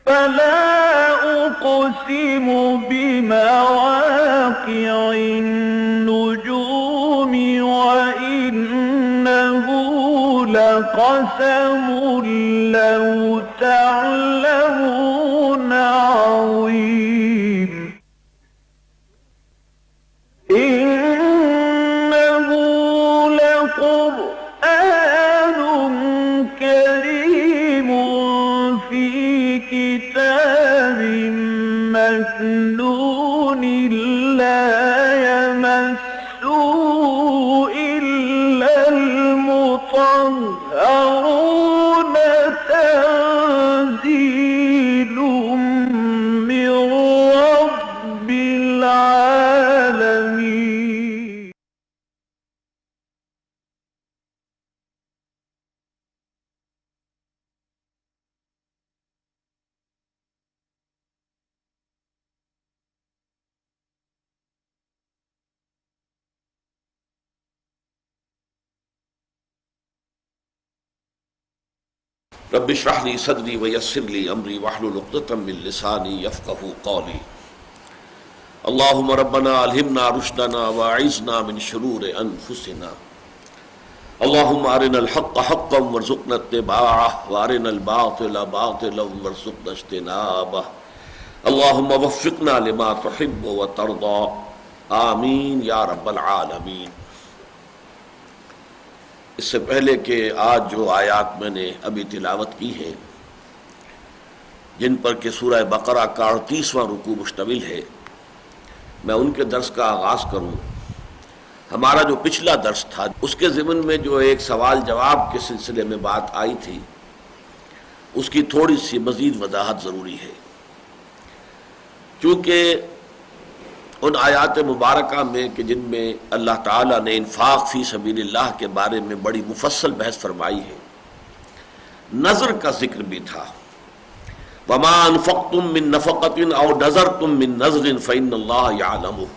فلا أقسم بمواقع النجوم وإنه لقسم لو تعلمون عظيم إنه لقرآن كريم في كتاب مكنون لا يمسه إلا المطهرون تنزيل من رب العالمين. رب اشرح لي صدري ويسر لي امري واحلل عقدة من لساني يفقهوا قولي. اللهم ربنا الهمنا رشدنا واعذنا من شرور انفسنا. اللهم ارنا الحق حقا وارزقنا اتباعه وارنا الباطل باطلا وارزقنا اجتنابه. اللهم وفقنا لما تحب وترضى. آمین یا رب العالمین. اس سے پہلے کہ آج جو آیات میں نے ابھی تلاوت کی ہیں جن پر کہ سورہ بقرہ کا 38واں رکوع مشتمل ہے، میں ان کے درس کا آغاز کروں. ہمارا جو پچھلا درس تھا اس کے ضمن میں جو ایک سوال جواب کے سلسلے میں بات آئی تھی اس کی تھوڑی سی مزید وضاحت ضروری ہے، چونکہ ان آیات مبارکہ میں کہ جن میں اللہ تعالیٰ نے انفاق فی سبیل اللہ کے بارے میں بڑی مفصل بحث فرمائی ہے، نظر کا ذکر بھی تھا. وما انفقتم من نفقۃ او نذرتم من نذر فإن اللہ یعلمہ.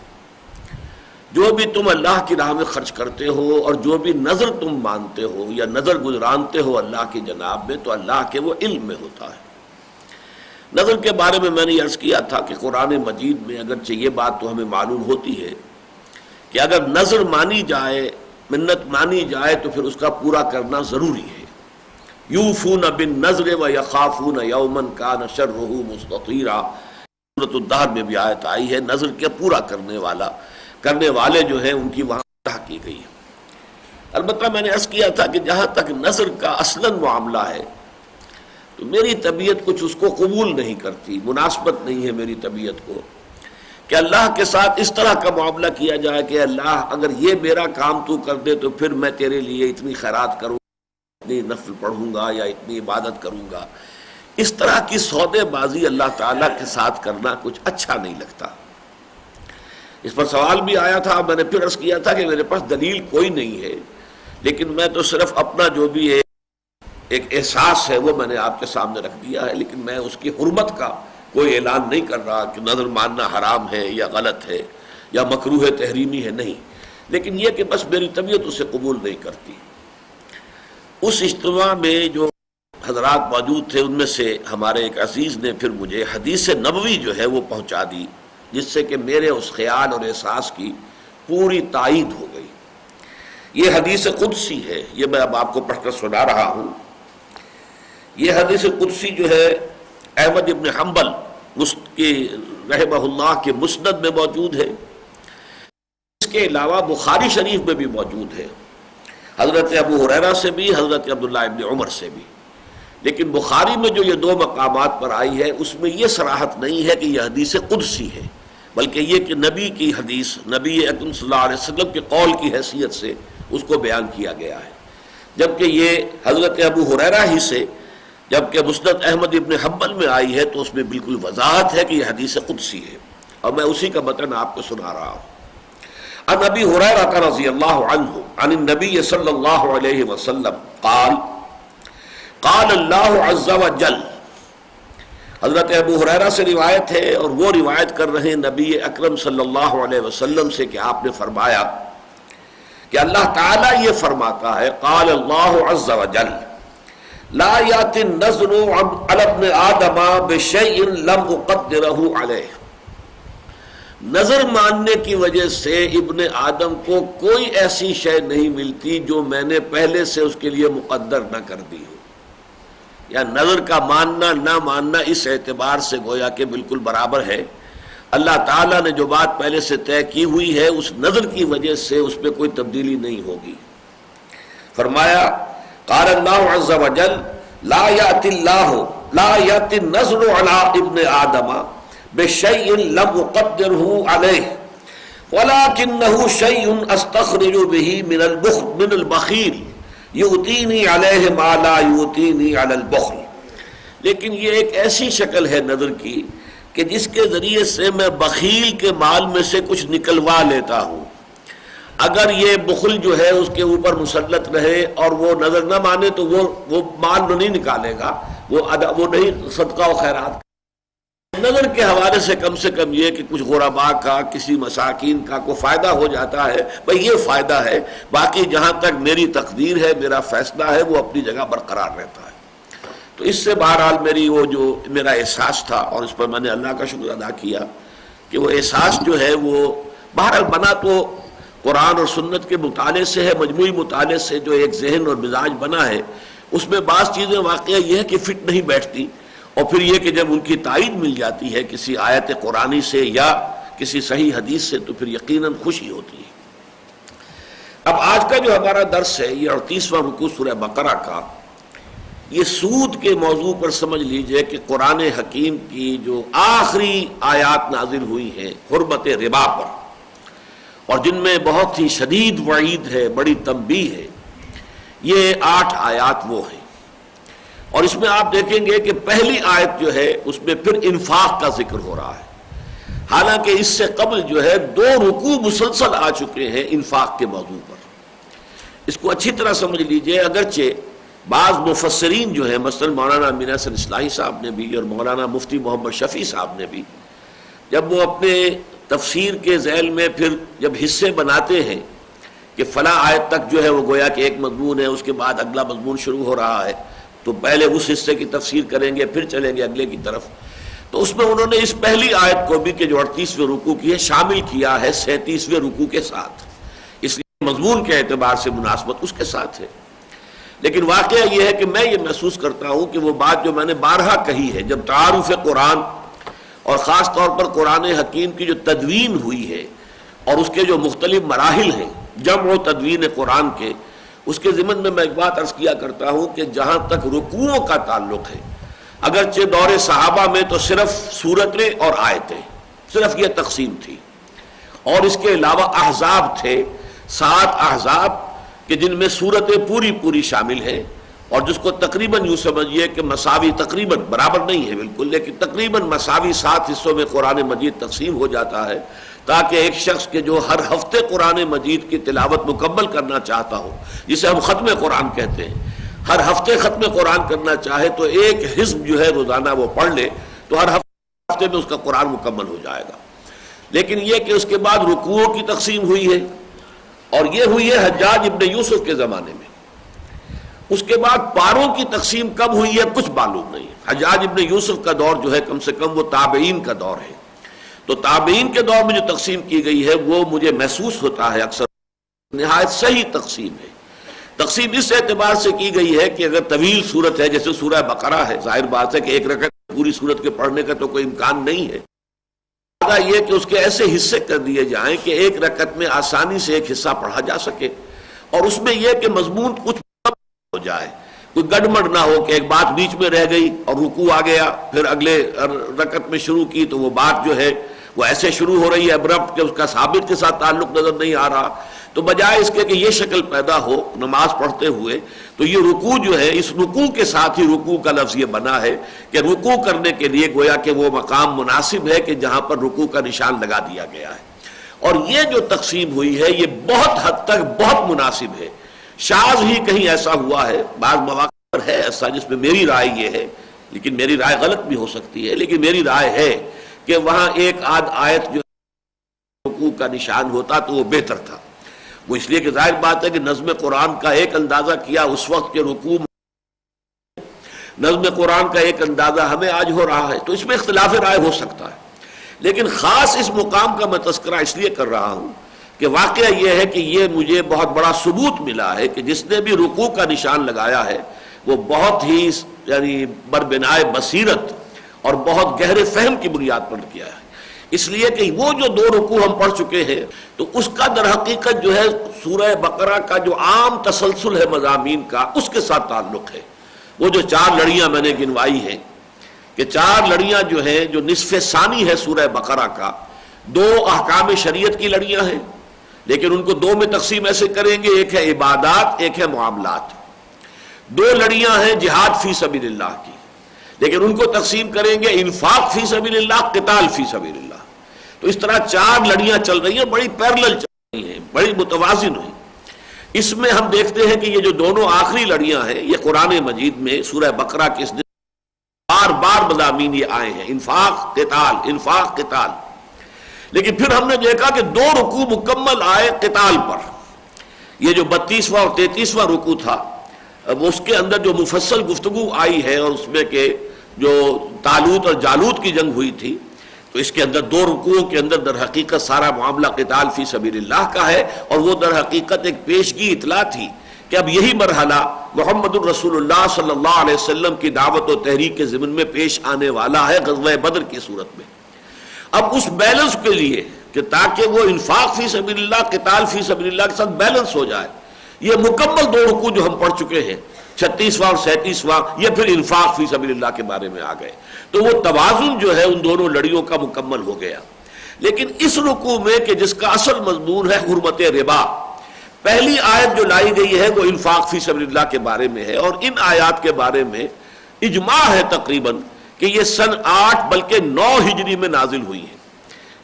جو بھی تم اللہ کی راہ میں خرچ کرتے ہو اور جو بھی نظر تم مانتے ہو یا نظر گزرانتے ہو اللہ کی جناب میں، تو اللہ کے وہ علم میں ہوتا ہے. نظر کے بارے میں نے عرض کیا تھا کہ قرآن مجید میں اگرچہ یہ بات تو ہمیں معلوم ہوتی ہے کہ اگر نظر مانی جائے، منت مانی جائے، تو پھر اس کا پورا کرنا ضروری ہے. یوفون بالنذر ویخافون یوما کان شرہ مستطیرا. سورۃ الدہر میں بھی آیت آئی ہے، نظر کے پورا کرنے والے جو ہیں ان کی وہاں طرح کی گئی ہے. البتہ میں نے عرض کیا تھا کہ جہاں تک نظر کا اصلاً معاملہ ہے تو میری طبیعت کچھ اس کو قبول نہیں کرتی، مناسبت نہیں ہے میری طبیعت کو کہ اللہ کے ساتھ اس طرح کا معاملہ کیا جائے کہ اللہ اگر یہ میرا کام تو کر دے تو پھر میں تیرے لیے اتنی خیرات کروں گا، اتنی نفل پڑھوں گا یا اتنی عبادت کروں گا. اس طرح کی سودے بازی اللہ تعالیٰ کے ساتھ کرنا کچھ اچھا نہیں لگتا. اس پر سوال بھی آیا تھا، میں نے پھر عرض کیا تھا کہ میرے پاس دلیل کوئی نہیں ہے، لیکن میں تو صرف اپنا جو بھی ایک احساس ہے وہ میں نے آپ کے سامنے رکھ دیا ہے، لیکن میں اس کی حرمت کا کوئی اعلان نہیں کر رہا کہ نظر ماننا حرام ہے یا غلط ہے یا مکروہ تحریمی ہے، نہیں. لیکن یہ کہ بس میری طبیعت اسے قبول نہیں کرتی. اس اجتماع میں جو حضرات موجود تھے ان میں سے ہمارے ایک عزیز نے پھر مجھے حدیث نبوی جو ہے وہ پہنچا دی، جس سے کہ میرے اس خیال اور احساس کی پوری تائید ہو گئی. یہ حدیث قدسی ہے، یہ میں اب آپ کو پڑھ کر سنا رہا ہوں. یہ حدیث قدسی جو ہے احمد ابن حنبل کی رحمہ اللہ کے مسند میں موجود ہے. اس کے علاوہ بخاری شریف میں بھی موجود ہے، حضرت ابو ہریرہ سے بھی، حضرت عبداللہ ابن عمر سے بھی. لیکن بخاری میں جو یہ دو مقامات پر آئی ہے اس میں یہ صراحت نہیں ہے کہ یہ حدیث قدسی ہے، بلکہ یہ کہ نبی کی حدیث، نبی اکرم صلی اللہ علیہ وسلم کے قول کی حیثیت سے اس کو بیان کیا گیا ہے. جبکہ یہ حضرت ابو ہریرہ ہی سے جبکہ مسند احمد ابن حنبل میں آئی ہے تو اس میں بالکل وضاحت ہے کہ یہ حدیث قدسی ہے، اور میں اسی کا متن آپ کو سنا رہا ہوں. عن ابی ہریرہ رضی اللہ عنہ عن النبی صلی اللہ علیہ وسلم قال قال اللہ عز وجل. حضرت ابو ہریرہ سے روایت ہے اور وہ روایت کر رہے ہیں نبی اکرم صلی اللہ علیہ وسلم سے کہ آپ نے فرمایا کہ اللہ تعالیٰ یہ فرماتا ہے، قال اللہ عز وجل لا یاتی النظر علی ابن آدم بشیء لم اقدرہ علیہ، نظر ماننے کی وجہ سے ابن آدم کو کوئی ایسی شے نہیں ملتی جو میں نے پہلے سے اس کے لیے مقدر نہ کر دی ہو. یا نظر کا ماننا نہ ماننا اس اعتبار سے گویا کہ بالکل برابر ہے. اللہ تعالیٰ نے جو بات پہلے سے طے کی ہوئی ہے اس نظر کی وجہ سے اس میں کوئی تبدیلی نہیں ہوگی. فرمایا قال اللہ عز وجل لا یأتی النظر علی ابن آدم بشیء لم اقدرہ علیہ ولکنہ شیء استخرج بہ من البخیل یؤتینی علیہ ما لا یؤتینی علی البخل. لیکن یہ ایک ایسی شکل ہے نظر کی کہ جس کے ذریعے سے میں بخیل کے مال میں سے کچھ نکلوا لیتا ہوں. اگر یہ بخل جو ہے اس کے اوپر مسلط رہے اور وہ نظر نہ مانے تو وہ مال نہیں نکالے گا، وہ نہیں صدقہ و خیرات. نظر کے حوالے سے کم یہ کہ کچھ غرباء کا کسی مساکین کا کوئی فائدہ ہو جاتا ہے، بھئی یہ فائدہ ہے. باقی جہاں تک میری تقدیر ہے، میرا فیصلہ ہے، وہ اپنی جگہ برقرار رہتا ہے. تو اس سے بہرحال میرا احساس تھا اور اس پر میں نے اللہ کا شکر ادا کیا کہ وہ احساس جو ہے وہ بہرحال بنا تو قرآن اور سنت کے مطالعے سے ہے، مجموعی مطالعے سے جو ایک ذہن اور مزاج بنا ہے. اس میں بعض چیزیں واقعہ یہ ہے کہ فٹ نہیں بیٹھتی، اور پھر یہ کہ جب ان کی تائید مل جاتی ہے کسی آیت قرآنی سے یا کسی صحیح حدیث سے تو پھر یقیناً خوشی ہوتی ہے. اب آج کا جو ہمارا درس ہے یہ 38واں رکوع سورہ بقرہ کا، یہ سود کے موضوع پر سمجھ لیجئے کہ قرآن حکیم کی جو آخری آیات نازل ہوئی ہیں حرمت ربا پر، اور جن میں بہت ہی شدید وعید ہے، بڑی تنبیہ ہے، یہ 8 آیات وہ ہیں. اور اس میں آپ دیکھیں گے کہ پہلی آیت جو ہے اس میں پھر انفاق کا ذکر ہو رہا ہے، حالانکہ اس سے قبل جو ہے 2 رکوع مسلسل آ چکے ہیں انفاق کے موضوع پر. اس کو اچھی طرح سمجھ لیجئے. اگرچہ بعض مفسرین جو ہیں مثلا مولانا امین احسن اصلاحی صاحب نے بھی اور مولانا مفتی محمد شفیع صاحب نے بھی، جب وہ اپنے تفسیر کے ذیل میں پھر جب حصے بناتے ہیں کہ فلاں آیت تک جو ہے وہ گویا کہ ایک مضمون ہے، اس کے بعد اگلا مضمون شروع ہو رہا ہے، تو پہلے اس حصے کی تفسیر کریں گے پھر چلیں گے اگلے کی طرف. تو اس میں انہوں نے اس پہلی آیت کو بھی کہ جو 38ویں رکوع کی ہے شامل کیا ہے 37ویں رکوع کے ساتھ، اس لیے مضمون کے اعتبار سے مناسبت اس کے ساتھ ہے. لیکن واقعہ یہ ہے کہ میں یہ محسوس کرتا ہوں کہ وہ بات جو میں نے بارہا کہی ہے، جب تعارف قرآن اور خاص طور پر قرآن حکیم کی جو تدوین ہوئی ہے اور اس کے جو مختلف مراحل ہیں جمع و تدوین قرآن کے، اس کے ضمن میں ایک بات عرض کیا کرتا ہوں کہ جہاں تک رکوعوں کا تعلق ہے، اگرچہ دور صحابہ میں تو صرف سورتیں اور آیتیں، صرف یہ تقسیم تھی، اور اس کے علاوہ احزاب تھے، 7 احزاب کہ جن میں سورتیں پوری شامل ہیں، اور جس کو تقریباً یوں سمجھیے کہ مساوی، تقریباً برابر نہیں ہے بالکل، لیکن تقریباً مساوی 7 حصوں میں قرآن مجید تقسیم ہو جاتا ہے، تاکہ ایک شخص کے جو ہر ہفتے قرآن مجید کی تلاوت مکمل کرنا چاہتا ہو، جسے ہم ختم قرآن کہتے ہیں، ہر ہفتے ختم قرآن کرنا چاہے تو ایک حزب جو ہے روزانہ وہ پڑھ لے تو ہر ہفتے میں اس کا قرآن مکمل ہو جائے گا. لیکن یہ کہ اس کے بعد رکوعوں کی تقسیم ہوئی ہے، اور یہ ہوئی ہے حجاج ابن یوسف کے زمانے میں. اس کے بعد پاروں کی تقسیم کب ہوئی ہے کچھ معلوم نہیں. حجاج ابن یوسف کا دور جو ہے کم سے کم وہ تابعین کا دور ہے، تو تابعین کے دور میں جو تقسیم کی گئی ہے وہ مجھے محسوس ہوتا ہے اکثر نہایت صحیح تقسیم ہے. تقسیم اس اعتبار سے کی گئی ہے کہ اگر طویل صورت ہے جیسے سورہ بقرہ ہے، ظاہر بات ہے کہ ایک رکعت پوری صورت کے پڑھنے کا تو کوئی امکان نہیں ہے، یہ کہ اس کے ایسے حصے کر دیے جائیں کہ ایک رکعت میں آسانی سے ایک حصہ پڑھا جا سکے، اور اس میں یہ کہ مضمون کچھ ہو جائے، کوئی گڑبڑ نہ ہو کہ ایک بات بیچ میں رہ گئی اور رکوع آ گیا، پھر اگلے رکعت میں شروع کی تو وہ بات جو ہے وہ ایسے شروع ہو رہی ہے ابرپٹ کہ اس کا ثابت کے ساتھ تعلق نظر نہیں آ رہا. تو بجائے اس کے کہ یہ شکل پیدا ہو نماز پڑھتے ہوئے، تو یہ رکوع جو ہے اس رکوع کے ساتھ ہی رکوع کا لفظ یہ بنا ہے کہ رکوع کرنے کے لیے گویا کہ وہ مقام مناسب ہے کہ جہاں پر رکوع کا نشان لگا دیا گیا ہے. اور یہ جو تقسیم ہوئی ہے یہ بہت حد تک بہت مناسب ہے. شاذ ہی کہیں ایسا ہوا ہے، بعض مواقع پر ہے ایسا جس میں میری رائے یہ ہے، لیکن میری رائے غلط بھی ہو سکتی ہے، لیکن میری رائے ہے کہ وہاں ایک آدھ آیت جو رکوع کا نشان ہوتا تو وہ بہتر تھا. وہ اس لیے کہ ظاہر بات ہے کہ نظم قرآن کا ایک اندازہ کیا اس وقت کے رکوع نظم قرآن کا ایک اندازہ ہمیں آج ہو رہا ہے، تو اس میں اختلاف رائے ہو سکتا ہے، لیکن خاص اس مقام کا میں تذکرہ اس لیے کر رہا ہوں کہ واقعہ یہ ہے کہ یہ مجھے بہت بڑا ثبوت ملا ہے کہ جس نے بھی رکوع کا نشان لگایا ہے وہ بہت ہی یعنی بربنائے بصیرت اور بہت گہرے فہم کی بنیاد پر کیا ہے، اس لیے کہ وہ جو 2 رکوع ہم پڑھ چکے ہیں تو اس کا در حقیقت جو ہے سورہ بقرہ کا جو عام تسلسل ہے مضامین کا اس کے ساتھ تعلق ہے۔ وہ جو 4 لڑیاں میں نے گنوائی ہیں کہ 4 لڑیاں جو ہیں جو نصف ثانی ہے سورہ بقرہ کا، 2 احکام شریعت کی لڑیاں ہیں، لیکن ان کو 2 میں تقسیم ایسے کریں گے، ایک ہے عبادات، ایک ہے معاملات۔ 2 لڑیاں ہیں جہاد فی سبیل اللہ کی، لیکن ان کو تقسیم کریں گے انفاق فی سبیل اللہ، قتال فی سبیل اللہ۔ تو اس طرح 4 لڑیاں چل رہی ہیں، بڑی پیرلل چل رہی ہیں، بڑی متوازن ہیں۔ اس میں ہم دیکھتے ہیں کہ یہ جو دونوں آخری لڑیاں ہیں یہ قرآن مجید میں سورہ بقرہ کے اس بار بار مضامین یہ آئے ہیں، انفاق قتال، انفاق قتال۔ لیکن پھر ہم نے دیکھا کہ 2 رکوع مکمل آئے قتال پر۔ یہ جو 32واں اور 33واں رکوع تھا اس کے اندر جو مفصل گفتگو آئی ہے، اور اس میں کہ جو طالوت اور جالوت کی جنگ ہوئی تھی، تو اس کے اندر 2 رکوعوں کے اندر در حقیقت سارا معاملہ قتال فی سبیل اللہ کا ہے، اور وہ در حقیقت ایک پیشگی اطلاع تھی کہ اب یہی مرحلہ محمد الرسول اللہ صلی اللہ علیہ وسلم کی دعوت و تحریک کے ضمن میں پیش آنے والا ہے غزوہ بدر کی صورت میں۔ اب اس بیلنس کے لیے کہ تاکہ وہ انفاق فی سبیل اللہ، قتال فی سبیل اللہ کے ساتھ بیلنس ہو جائے، یہ مکمل 2 رکوع جو ہم پڑھ چکے ہیں 36واں اور 37واں، یہ پھر انفاق فی سبیل اللہ کے بارے میں آ گئے، تو وہ توازن جو ہے ان دونوں لڑیوں کا مکمل ہو گیا۔ لیکن اس رکوع میں کہ جس کا اصل مضمون ہے حرمت ربا، پہلی آیت جو لائی گئی ہے وہ انفاق فی سبیل اللہ کے بارے میں ہے، اور ان آیات کے بارے میں اجماع ہے تقریباً کہ یہ سن 8 بلکہ 9 ہجری میں نازل ہوئی ہے،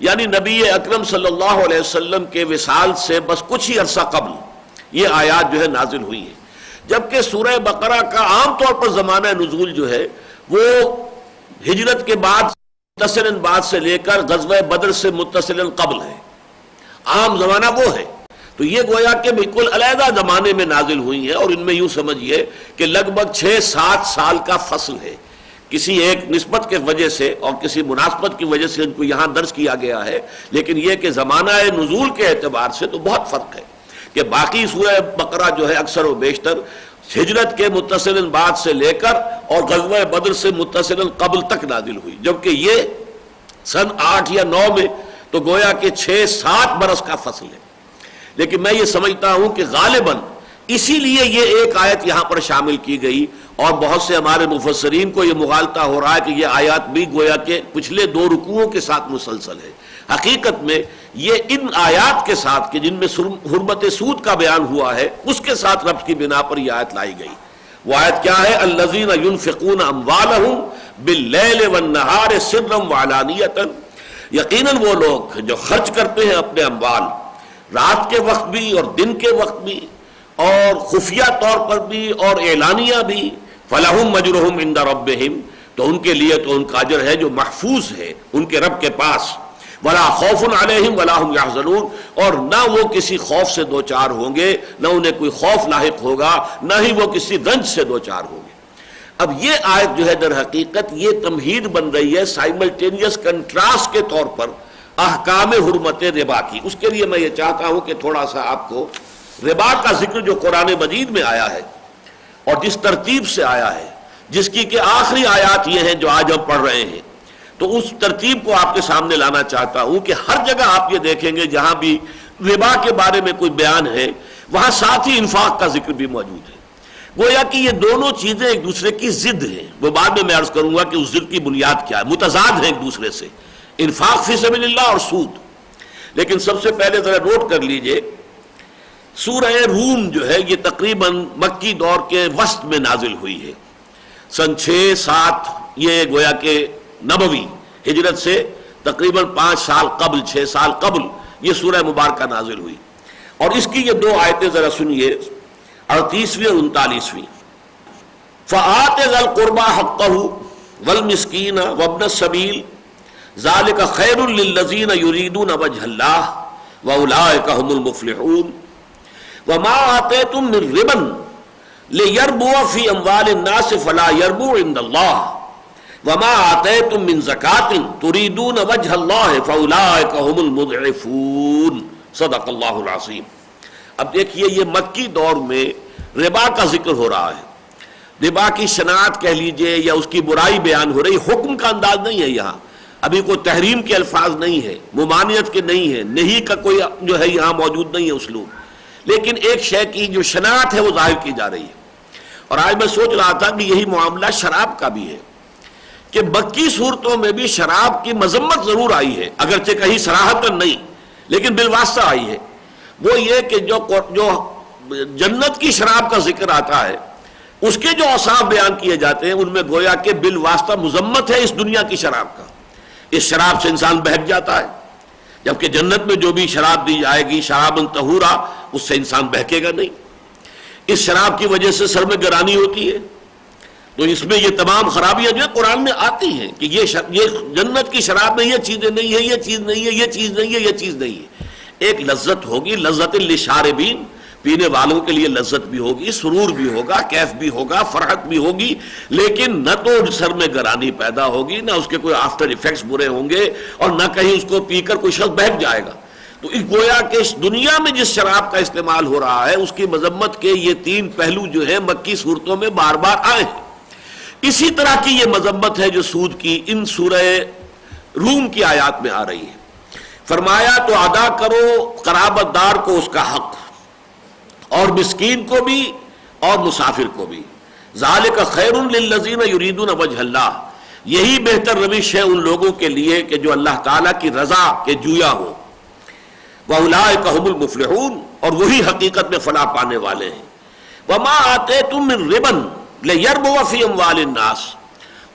یعنی نبی اکرم صلی اللہ علیہ وسلم کے وصال سے بس کچھ ہی عرصہ قبل یہ آیات جو ہے نازل ہوئی ہیں، جبکہ سورہ بقرہ کا عام طور پر زمانہ نزول جو ہے وہ ہجرت کے بعد متصلاً بعد سے لے کر غزوہ بدر سے متصلاً قبل ہے، عام زمانہ وہ ہے۔ تو یہ گویا کہ بالکل علیحدہ زمانے میں نازل ہوئی ہیں، اور ان میں یوں سمجھیے کہ لگ بھگ 6-7 سال کا فصل ہے، کسی ایک نسبت کے وجہ سے اور کسی مناسبت کی وجہ سے ان کو یہاں درج کیا گیا ہے، لیکن یہ کہ زمانہ نزول کے اعتبار سے تو بہت فرق ہے کہ باقی سورہ بقرہ جو ہے اکثر و بیشتر ہجرت کے متصلاً بعد سے لے کر اور غزوہ بدر سے متصلاً قبل تک نازل ہوئی، جبکہ یہ سن 8 یا 9 میں تو گویا کہ 6-7 برس کا فصل ہے۔ لیکن میں یہ سمجھتا ہوں کہ غالباً اسی لیے یہ ایک آیت یہاں پر شامل کی گئی، اور بہت سے ہمارے مفسرین کو یہ مغالطہ ہو رہا ہے کہ یہ آیات بھی گویا کہ پچھلے 2 رکوعوں کے ساتھ مسلسل ہے۔ حقیقت میں یہ ان آیات کے ساتھ کہ جن میں حرمت سود کا بیان ہوا ہے اس کے ساتھ ربط کی بنا پر یہ آیت لائی گئی۔ وہ آیت کیا ہے؟ الذین ينفقون اموالهم باللیل والنہار سرا وعلانیۃ، یقیناً وہ لوگ جو خرچ کرتے ہیں اپنے اموال رات کے وقت بھی اور دن کے وقت بھی اور خفیہ طور پر بھی اور اعلانیہ بھی، فلہم اجرہم عند ربہم، تو ان کے لیے تو ان کا اجر ہے جو محفوظ ہے ان کے رب کے پاس، ولا خوف علیہم ولا هم یحزنون، اور نہ وہ کسی خوف سے دوچار ہوں گے، نہ انہیں کوئی خوف لاحق ہوگا، نہ ہی وہ کسی رنج سے دوچار ہوں گے۔ اب یہ آیت جو ہے در حقیقت یہ تمہید بن رہی ہے سائملٹینیس کنٹراسٹ کے طور پر احکام حرمت ربا کی۔ اس کے لیے میں یہ چاہتا ہوں کہ تھوڑا سا آپ کو ربا کا ذکر جو قرآن مجید میں آیا ہے اور جس ترتیب سے آیا ہے، جس کی کہ آخری آیات یہ ہیں جو آج ہم پڑھ رہے ہیں، تو اس ترتیب کو آپ کے سامنے لانا چاہتا ہوں کہ ہر جگہ آپ یہ دیکھیں گے جہاں بھی ربا کے بارے میں کوئی بیان ہے وہاں ساتھ ہی انفاق کا ذکر بھی موجود ہے، گویا کہ یہ دونوں چیزیں ایک دوسرے کی ضد ہیں۔ وہ بعد میں عرض کروں گا کہ اس ضد کی بنیاد کیا ہے، متضاد ہیں ایک دوسرے سے، انفاق فی سبیل اللہ اور سود۔ لیکن سب سے پہلے ذرا نوٹ کر لیجئے، سورہ روم جو ہے یہ تقریباً مکی دور کے وسط میں نازل ہوئی ہے، سن 6-7، یہ گویا کہ نبوی ہجرت سے تقریباً 5 سال قبل، 6 سال قبل یہ سورہ مبارکہ نازل ہوئی، اور اس کی یہ 2 آیتیں ذرا سنیے، 38ویں اور 39ویں۔ فآت ذی القربى حقہ والمسکین وابن السبیل ذالک خیر للذین یریدون وجہ اللہ واولئک هم المفلحون وما آتیتم من ربا لِيَرْبُوَ فِي أَمْوَالِ النَّاسِ فَلَا يَرْبُو عِندَ اللَّهِ وَمَا آتَيْتُم مِّن زَكَاةٍ تُرِيدُونَ وَجْهَ اللَّهِ فَأُولَٰئِكَ هُمُ الْمُضْعِفُونَ صدق اللہ العظیم۔ اب دیکھیے یہ مکی دور میں ربا کا ذکر ہو رہا ہے، ربا کی شناعت کہہ لیجئے یا اس کی برائی بیان ہو رہی، حکم کا انداز نہیں ہے یہاں، ابھی کوئی تحریم کے الفاظ نہیں ہے، ممانعت کے نہیں ہے، نہیں کا کوئی جو ہے یہاں موجود نہیں ہے اسلوب، لیکن ایک شے کی جو شناعت ہے وہ ظاہر کی جا رہی ہے۔ اور آج میں سوچ رہا تھا کہ یہی معاملہ شراب کا بھی ہے، کہ مکی صورتوں میں بھی شراب کی مذمت ضرور آئی ہے، اگرچہ کہیں صراحتاً نہیں لیکن بالواسطہ آئی ہے۔ وہ یہ کہ جو جنت کی شراب کا ذکر آتا ہے اس کے جو اوصاف بیان کیے جاتے ہیں ان میں گویا کہ بالواسطہ مذمت ہے اس دنیا کی شراب کا، اس شراب سے انسان بہک جاتا ہے، جبکہ جنت میں جو بھی شراب دی جائے گی شرابن طہورا، اس سے انسان بہکے گا نہیں۔ اس شراب کی وجہ سے سر میں گرانی ہوتی ہے، تو اس میں یہ تمام خرابیاں جو ہے قرآن میں آتی ہیں کہ یہ جنت کی شراب میں یہ چیزیں نہیں ہے، یہ چیز نہیں ہے، یہ چیز نہیں ہے، یہ چیز نہیں ہے۔ ایک لذت ہوگی، لذت للشاربین، پینے والوں کے لیے لذت بھی ہوگی، سرور بھی ہوگا، کیف بھی ہوگا، فرحت بھی ہوگی، لیکن نہ تو سر میں گرانی پیدا ہوگی، نہ اس کے کوئی آفٹر ایفیکٹس برے ہوں گے، اور نہ کہیں اس کو پی کر کوئی شخص بہک جائے گا۔ تو گویا کہ اس دنیا میں جس شراب کا استعمال ہو رہا ہے اس کی مذمت کے یہ تین پہلو جو ہیں مکی صورتوں میں بار بار آئے ہیں۔ اسی طرح کی یہ مذمت ہے جو سود کی ان سورہ روم کی آیات میں آ رہی ہے۔ فرمایا تو ادا کرو قرابت دار کو اس کا حق، اور مسکین کو بھی اور مسافر کو بھی، ذالک خیر للذین یریدون وجہ اللہ، یہی بہتر روش ہے ان لوگوں کے لیے کہ جو اللہ تعالیٰ کی رضا کے جویا ہو، وَأُولَٰئِکَ هُمُ الْمُفْلِحُونَ، اور وہی حقیقت میں فلاح پانے والے ہیں۔ وَمَا آتَيْتُم مِّن رِّبًا لِيَرْبُوَ فِي أَمْوَالِ النَّاسِ،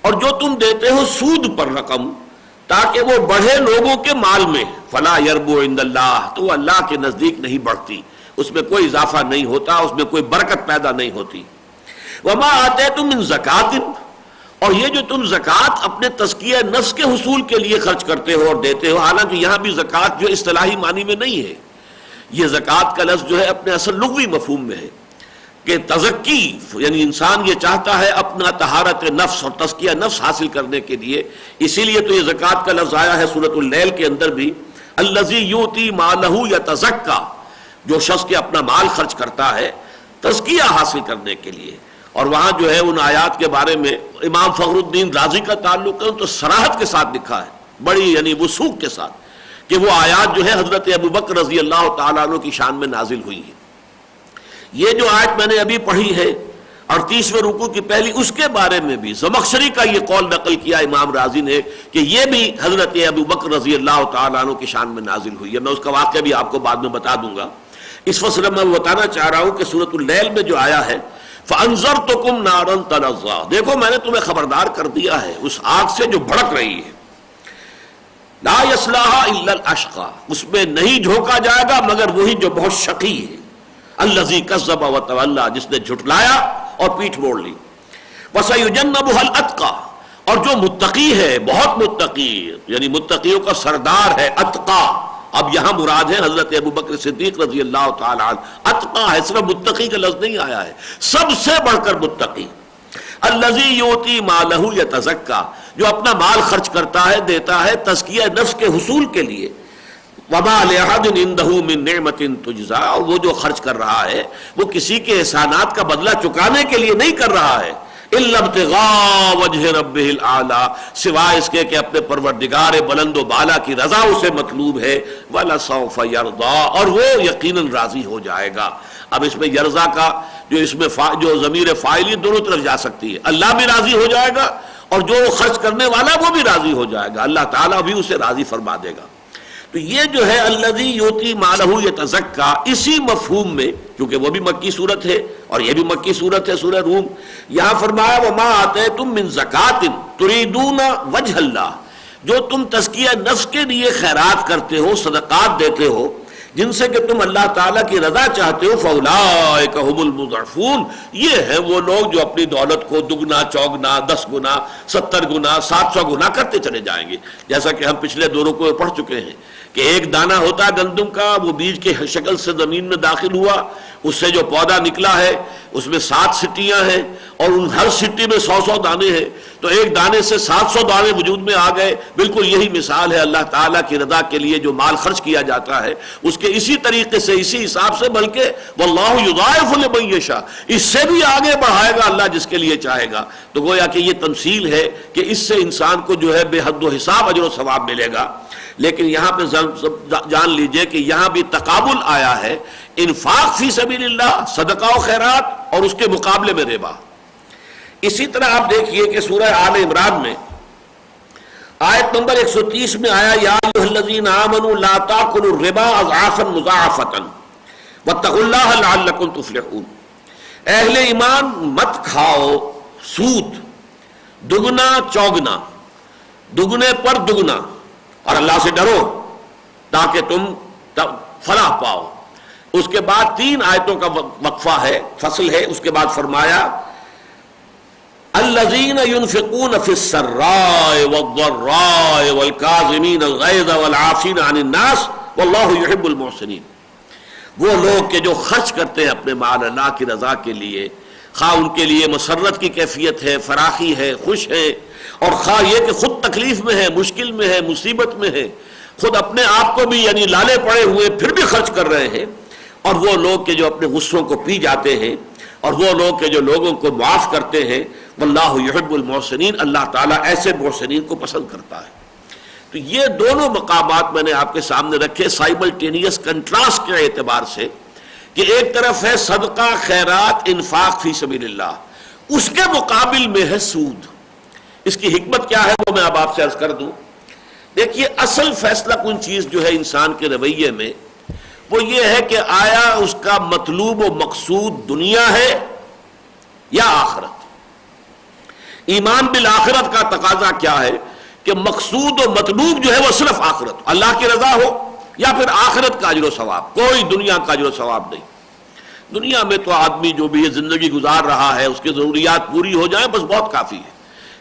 اور جو تم دیتے ہو سود پر رقم تاکہ وہ بڑھے لوگوں کے مال میں، فلا یربو عند اللہ، تو وہ اللہ کے نزدیک نہیں بڑھتی، اس میں کوئی اضافہ نہیں ہوتا، اس میں کوئی برکت پیدا نہیں ہوتی۔ وما آتیتم من زکات، اور یہ جو تم زکوٰۃ اپنے تزکیہ نفس کے حصول کے لیے خرچ کرتے ہو اور دیتے ہو، حالانکہ یہاں بھی زکوٰۃ جو اصطلاحی معنی میں نہیں ہے، یہ زکوٰۃ کا لفظ جو ہے اپنے اصل لغوی مفہوم میں ہے کہ تزکی، یعنی انسان یہ چاہتا ہے اپنا طہارت نفس اور تزکیہ نفس حاصل کرنے کے لیے، اسی لیے تو یہ زکوٰۃ کا لفظ آیا ہے سورۃ اللیل کے اندر بھی، الذی یؤتی مالہ یتزکی، جو شخص کے اپنا مال خرچ کرتا ہے تزکیہ حاصل کرنے کے لیے۔ اور وہاں جو ہے ان آیات کے بارے میں امام فخر الدین رازی کا تعلق ہے تو صراحت کے ساتھ لکھا ہے، بڑی یعنی وثوق کے ساتھ، کہ وہ آیات جو ہے حضرت ابوبکر رضی اللہ تعالیٰ عنہ کی شان میں نازل ہوئی ہیں۔ یہ جو آیت میں نے ابھی پڑھی ہے 38ویں رکوع کی پہلی، اس کے بارے میں بھی زمخشری کا یہ قول نقل کیا امام رازی نے کہ یہ بھی حضرت ابوبکر رضی اللہ تعالیٰ عنہ کی شان میں نازل ہوئی ہے۔ میں اس کا واقعہ بھی آپ کو بعد میں بتا دوں گا۔ اس فصل میں بتانا چاہ رہا ہوں کہ سورۃ اللیل میں جو آیا ہے فَأَنذَرْتُكُمْ نَارًا تَلَظَّىٰ، دیکھو میں نے تمہیں خبردار کر دیا ہے اس آگ سے جو بھڑک رہی ہے، لَا يَصْلَاهَا إِلَّا الْأَشْقَىٰ، اس میں نہیں جھونکا جائے گا مگر وہی جو بہت شقی ہے، الَّذِي كَذَّبَ وَتَوَلَّىٰ، جس نے جھٹلایا اور پیٹھ موڑ لی، وَسَيُجَنَّبُهَا الْأَتْقَىٰ، اور جو متقی ہے، بہت متقی، یعنی متقیوں کا سردار ہے، اتقا، اب یہاں مراد ہے حضرت ابوبکر صدیق رضی اللہ تعالیٰ عنہ، اتقا ہے، صرف متقی کا لفظ نہیں آیا ہے، سب سے بڑھ کر متقی، الذی یؤتی مالہ یتزکی، جو اپنا مال خرچ کرتا ہے، دیتا ہے تزکیہ نفس کے حصول کے لیے، وما لأحد عنده من نعمت تجزا، اور وہ جو خرچ کر رہا ہے وہ کسی کے احسانات کا بدلہ چکانے کے لیے نہیں کر رہا ہے، الا ابتغاء وجہ ربہ الاعلی، سوائے اس کے کہ اپنے پروردگار بلند و بالا کی رضا اسے مطلوب ہے، ولسوف یرضی، اور وہ یقیناً راضی ہو جائے گا۔ اب اس میں یرضا کا جو اس میں جو ضمیر فاعلی دونوں طرف جا سکتی ہے، اللہ بھی راضی ہو جائے گا اور جو خرچ کرنے والا وہ بھی راضی ہو جائے گا، اللہ تعالیٰ بھی اسے راضی فرما دے گا۔ تو یہ جو ہے الذی یؤتی مالہ یتزکی، اسی مفہوم میں، کیونکہ وہ بھی مکی صورت ہے اور یہ بھی مکی صورت ہے سورہ روم، یہاں فرمایا وما آتیتم من زکات تریدون وجہ اللہ، جو تم تزکیہ نفس کے لیے خیرات کرتے ہو، صدقات دیتے ہو، جن سے کہ تم اللہ تعالیٰ کی رضا چاہتے ہو، فاولئک هم المضعفون، یہ ہیں وہ لوگ جو اپنی دولت کو دگنا چوگنا 10 گنا 70 گنا 700 گنا کرتے چلے جائیں گے، جیسا کہ ہم پچھلے دوروں کو پڑھ چکے ہیں کہ ایک دانہ ہوتا ہے گندم کا، وہ بیج کے شکل سے زمین میں داخل ہوا، اس سے جو پودا نکلا ہے اس میں 7 سٹیاں ہیں، اور ان ہر سٹی میں 100 دانے ہیں، تو ایک دانے سے 700 دانے وجود میں آ گئے۔ بالکل یہی مثال ہے اللہ تعالیٰ کی رضا کے لیے جو مال خرچ کیا جاتا ہے اس کے اسی طریقے سے، اسی حساب سے، بلکہ واللہ یضاعف لمن یشاء، اس سے بھی آگے بڑھائے گا اللہ جس کے لیے چاہے گا۔ تو گویا کہ یہ تمثیل ہے کہ اس سے انسان کو جو ہے بے حد و حساب اجر و ثواب ملے گا۔ لیکن یہاں پہ جان لیجئے کہ یہاں بھی تقابل آیا ہے، انفاق فی سبیل اللہ، صدقہ و خیرات، اور اس کے مقابلے میں ربا۔ اسی طرح آپ دیکھیے کہ سورہ آل عمران میں آیت نمبر 130 میں آیا، یا ایھا الذین آمنوا لا تاکلوا الربا اضعافا مضاعفۃ واتقوا اللہ لعلکم تفلحون، اہل ایمان مت کھاؤ سود دگنا چوگنا، دگنے پر دگنا، اور اللہ سے ڈرو تاکہ تم فلاح پاؤ۔ اس کے بعد 3 آیتوں کا وقفہ ہے، فصل ہے، اس کے بعد فرمایا الذین ينفقون فی السراء والضراء والکاظمین الغیظ والعافین عن الناس واللہ یحب المحسنین، وہ لوگ کہ جو خرچ کرتے ہیں اپنے مال اللہ کی رضا کے لیے، خواہ ان کے لیے مسرت کی کیفیت ہے، فراخی ہے، خوش ہے، اور خواہ یہ کہ خود تکلیف میں ہے، مشکل میں ہے، مصیبت میں ہے، خود اپنے آپ کو بھی یعنی لالے پڑے ہوئے پھر بھی خرچ کر رہے ہیں، اور وہ لوگ کہ جو اپنے غصوں کو پی جاتے ہیں، اور وہ لوگ کہ جو لوگوں کو معاف کرتے ہیں، واللہ یحب المحسنین، اللہ تعالیٰ ایسے محسنین کو پسند کرتا ہے۔ تو یہ دونوں مقامات میں نے آپ کے سامنے رکھے سائملٹینیس کنٹراسٹ کے اعتبار سے، کہ ایک طرف ہے صدقہ خیرات انفاق فی سبیل اللہ، اس کے مقابل میں ہے سود۔ اس کی حکمت کیا ہے وہ میں اب آپ سے عرض کر دوں۔ دیکھیے اصل فیصلہ کن چیز جو ہے انسان کے رویے میں، وہ یہ ہے کہ آیا اس کا مطلوب و مقصود دنیا ہے یا آخرت۔ ایمان بالآخرت کا تقاضا کیا ہے کہ مقصود و مطلوب جو ہے وہ صرف آخرت، اللہ کی رضا ہو یا پھر آخرت کا اجر و ثواب، کوئی دنیا کا اجر و ثواب نہیں۔ دنیا میں تو آدمی جو بھی زندگی گزار رہا ہے اس کی ضروریات پوری ہو جائیں بس بہت کافی ہے،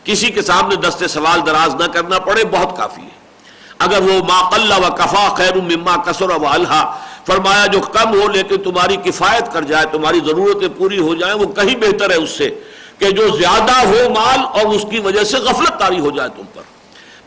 کسی کے سامنے دست سوال دراز نہ کرنا پڑے بہت کافی ہے۔ اگر وہ ما قل و کفا خیر مما کثر و الہا، فرمایا جو کم ہو لیکن تمہاری کفایت کر جائے، تمہاری ضرورتیں پوری ہو جائیں، وہ کہیں بہتر ہے اس سے کہ جو زیادہ ہو مال اور اس کی وجہ سے غفلت طاری ہو جائے تم پر۔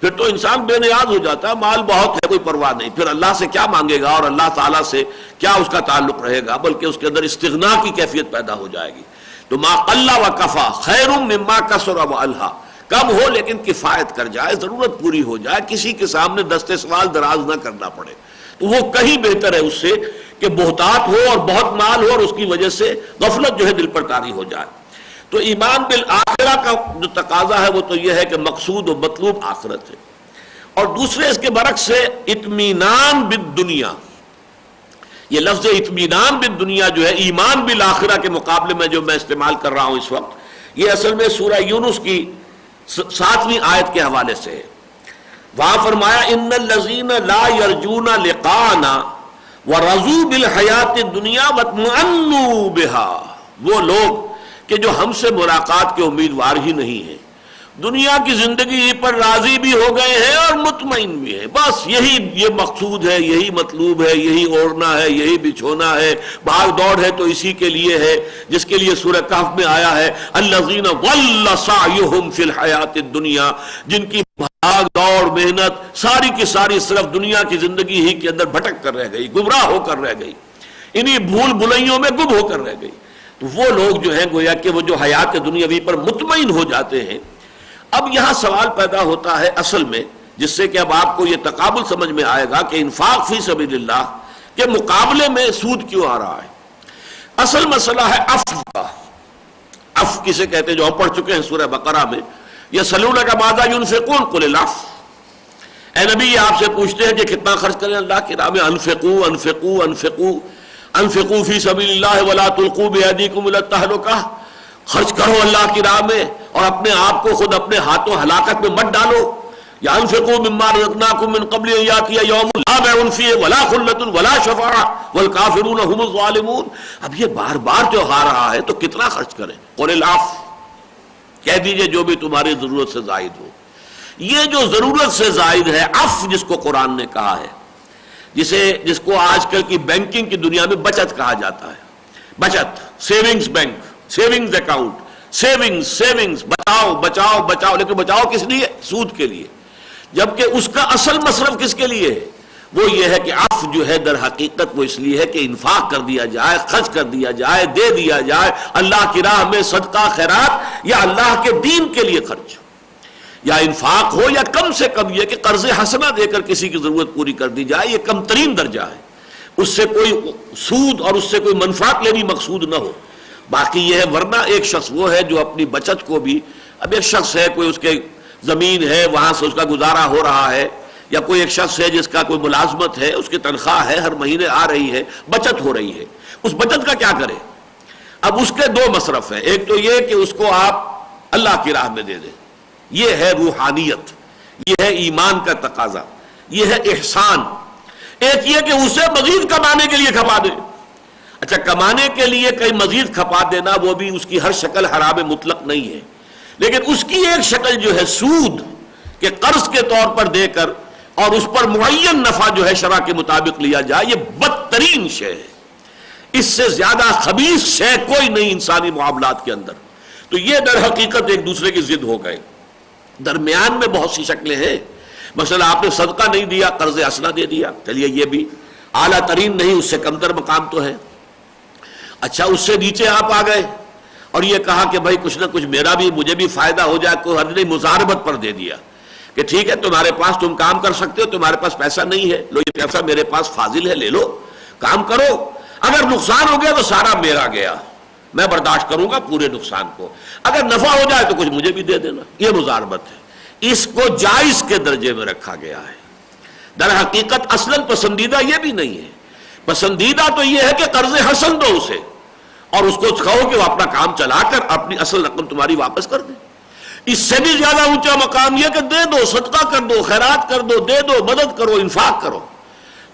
پھر تو انسان بے نیاز ہو جاتا ہے، مال بہت ہے کوئی پرواہ نہیں، پھر اللہ سے کیا مانگے گا اور اللہ تعالیٰ سے کیا اس کا تعلق رہے گا، بلکہ اس کے اندر استغنا کی کیفیت پیدا ہو جائے گی۔ تو ما قل و کفا خیر مما کثر و الہا، کم ہو لیکن کفایت کر جائے، ضرورت پوری ہو جائے، کسی کے سامنے دست سوال دراز نہ کرنا پڑے، تو وہ کہیں بہتر ہے اس سے کہ بہتات ہو اور بہت مال ہو اور اس کی وجہ سے غفلت جو ہے دل پر طاری ہو جائے۔ تو ایمان بالآخرہ کا جو تقاضا ہے وہ تو یہ ہے کہ مقصود و مطلوب آخرت ہے، اور دوسرے اس کے برعکس سے اطمینان بالدنیا۔ یہ لفظ اطمینان بالدنیا جو ہے ایمان بالآخرہ کے مقابلے میں جو میں استعمال کر رہا ہوں اس وقت، یہ اصل میں سورہ یونس کی 7ویں آیت کے حوالے سے ہے۔ وہاں فرمایا ان الذین لا یرجون لقاءنا ورضوا بالحیات الدنیا واطمأنوا بها، وہ لوگ کہ جو ہم سے ملاقات کے امیدوار ہی نہیں ہیں، دنیا کی زندگی پر راضی بھی ہو گئے ہیں اور مطمئن بھی ہیں، بس یہی یہ مقصود ہے، یہی مطلوب ہے، یہی اوڑھنا ہے، یہی بچھونا ہے، بھاگ دوڑ ہے تو اسی کے لیے ہے جس کے لیے سورہ کہف میں آیا ہے الذین ضل سعیہم فی الحیات الدنیا، جن کی بھاگ دوڑ محنت ساری کی ساری صرف دنیا کی زندگی ہی کے اندر بھٹک کر رہ گئی، گمراہ ہو کر رہ گئی، انہی بھول بھلائیوں میں گم ہو کر رہ گئی۔ تو وہ لوگ جو ہیں گویا کہ وہ جو حیات دنیاوی پر مطمئن ہو جاتے ہیں۔ اب یہاں سوال پیدا ہوتا ہے اصل میں، جس سے کہ اب آپ کو یہ تقابل سمجھ میں آئے گا کہ انفاق فی سبیل اللہ کے مقابلے میں سود کیوں آ رہا ہے۔ اصل مسئلہ ہے عفو کا۔ عفو کسے کہتے ہیں جو ہم پڑھ چکے ہیں سورہ بقرہ میں، یسألونک ماذا ينفقون قل العفو، اے نبی یہ آپ سے پوچھتے ہیں کہ کتنا خرچ کریں اللہ کی راہ میں، انفقوا انفقوا انفقوا انفقوا فی سبیل اللہ ولا تلقوا بأیدیکم الی التہلکہ، خرچ کرو اللہ کی راہ میں اور اپنے آپ کو خود اپنے ہاتھوں ہلاکت میں مت ڈالو۔ یا انفقوا مما رزقناکم من قبل ان یاتی یوم لا بیع فیہ ولا خلۃ ولا شفاعۃ والکافرون هم الظالمون۔ اب یہ بار بار جو آ رہا ہے تو کتنا خرچ کریں؟ قل العفو، کہہ دیجئے جو بھی تمہاری ضرورت سے زائد ہو۔ یہ جو ضرورت سے زائد ہے عفو جس کو قرآن نے کہا ہے، جس کو آج کل کی بینکنگ کی دنیا میں بچت کہا جاتا ہے. بچت، savings bank, savings account, savings, بچاؤ بچاؤ بچاؤ. لیکن بچاؤ کس لیے؟ سود کے لیے. جبکہ اس کا اصل مصرف کس کے لیے ہے؟ وہ یہ ہے کہ عفو جو ہے در حقیقت وہ اس لیے ہے کہ انفاق کر دیا جائے، خرچ کر دیا جائے، دے دیا جائے اللہ کی راہ میں، صدقہ خیرات یا اللہ کے دین کے لیے خرچ، یا انفاق ہو یا کم سے کم یہ کہ قرض حسنہ دے کر کسی کی ضرورت پوری کر دی جائے. یہ کم ترین درجہ ہے، اس سے کوئی سود اور اس سے کوئی منفعت لینی مقصود نہ ہو. باقی یہ ہے، ورنہ ایک شخص وہ ہے جو اپنی بچت کو بھی، اب ایک شخص ہے کوئی اس کے زمین ہے وہاں سے اس کا گزارا ہو رہا ہے، یا کوئی ایک شخص ہے جس کا کوئی ملازمت ہے، اس کی تنخواہ ہے، ہر مہینے آ رہی ہے، بچت ہو رہی ہے. اس بچت کا کیا کرے؟ اب اس کے دو مصرف ہیں. ایک تو یہ کہ اس کو آپ اللہ کی راہ میں دے دیں، یہ ہے روحانیت، یہ ہے ایمان کا تقاضا، یہ ہے احسان. ایک یہ کہ اسے مزید کمانے کے لیے کھپا دے. اچھا، کمانے کے لیے کہیں مزید کھپا دینا وہ بھی اس کی ہر شکل حرام مطلق نہیں ہے، لیکن اس کی ایک شکل جو ہے سود کہ قرض کے طور پر دے کر اور اس پر معین نفع جو ہے شرع کے مطابق لیا جائے، یہ بدترین شے ہے. اس سے زیادہ خبیث شے کوئی نہیں انسانی معاملات کے اندر. تو یہ در حقیقت ایک دوسرے کی ضد ہو گئے. درمیان میں بہت سی شکلیں ہیں. مثلا آپ نے صدقہ نہیں دیا، قرض حسنہ دے دیا، چلیے یہ بھی اعلیٰ ترین نہیں، اس سے کمتر مقام تو ہے. اچھا، اس سے نیچے آپ آ گئے اور یہ کہا کہ بھائی کچھ نہ کچھ میرا بھی، مجھے بھی فائدہ ہو جائے، کوئی حد نہیں، مزاربت پر دے دیا کہ ٹھیک ہے تمہارے پاس، تم کام کر سکتے ہو، تمہارے پاس پیسہ نہیں ہے، لو یہ پیسہ میرے پاس فاضل ہے، لے لو، کام کرو، اگر نقصان ہو گیا تو سارا میرا گیا، میں برداشت کروں گا پورے نقصان کو، اگر نفع ہو جائے تو کچھ مجھے بھی دے دینا. یہ مزاربت ہے. اس کو جائز کے درجے میں رکھا گیا ہے. در حقیقت اصلاً پسندیدہ یہ بھی نہیں ہے. پسندیدہ تو یہ ہے کہ قرض حسن دو اسے اور اس کو کہو کہ وہ اپنا کام چلا کر اپنی اصل رقم تمہاری واپس کر دے. اس سے بھی زیادہ اونچا مقام یہ کہ دے دو، صدقہ کر دو، خیرات کر دو، دے دو، مدد کرو، انفاق کرو.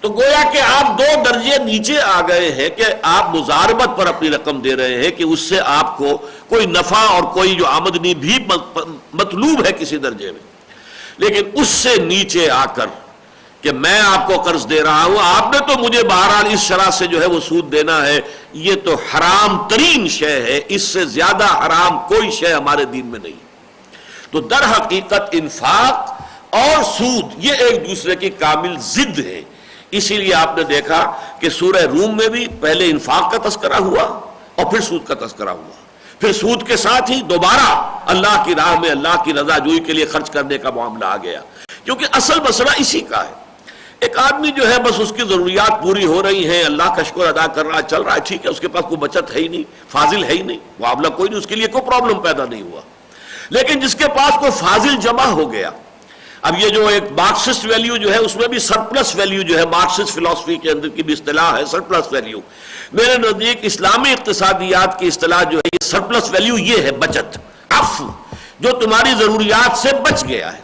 تو گویا کہ آپ دو درجے نیچے آ گئے ہیں کہ آپ مزاربت پر اپنی رقم دے رہے ہیں کہ اس سے آپ کو کوئی نفع اور کوئی جو آمدنی بھی مطلوب ہے کسی درجے میں. لیکن اس سے نیچے آ کر کہ میں آپ کو قرض دے رہا ہوں، آپ نے تو مجھے بہرحال اس شرح سے جو ہے وہ سود دینا ہے، یہ تو حرام ترین شے ہے. اس سے زیادہ حرام کوئی شے ہمارے دین میں نہیں. تو در حقیقت انفاق اور سود یہ ایک دوسرے کی کامل ضد ہے. اسی لیے آپ نے دیکھا کہ سورہ روم میں بھی پہلے انفاق کا تذکرہ ہوا اور پھر سود کا تذکرہ ہوا، پھر سود کے ساتھ ہی دوبارہ اللہ کی راہ میں اللہ کی رضا جوئی کے لیے خرچ کرنے کا معاملہ آ گیا. کیونکہ اصل مسئلہ اسی کا ہے. ایک آدمی جو ہے بس اس کی ضروریات پوری ہو رہی ہیں، اللہ کا شکر ادا کر رہا، چل رہا ہے، ٹھیک ہے، اس کے پاس کوئی بچت ہے ہی نہیں، فاضل ہے ہی نہیں، معاملہ کوئی نہیں، اس کے لیے کوئی پرابلم پیدا نہیں ہوا. لیکن جس کے پاس کوئی فاضل جمع ہو گیا، اب یہ جو ایک مارکسسٹ ویلیو جو ہے اس میں بھی سرپلس ویلیو جو ہے، مارکسسٹ فلسفی کے اندر کی بھی اصطلاح ہے سرپلس ویلیو. میرے نزدیک اسلامی اقتصادیات کی اصطلاح جو ہے یہ سرپلس ویلیو یہ ہے بچت، عفو، جو تمہاری ضروریات سے بچ گیا ہے.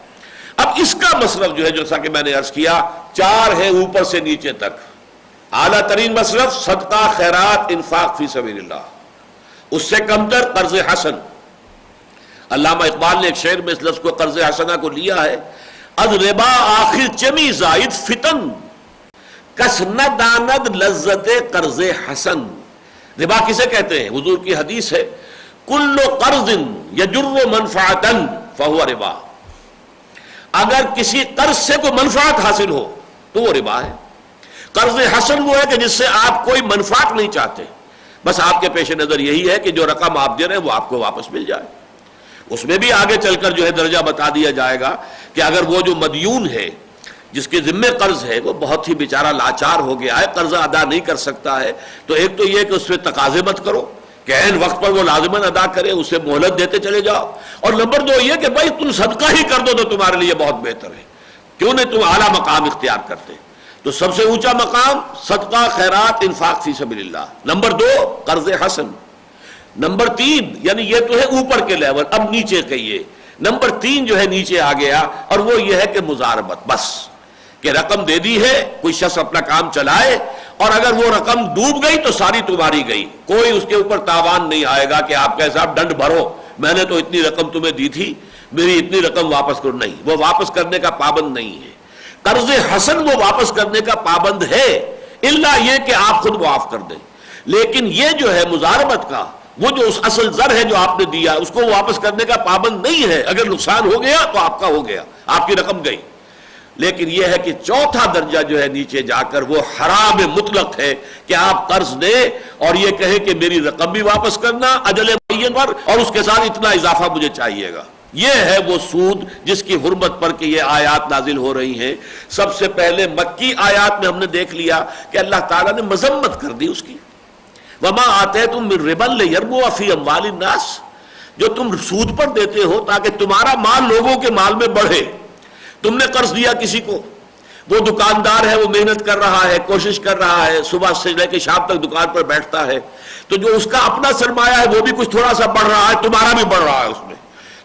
اب اس کا مصرف جو ہے جیسا کہ میں نے عرض کیا 4 ہے اوپر سے نیچے تک. اعلیٰ ترین مصرف صدقہ، خیرات، انفاق فی سبیل اللہ. اس سے کمتر قرض حسن. علامہ اقبال نے ایک شعر میں اس لفظ کو قرض حسنہ کو لیا ہے، از ربا آخر چمی زائد فتن، کس نہ داند لذت قرض حسن. ربا کسے کہتے ہیں؟ حضور کی حدیث ہے، کل قرض یجر منفعتا فہو ربا. اگر کسی قرض سے کوئی منفعت حاصل ہو تو وہ ربا ہے. قرض حسن وہ ہے کہ جس سے آپ کوئی منفعت نہیں چاہتے، بس آپ کے پیش نظر یہی ہے کہ جو رقم آپ دے رہے ہیں وہ آپ کو واپس مل جائے. اس میں بھی آگے چل کر جو ہے درجہ بتا دیا جائے گا کہ اگر وہ جو مدیون ہے جس کے ذمے قرض ہے وہ بہت ہی بیچارہ لاچار ہو گیا ہے، قرض ادا نہیں کر سکتا ہے، تو ایک تو یہ کہ اس پہ تقاضے مت کرو کہ عین وقت پر وہ لازماً ادا کرے، اسے مہلت دیتے چلے جاؤ. اور نمبر 2 یہ کہ بھائی تم صدقہ ہی کر دو تو تمہارے لیے بہت بہتر ہے، کیوں نہیں تم اعلیٰ مقام اختیار کرتے. تو سب سے اونچا مقام صدقہ، خیرات، انفاق فی سبیل اللہ. نمبر 2 قرض حسن. نمبر 3 یعنی یہ تو ہے اوپر کے لیول، اب نیچے کہیے. نمبر 3 جو ہے نیچے آ گیا اور وہ یہ ہے کہ مزاربت، بس کہ رقم دے دی ہے، کوئی شخص اپنا کام چلائے اور اگر وہ رقم ڈوب گئی تو ساری تمہاری گئی، کوئی اس کے اوپر تاوان نہیں آئے گا کہ آپ کا حساب ڈنڈ بھرو، میں نے تو اتنی رقم تمہیں دی تھی، میری اتنی رقم واپس کرو. نہیں، وہ واپس کرنے کا پابند نہیں ہے. قرض حسن وہ واپس کرنے کا پابند ہے، الا یہ کہ آپ خود معاف کر دیں. لیکن یہ جو ہے مزاربت کا، وہ جو اس اصل زر ہے جو آپ نے دیا اس کو واپس کرنے کا پابند نہیں ہے. اگر نقصان ہو گیا تو آپ کا ہو گیا، آپ کی رقم گئی. لیکن یہ ہے کہ چوتھا درجہ جو ہے نیچے جا کر وہ حرام مطلق ہے کہ آپ قرض دیں اور یہ کہیں کہ میری رقم بھی واپس کرنا اجل معین پر، اور اس کے ساتھ اتنا اضافہ مجھے چاہیے گا. یہ ہے وہ سود جس کی حرمت پر کہ یہ آیات نازل ہو رہی ہیں. سب سے پہلے مکی آیات میں ہم نے دیکھ لیا کہ اللہ تعالیٰ نے مذمت کر دی اس کی. وما آتیتم من ربا لیربو فی اموال الناس، جو تم سود پر دیتے ہو تاکہ تمہارا مال لوگوں کے مال میں بڑھے. تم نے قرض دیا کسی کو، وہ دکاندار ہے، وہ محنت کر رہا ہے، کوشش کر رہا ہے، صبح سے لے کے شام تک دکان پر بیٹھتا ہے، تو جو اس کا اپنا سرمایہ ہے وہ بھی کچھ تھوڑا سا بڑھ رہا ہے، تمہارا بھی بڑھ رہا ہے اس میں.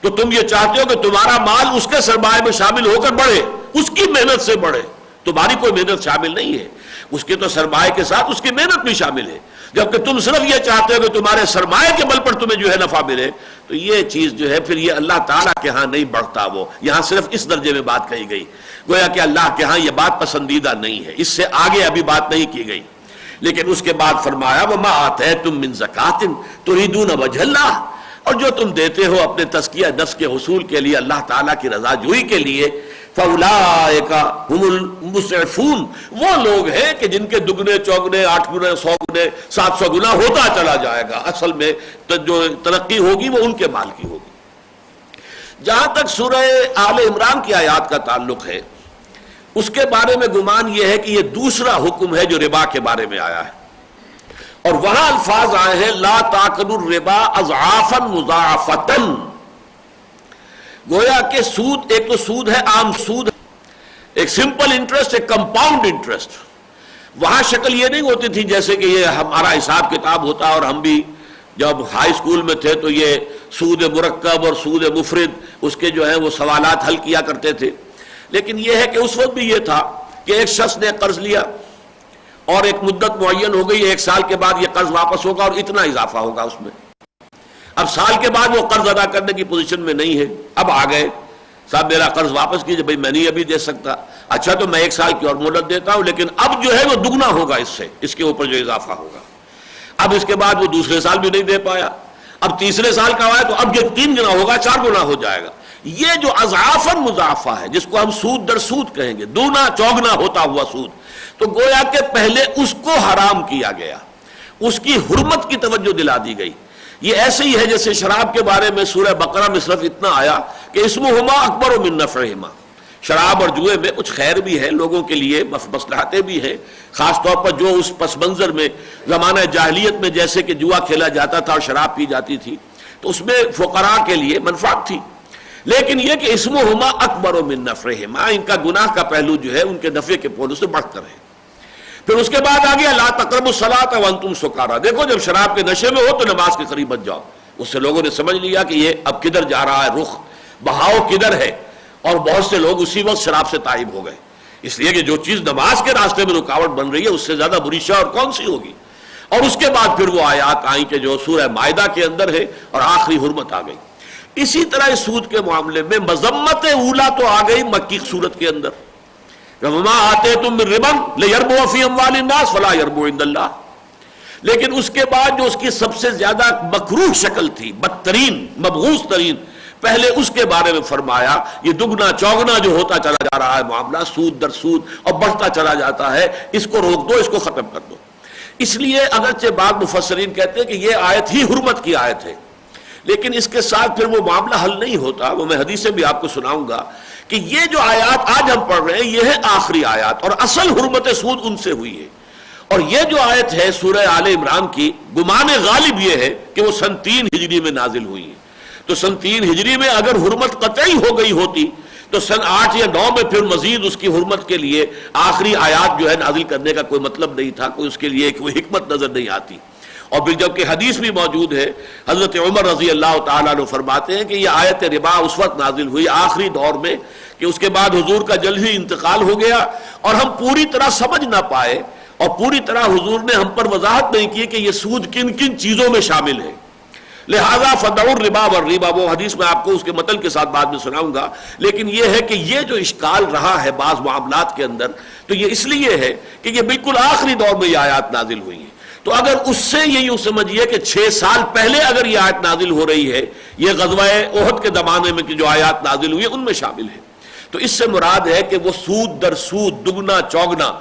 تو تم یہ چاہتے ہو کہ تمہارا مال اس کے سرمایہ میں شامل ہو کر بڑھے، اس کی محنت سے بڑھے. تمہاری کوئی محنت شامل نہیں ہے، اس کے تو سرمایہ کے ساتھ اس کی محنت بھی شامل ہے. جبکہ تم صرف یہ چاہتے ہو کہ تمہارے سرمایہ کے بل پر تمہیں جو ہے نفع ملے، تو یہ چیز جو ہے پھر یہ اللہ تعالیٰ کے ہاں نہیں بڑھتا. وہ یہاں صرف اس درجے میں بات کہی گئی، گویا کہ اللہ کے ہاں یہ بات پسندیدہ نہیں ہے. اس سے آگے ابھی بات نہیں کی گئی. لیکن اس کے بعد فرمایا وما آتیتم من زکاۃ تریدون وجہ اللہ، اور جو تم دیتے ہو اپنے تزکیہ نفس کے حصول کے لیے، اللہ تعالیٰ کی رضا جوئی کے لیے، فَأُولَٰئِكَ هُمُ الْمُسْرِفُونَ، وہ لوگ ہیں کہ جن کے دگنے چوگنے 8 گنے 100 گنے 700 گنا ہوتا چلا جائے گا. اصل میں جو ترقی ہوگی وہ ان کے مال کی ہوگی. جہاں تک سورہ آل عمران کی آیات کا تعلق ہے، اس کے بارے میں گمان یہ ہے کہ یہ دوسرا حکم ہے جو ربا کے بارے میں آیا ہے، اور وہاں الفاظ آئے ہیں لا تاکلوا الربا اضعافا مضاعفتا. گویا کہ سود، ایک تو سود ہے عام سود، ایک سمپل انٹرسٹ، ایک کمپاؤنڈ انٹرسٹ. وہاں شکل یہ نہیں ہوتی تھی جیسے کہ یہ ہمارا حساب کتاب ہوتا، اور ہم بھی جب ہائی اسکول میں تھے تو یہ سود مرکب اور سود مفرد اس کے جو ہیں وہ سوالات حل کیا کرتے تھے. لیکن یہ ہے کہ اس وقت بھی یہ تھا کہ ایک شخص نے قرض لیا اور ایک مدت معین ہو گئی، 1 سال کے بعد یہ قرض واپس ہوگا اور اتنا اضافہ ہوگا اس میں. اب سال کے بعد وہ قرض ادا کرنے کی پوزیشن میں نہیں ہے، اب آ گئے صاحب میرا قرض واپس کیجئے. بھائی میں نہیں ابھی دے سکتا. اچھا تو میں 1 سال کی اور مہلت دیتا ہوں، لیکن اب جو ہے وہ دگنا ہوگا اس سے، اس کے اوپر جو اضافہ ہوگا. اب اس کے بعد وہ دوسرے سال بھی نہیں دے پایا، اب تیسرے سال کا آیا تو اب یہ 3 گنا ہوگا، 4 گنا ہو جائے گا. یہ جو اضعافاً مضاعفہ ہے جس کو ہم سود در سود کہیں گے، دونا چوگنا ہوتا ہوا سود، تو گویا کہ پہلے اس کو حرام کیا گیا، اس کی حرمت کی توجہ دلا دی گئی. یہ ایسے ہی ہے جیسے شراب کے بارے میں سورہ بقرہ میں صرف اتنا آیا کہ اسمہما اکبر من نفعہما. شراب اور جوئے میں کچھ خیر بھی ہے لوگوں کے لیے، مصلحتیں بھی ہیں، خاص طور پر جو اس پس منظر میں زمانہ جاہلیت میں جیسے کہ جوا کھیلا جاتا تھا اور شراب پی جاتی تھی تو اس میں فقراء کے لیے منفعت تھی. لیکن یہ کہ اسمہما اکبر من نفعہما، ان کا گناہ کا پہلو جو ہے ان کے نفع کے پہلو سے بڑھ کر ہے. پھر اس کے بعد آ گیا لا تقربوا الصلاۃ وانتم سکارا. دیکھو جب شراب کے نشے میں ہو تو نماز کے قریب مت جاؤ. اس سے لوگوں نے سمجھ لیا کہ یہ اب کدھر جا رہا ہے، رخ بہاؤ کدھر ہے، اور بہت سے لوگ اسی وقت شراب سے تائب ہو گئے. اس لیے کہ جو چیز نماز کے راستے میں رکاوٹ بن رہی ہے اس سے زیادہ بری شے اور کون سی ہوگی. اور اس کے بعد پھر وہ آیات آئیں کہ جو سورہ مائدہ کے اندر ہے اور آخری حرمت آ گئی. اسی طرح اس سود کے معاملے میں مذمت اولا تو آ گئی مکی صورت کے اندر، وما آتیتم من ربا لیربو فی اموال الناس فلا یربو عند اللہ. لیکن اس کے بعد جو اس کی سب سے زیادہ مکروہ شکل تھی، بدترین مبغوض ترین، پہلے اس کے بارے میں فرمایا یہ دگنا چوگنا جو ہوتا چلا جا رہا ہے معاملہ، سود در سود اور بڑھتا چلا جاتا ہے، اس کو روک دو، اس کو ختم کر دو. اس لیے اگرچہ بعض مفسرین کہتے ہیں کہ یہ آیت ہی حرمت کی آیت ہے، لیکن اس کے ساتھ پھر وہ معاملہ حل نہیں ہوتا. وہ میں حدیثیں بھی آپ کو سناؤں گا کہ یہ جو آیات آج ہم پڑھ رہے ہیں یہ ہے آخری آیات، اور اصل حرمت سود ان سے ہوئی ہے. اور یہ جو آیت ہے سورہ آل عمران کی، گمان غالب یہ ہے کہ وہ سن 3 ہجری میں نازل ہوئی ہے. تو سن 3 ہجری میں اگر حرمت قطعی ہو گئی ہوتی تو سن 8 یا 9 میں پھر مزید اس کی حرمت کے لیے آخری آیات جو ہے نازل کرنے کا کوئی مطلب نہیں تھا، کوئی اس کے لیے کوئی حکمت نظر نہیں آتی. اور پھر جبکہ حدیث بھی موجود ہے، حضرت عمر رضی اللہ تعالیٰ عنہ فرماتے ہیں کہ یہ آیت ربا اس وقت نازل ہوئی آخری دور میں کہ اس کے بعد حضور کا جلد ہی انتقال ہو گیا، اور ہم پوری طرح سمجھ نہ پائے اور پوری طرح حضور نے ہم پر وضاحت نہیں کی کہ یہ سود کن کن چیزوں میں شامل ہے. لہذا فدعوا الربا والربا، وہ حدیث میں آپ کو اس کے متن کے ساتھ بعد میں سناؤں گا، لیکن یہ ہے کہ یہ جو اشکال رہا ہے بعض معاملات کے اندر، تو یہ اس لیے ہے کہ یہ بالکل آخری دور میں یہ آیات نازل ہوئی ہیں۔ تو اگر اس سے یہ یوں سمجھیے کہ 6 سال پہلے اگر یہ آیت نازل ہو رہی ہے، یہ غزوہ احد کے زمانے میں جو آیات نازل ہوئی ہیں ان میں شامل ہے، تو اس سے مراد ہے کہ وہ سود در سود، دگنا چوگنا،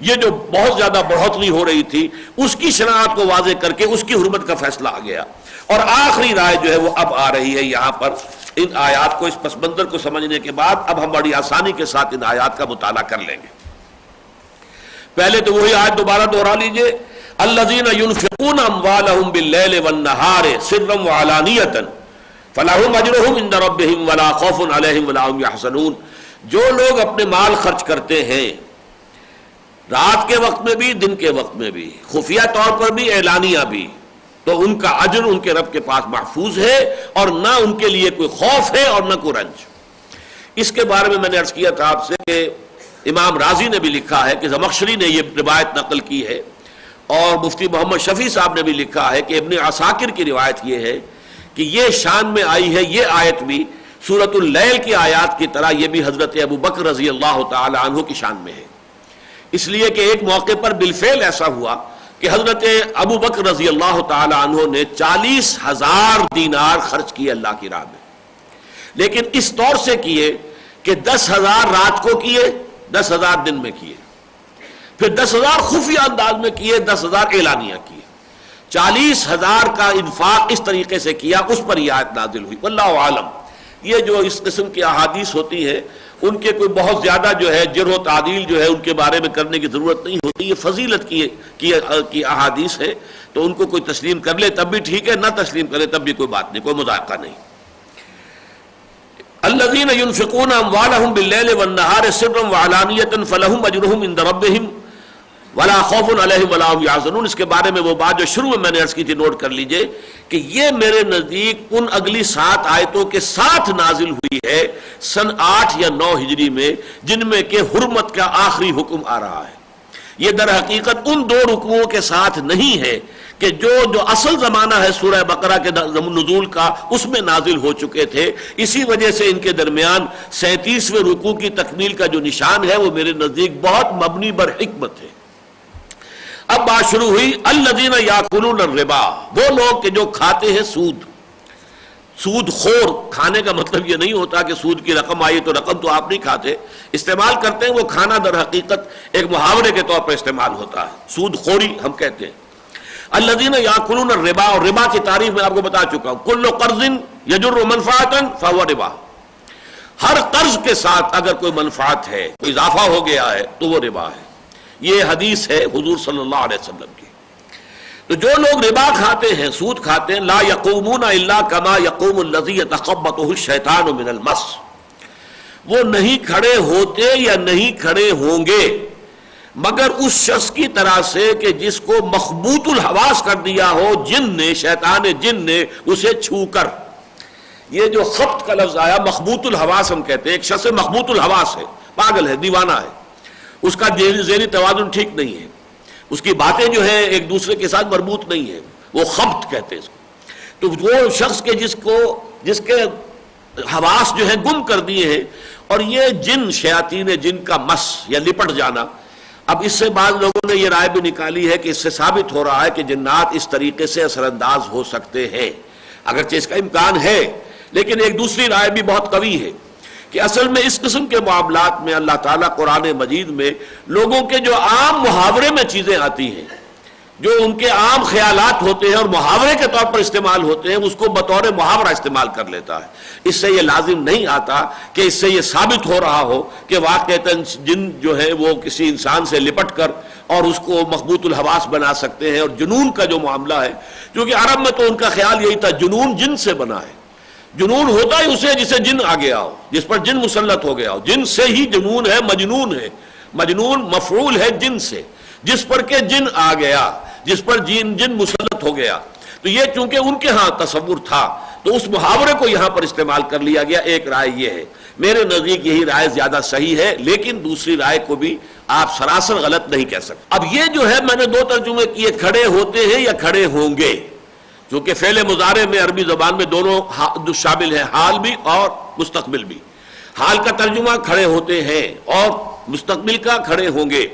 یہ جو بہت زیادہ بڑھوتری ہو رہی تھی اس کی شناخت کو واضح کر کے اس کی حرمت کا فیصلہ آ گیا۔ اور آخری رائے جو ہے وہ اب آ رہی ہے یہاں پر، ان آیات کو، اس پس منظر کو سمجھنے کے بعد اب ہم بڑی آسانی کے ساتھ ان آیات کا مطالعہ کر لیں گے۔ پہلے تو وہی آیت دوبارہ دوہرا لیجئے، الذین ينفقون اموالهم باللیل والنہار سرا وعلانیۃ فلہم اجرہم عند ربہم ولا خوف علیہم ولا هم یحزنون، جو لوگ اپنے مال خرچ کرتے ہیں رات کے وقت میں بھی دن کے وقت میں بھی، خفیہ طور پر بھی اعلانیہ بھی، تو ان کا اجر ان کے رب کے پاس محفوظ ہے، اور نہ ان کے لیے کوئی خوف ہے اور نہ کوئی رنج۔ اس کے بارے میں میں نے عرض کیا تھا آپ سے کہ امام رازی نے بھی لکھا ہے کہ زمخشری نے یہ روایت نقل کی ہے، اور مفتی محمد شفیع صاحب نے بھی لکھا ہے کہ ابن عساکر کی روایت یہ ہے کہ یہ شان میں آئی ہے، یہ آیت بھی سورۃ اللیل کی آیات کی طرح یہ بھی حضرت ابو بکر رضی اللہ تعالی عنہ کی شان میں ہے، اس لیے کہ ایک موقع پر بالفعل ایسا ہوا کہ حضرت ابو بکر رضی اللہ تعالی عنہ نے 40,000 دینار خرچ کیے اللہ کی راہ میں، لیکن اس طور سے کیے کہ 10,000 رات کو کیے، 10,000 دن میں کیے، پھر 10,000 خفیہ انداز میں کیے، 10,000 اعلانیہ کیے، 40,000 کا انفاق اس طریقے سے کیا، اس پر یہ آیت نازل ہوئی۔ واللہ عالم، یہ جو اس قسم کی احادیث ہوتی ہیں ان کے کوئی بہت زیادہ جو ہے جرح و تعدیل جو ہے ان کے بارے میں کرنے کی ضرورت نہیں ہوتی، یہ فضیلت کی احادیث ہے، تو ان کو کوئی تسلیم کر لے تب بھی ٹھیک ہے، نہ تسلیم کرے تب بھی کوئی بات نہیں، کوئی مذاقہ نہیں۔ الذین ينفقون اموالهم باللیل والنہار سرا وعلانیۃ فلہم اجرہم عند ربہم ولا خوف علیہم ولا هم یحزنون، اس کے بارے میں وہ بات جو شروع میں میں نے عرض کی تھی نوٹ کر لیجئے کہ یہ میرے نزدیک ان اگلی 7 آیتوں کے ساتھ نازل ہوئی ہے سن 8 یا 9 ہجری میں، جن میں کہ حرمت کا آخری حکم آ رہا ہے۔ یہ در حقیقت ان 2 رکوعوں کے ساتھ نہیں ہے کہ جو اصل زمانہ ہے سورہ بقرہ کے نزول کا اس میں نازل ہو چکے تھے، اسی وجہ سے ان کے درمیان 37ویں رکوع کی تکمیل کا جو نشان ہے وہ میرے نزدیک بہت مبنی بر حکمت ہے۔ اب بات شروع ہوئی، الذین یاکلون الربا، وہ لوگ کہ جو کھاتے ہیں سود۔ سود خور، کھانے کا مطلب یہ نہیں ہوتا کہ سود کی رقم آئی تو رقم تو آپ نہیں کھاتے، استعمال کرتے ہیں، وہ کھانا در حقیقت ایک محاورے کے طور پر استعمال ہوتا ہے، سود خوری ہم کہتے ہیں۔ الذین یاکلون الربا، اور ربا کی تعریف میں آپ کو بتا چکا ہوں، کل قرض یجر منفعۃ فہو ربا، ہر قرض کے ساتھ اگر کوئی منفعت ہے، کوئی اضافہ ہو گیا ہے تو وہ ربا ہے۔ یہ حدیث ہے حضور صلی اللہ علیہ وسلم کی۔ تو جو لوگ ربا کھاتے ہیں، سود کھاتے ہیں، لا یقومون الا کما یقوم الذی یتخبطہ الشیطان من المس، وہ نہیں کھڑے ہوتے یا نہیں کھڑے ہوں گے مگر اس شخص کی طرح سے کہ جس کو مخبوط الحواس کر دیا ہو جن نے، شیطان جن نے اسے چھو کر۔ یہ جو خبط کا لفظ آیا، مخبوط الحواس ہم کہتے ہیں، ایک شخص مخبوط الحواس ہے، پاگل ہے، دیوانہ ہے، اس کا ذہنی توازن ٹھیک نہیں ہے، اس کی باتیں جو ہیں ایک دوسرے کے ساتھ مربوط نہیں ہے، وہ خبط کہتے ہیں اس کو۔ تو وہ شخص کے جس کے حواس جو ہیں گم کر دیے ہیں، اور یہ جن، شیاطین جن کا مس یا لپٹ جانا۔ اب اس سے بعض لوگوں نے یہ رائے بھی نکالی ہے کہ اس سے ثابت ہو رہا ہے کہ جنات اس طریقے سے اثر انداز ہو سکتے ہیں، اگرچہ اس کا امکان ہے، لیکن ایک دوسری رائے بھی بہت قوی ہے کہ اصل میں اس قسم کے معاملات میں اللہ تعالیٰ قرآن مجید میں لوگوں کے جو عام محاورے میں چیزیں آتی ہیں، جو ان کے عام خیالات ہوتے ہیں اور محاورے کے طور پر استعمال ہوتے ہیں، اس کو بطور محاورہ استعمال کر لیتا ہے۔ اس سے یہ لازم نہیں آتا کہ اس سے یہ ثابت ہو رہا ہو کہ واقعتاً جن جو ہے وہ کسی انسان سے لپٹ کر اور اس کو مخبوط الحواس بنا سکتے ہیں۔ اور جنون کا جو معاملہ ہے، کیونکہ عرب میں تو ان کا خیال یہی تھا جنون جن سے بنا ہے، جنون ہوتا ہے اسے جسے جن آ گیا ہو، جس پر جن مسلط ہو گیا ہو، جن سے ہی جنون ہے، مجنون ہے، مجنون مفعول ہے جن سے، جس پر کہ جن آ گیا، جس پر جن مسلط ہو گیا۔ تو یہ چونکہ ان کے ہاں تصور تھا تو اس محاورے کو یہاں پر استعمال کر لیا گیا۔ ایک رائے یہ ہے، میرے نزدیک یہی رائے زیادہ صحیح ہے، لیکن دوسری رائے کو بھی آپ سراسر غلط نہیں کہہ سکتے۔ اب یہ جو ہے میں نے 2 ترجمے کیے، کھڑے ہوتے ہیں یا کھڑے ہوں گے، چونکہ فعل مضارع میں عربی زبان میں دونوں شامل ہیں، حال بھی اور مستقبل بھی۔ حال کا ترجمہ کھڑے ہوتے ہیں اور مستقبل کا کھڑے ہوں گے،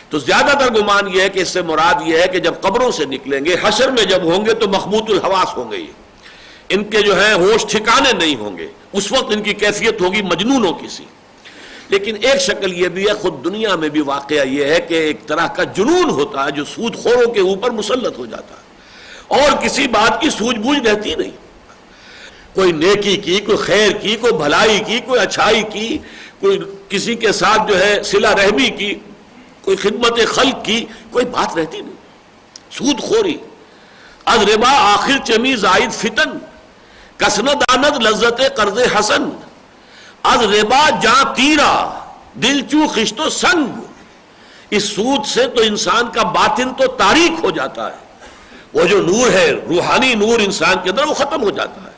تو زیادہ تر گمان یہ ہے کہ اس سے مراد یہ ہے کہ جب قبروں سے نکلیں گے، حشر میں جب ہوں گے تو مخبوط الحواس ہوں گے، یہ ان کے جو ہے ہوش ٹھکانے نہیں ہوں گے، اس وقت ان کی کیفیت ہوگی مجنونوں کی سی۔ لیکن ایک شکل یہ بھی ہے، خود دنیا میں بھی واقعہ یہ ہے کہ ایک طرح کا جنون ہوتا ہے جو سود خوروں کے اوپر مسلط ہو جاتا ہے، اور کسی بات کی سوجھ بوجھ رہتی نہیں، کوئی نیکی کی، کوئی خیر کی، کوئی بھلائی کی، کوئی اچھائی کی، کوئی کسی کے ساتھ جو ہے صلہ رحمی کی، کوئی خدمت خلق کی، کوئی بات رہتی نہیں، سود خوری۔ از ربا آخر چمی زائد فتن، کسند آند لذت قرض حسن، از ربا جاں تیرا دل چو خشت و سنگ۔ اس سود سے تو انسان کا باطن تو تاریک ہو جاتا ہے، وہ جو نور ہے، روحانی نور انسان کے اندر، وہ ختم ہو جاتا ہے۔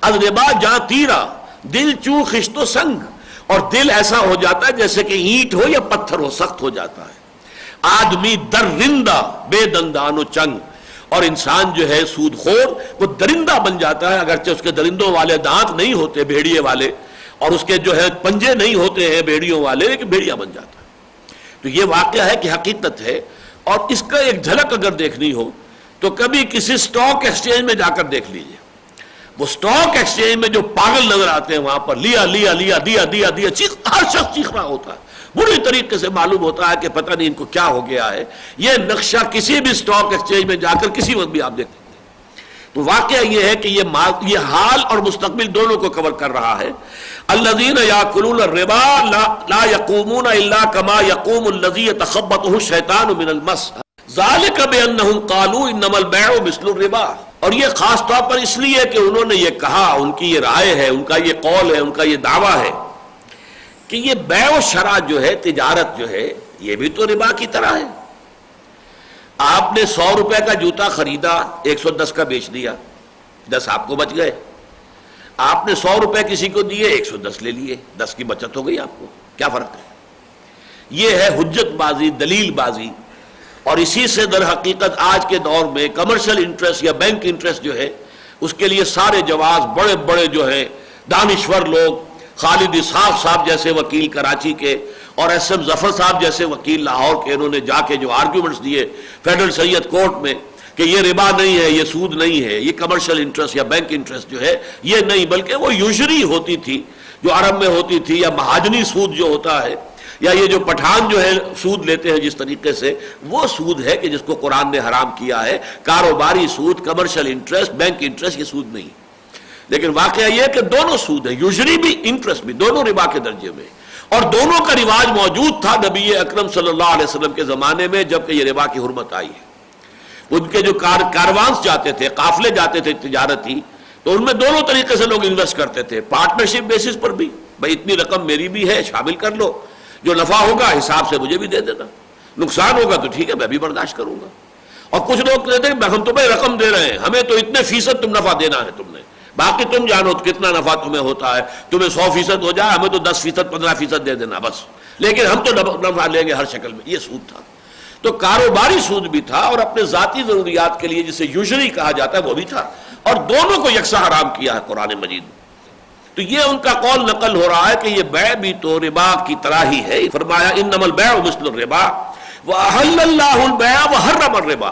از ربا جاں تیرا دل چو خشت و سنگ، اور دل ایسا ہو جاتا ہے جیسے کہ اینٹ ہو یا پتھر ہو، سخت ہو جاتا ہے۔ آدمی درندہ بے دندان و چنگ، اور انسان جو ہے سود خور وہ درندہ بن جاتا ہے، اگرچہ اس کے درندوں والے دانت نہیں ہوتے بھیڑیے والے، اور اس کے جو ہے پنجے نہیں ہوتے ہیں بھیڑیوں والے، لیکن بھیڑیا بن جاتا ہے۔ تو یہ واقعہ ہے کہ حقیقت ہے، اور اس کا ایک جھلک اگر دیکھنی ہو تو کبھی کسی سٹاک ایکسچینج میں جا کر دیکھ لیجئے، وہ سٹاک ایکسچینج میں جو پاگل نظر آتے ہیں وہاں پر لیا لیا لیا دیا دیا دیا، ہر شخص چیخ رہا ہوتا ہے، بری طریقے سے معلوم ہوتا ہے کہ پتہ نہیں ان کو کیا ہو گیا ہے۔ یہ نقشہ کسی بھی سٹاک ایکسچینج میں جا کر کسی وقت بھی آپ دیکھ سکتے ہیں۔ تو واقعہ یہ ہے کہ یہ حال اور مستقبل دونوں کو کور کر رہا ہے۔ الذین یاکلون الربا لا یقومون الا کما یقوم الذی یتخبطہ الشیطان من المس ذالک بانہم قالوا انما البیع مثل الربا۔ اور یہ خاص طور پر اس لیے کہ انہوں نے یہ کہا، ان کی یہ رائے ہے، ان کا یہ قول ہے، ان کا یہ دعویٰ ہے کہ یہ بیع و شرع جو ہے، تجارت جو ہے، یہ بھی تو ربا کی طرح ہے۔ آپ نے 100 روپے کا جوتا خریدا، 110 کا بیچ دیا، 10 آپ کو بچ گئے۔ آپ نے 100 روپے کسی کو دیے، 110 لے لیے، 10 کی بچت ہو گئی آپ کو، کیا فرق ہے؟ یہ ہے حجت بازی، دلیل بازی، اور اسی سے در حقیقت آج کے دور میں کمرشل انٹرسٹ یا بینک انٹرسٹ جو ہے، اس کے لیے سارے جواز بڑے بڑے جو ہیں دانشور لوگ، خالد اسحاق صاحب جیسے وکیل کراچی کے، اور ایس ایم ظفر صاحب جیسے وکیل لاہور کے، انہوں نے جا کے جو آرگیومنٹس دیے فیڈرل سید کورٹ میں کہ یہ ربا نہیں ہے، یہ سود نہیں ہے، یہ کمرشل انٹرسٹ یا بینک انٹرسٹ جو ہے یہ نہیں، بلکہ وہ یوزری ہوتی تھی جو عرب میں ہوتی تھی، یا مہاجنی سود جو ہوتا ہے، یا یہ جو پٹھان جو ہے سود لیتے ہیں جس طریقے سے، وہ سود ہے کہ جس کو قرآن نے حرام کیا ہے۔ کاروباری سود، کمرشل انٹرسٹ، بینک انٹرسٹ، یہ سود نہیں۔ لیکن واقعہ یہ ہے کہ دونوں سود ہیں، یوزری بھی انٹرسٹ بھی، دونوں ربا کے درجے میں، اور دونوں کا رواج موجود تھا نبی اکرم صلی اللہ علیہ وسلم کے زمانے میں جبکہ یہ ربا کی حرمت آئی ہے۔ ان کے جو کاروانس جاتے تھے، قافلے جاتے تھے تجارتی، تو ان میں دونوں طریقے سے لوگ انویسٹ کرتے تھے، پارٹنرشپ بیسس پر بھی، بھائی اتنی رقم میری بھی ہے، شامل کر لو، جو نفع ہوگا حساب سے مجھے بھی دے دینا، نقصان ہوگا تو ٹھیک ہے میں بھی برداشت کروں گا۔ اور کچھ لوگ کہتے ہیں ہم تمہیں رقم دے رہے ہیں، ہمیں تو اتنے فیصد تم نفع دینا ہے تم نے، باقی تم جانو کتنا نفع تمہیں ہوتا ہے، تمہیں 100% ہو جائے، ہمیں تو 10%، 15% دے دینا بس، لیکن ہم تو نفع لیں گے ہر شکل میں۔ یہ سود تھا، تو کاروباری سود بھی تھا، اور اپنے ذاتی ضروریات کے لیے جسے یوزری کہا جاتا ہے وہ بھی تھا، اور دونوں کو یکساں حرام کیا ہے قرآن مجید۔ تو یہ ان کا قول نقل ہو رہا ہے کہ یہ بیع بھی تو ربا کی طرح ہی ہے۔ فرمایا انما البیع مثل الربا واحل اللہ البیع وحرم الربا،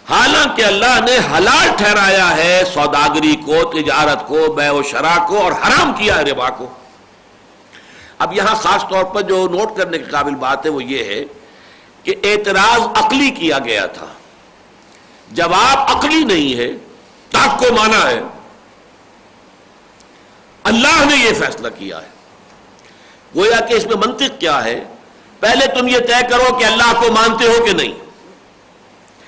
حالانکہ اللہ نے حلال ٹھہرایا ہے سوداگری کو، تجارت کو، بیع و شرع کو، اور حرام کیا ہے ربا کو۔ اب یہاں خاص طور پر جو نوٹ کرنے کے قابل بات ہے وہ یہ ہے کہ اعتراض عقلی کیا گیا تھا، جواب عقلی نہیں ہے، تاک کو مانا ہے، اللہ نے یہ فیصلہ کیا ہے۔ گویا کہ اس میں منطق کیا ہے، پہلے تم یہ طے کرو کہ اللہ کو مانتے ہو کہ نہیں،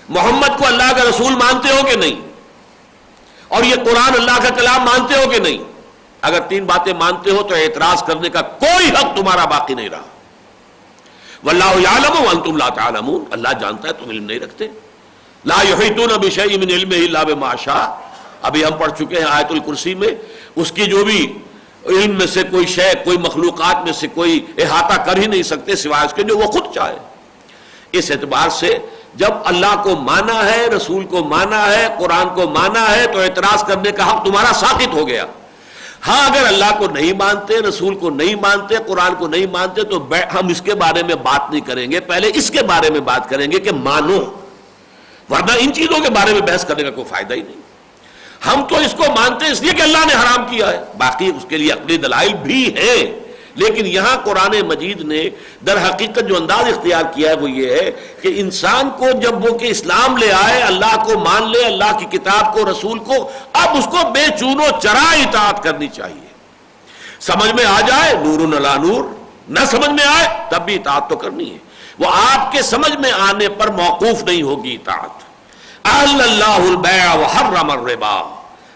محمد کو اللہ کا رسول مانتے ہو کہ نہیں، اور یہ قرآن اللہ کا کلام مانتے ہو کہ نہیں۔ اگر 3 باتیں مانتے ہو تو اعتراض کرنے کا کوئی حق تمہارا باقی نہیں رہا۔ واللہ یعلم وانتم لا تعلمون، اللہ جانتا ہے تم علم نہیں رکھتے۔ لا یحیطون بشیء من علمہ الا بما شاء، ابھی ہم پڑھ چکے ہیں آیت الکرسی میں، اس کی جو بھی علم میں سے کوئی شے، کوئی مخلوقات میں سے کوئی احاطہ کر ہی نہیں سکتے سوائے اس کے جو وہ خود چاہے۔ اس اعتبار سے جب اللہ کو مانا ہے، رسول کو مانا ہے، قرآن کو مانا ہے تو اعتراض کرنے کا حق تمہارا ساقط ہو گیا۔ ہاں اگر اللہ کو نہیں مانتے، رسول کو نہیں مانتے، قرآن کو نہیں مانتے تو ہم اس کے بارے میں بات نہیں کریں گے، پہلے اس کے بارے میں بات کریں گے کہ مانو، ورنہ ان چیزوں کے بارے میں بحث کرنے کا کوئی فائدہ ہی نہیں۔ ہم تو اس کو مانتے ہیں اس لیے کہ اللہ نے حرام کیا ہے، باقی اس کے لیے عقلی دلائل بھی ہیں، لیکن یہاں قرآن مجید نے در حقیقت جو انداز اختیار کیا ہے وہ یہ ہے کہ انسان کو جب وہ کہ اسلام لے آئے، اللہ کو مان لے، اللہ کی کتاب کو، رسول کو، اب اس کو بے چون و چرا اطاعت کرنی چاہیے۔ سمجھ میں آ جائے نور علی نور، نہ سمجھ میں آئے تب بھی اطاعت تو کرنی ہے، وہ آپ کے سمجھ میں آنے پر موقوف نہیں ہوگی اطاعت۔ احل اللہ البیع وحرم الربا،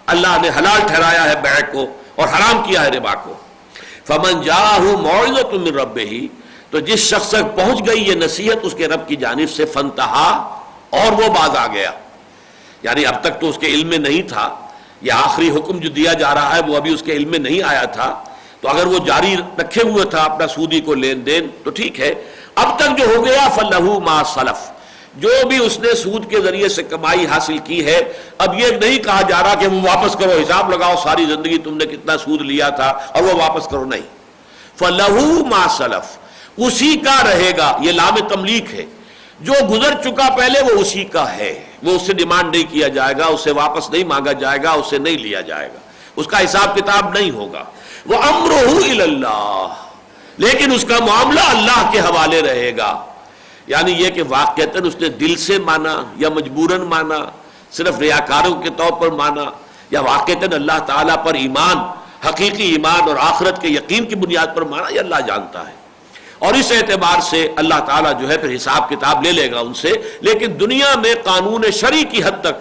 اللہ نے حلال ٹھہرایا ہے بیع کو اور حرام کیا ہے ربا کو۔ فمن جاءہ موعظۃ من ربہ، تو جس شخص تک پہنچ گئی یہ نصیحت اس کے رب کی جانب سے، فانتہا، اور وہ باز آ گیا، یعنی اب تک تو اس کے علم میں نہیں تھا، یہ آخری حکم جو دیا جا رہا ہے وہ ابھی اس کے علم میں نہیں آیا تھا، تو اگر وہ جاری رکھے ہوئے تھا اپنا سودی کو لین دین تو ٹھیک ہے، اب تک جو ہو گیا فلہ ما سلف، جو بھی اس نے سود کے ذریعے سے کمائی حاصل کی ہے، اب یہ نہیں کہا جا رہا کہ وہ واپس کرو، حساب لگاؤ ساری زندگی تم نے کتنا سود لیا تھا اور وہ واپس کرو، نہیں، فَلَهُ مَا سَلَف، اسی کا رہے گا، یہ لام تملیک ہے، جو گزر چکا پہلے وہ اسی کا ہے، وہ اس سے ڈیمانڈ نہیں کیا جائے گا، اس سے واپس نہیں مانگا جائے گا، اس سے نہیں لیا جائے گا، اس کا حساب کتاب نہیں ہوگا۔ وَأَمْرُهُ إِلَى اللَّهِ، لیکن اس کا معاملہ اللہ کے حوالے رہے گا، یعنی یہ کہ واقعتاً اس نے دل سے مانا یا مجبوراً مانا، صرف ریاکاروں کے طور پر مانا، یا واقعتاً اللہ تعالیٰ پر ایمان، حقیقی ایمان اور آخرت کے یقین کی بنیاد پر مانا، یہ اللہ جانتا ہے، اور اس اعتبار سے اللہ تعالیٰ جو ہے پھر حساب کتاب لے لے گا ان سے۔ لیکن دنیا میں قانون شرعی کی حد تک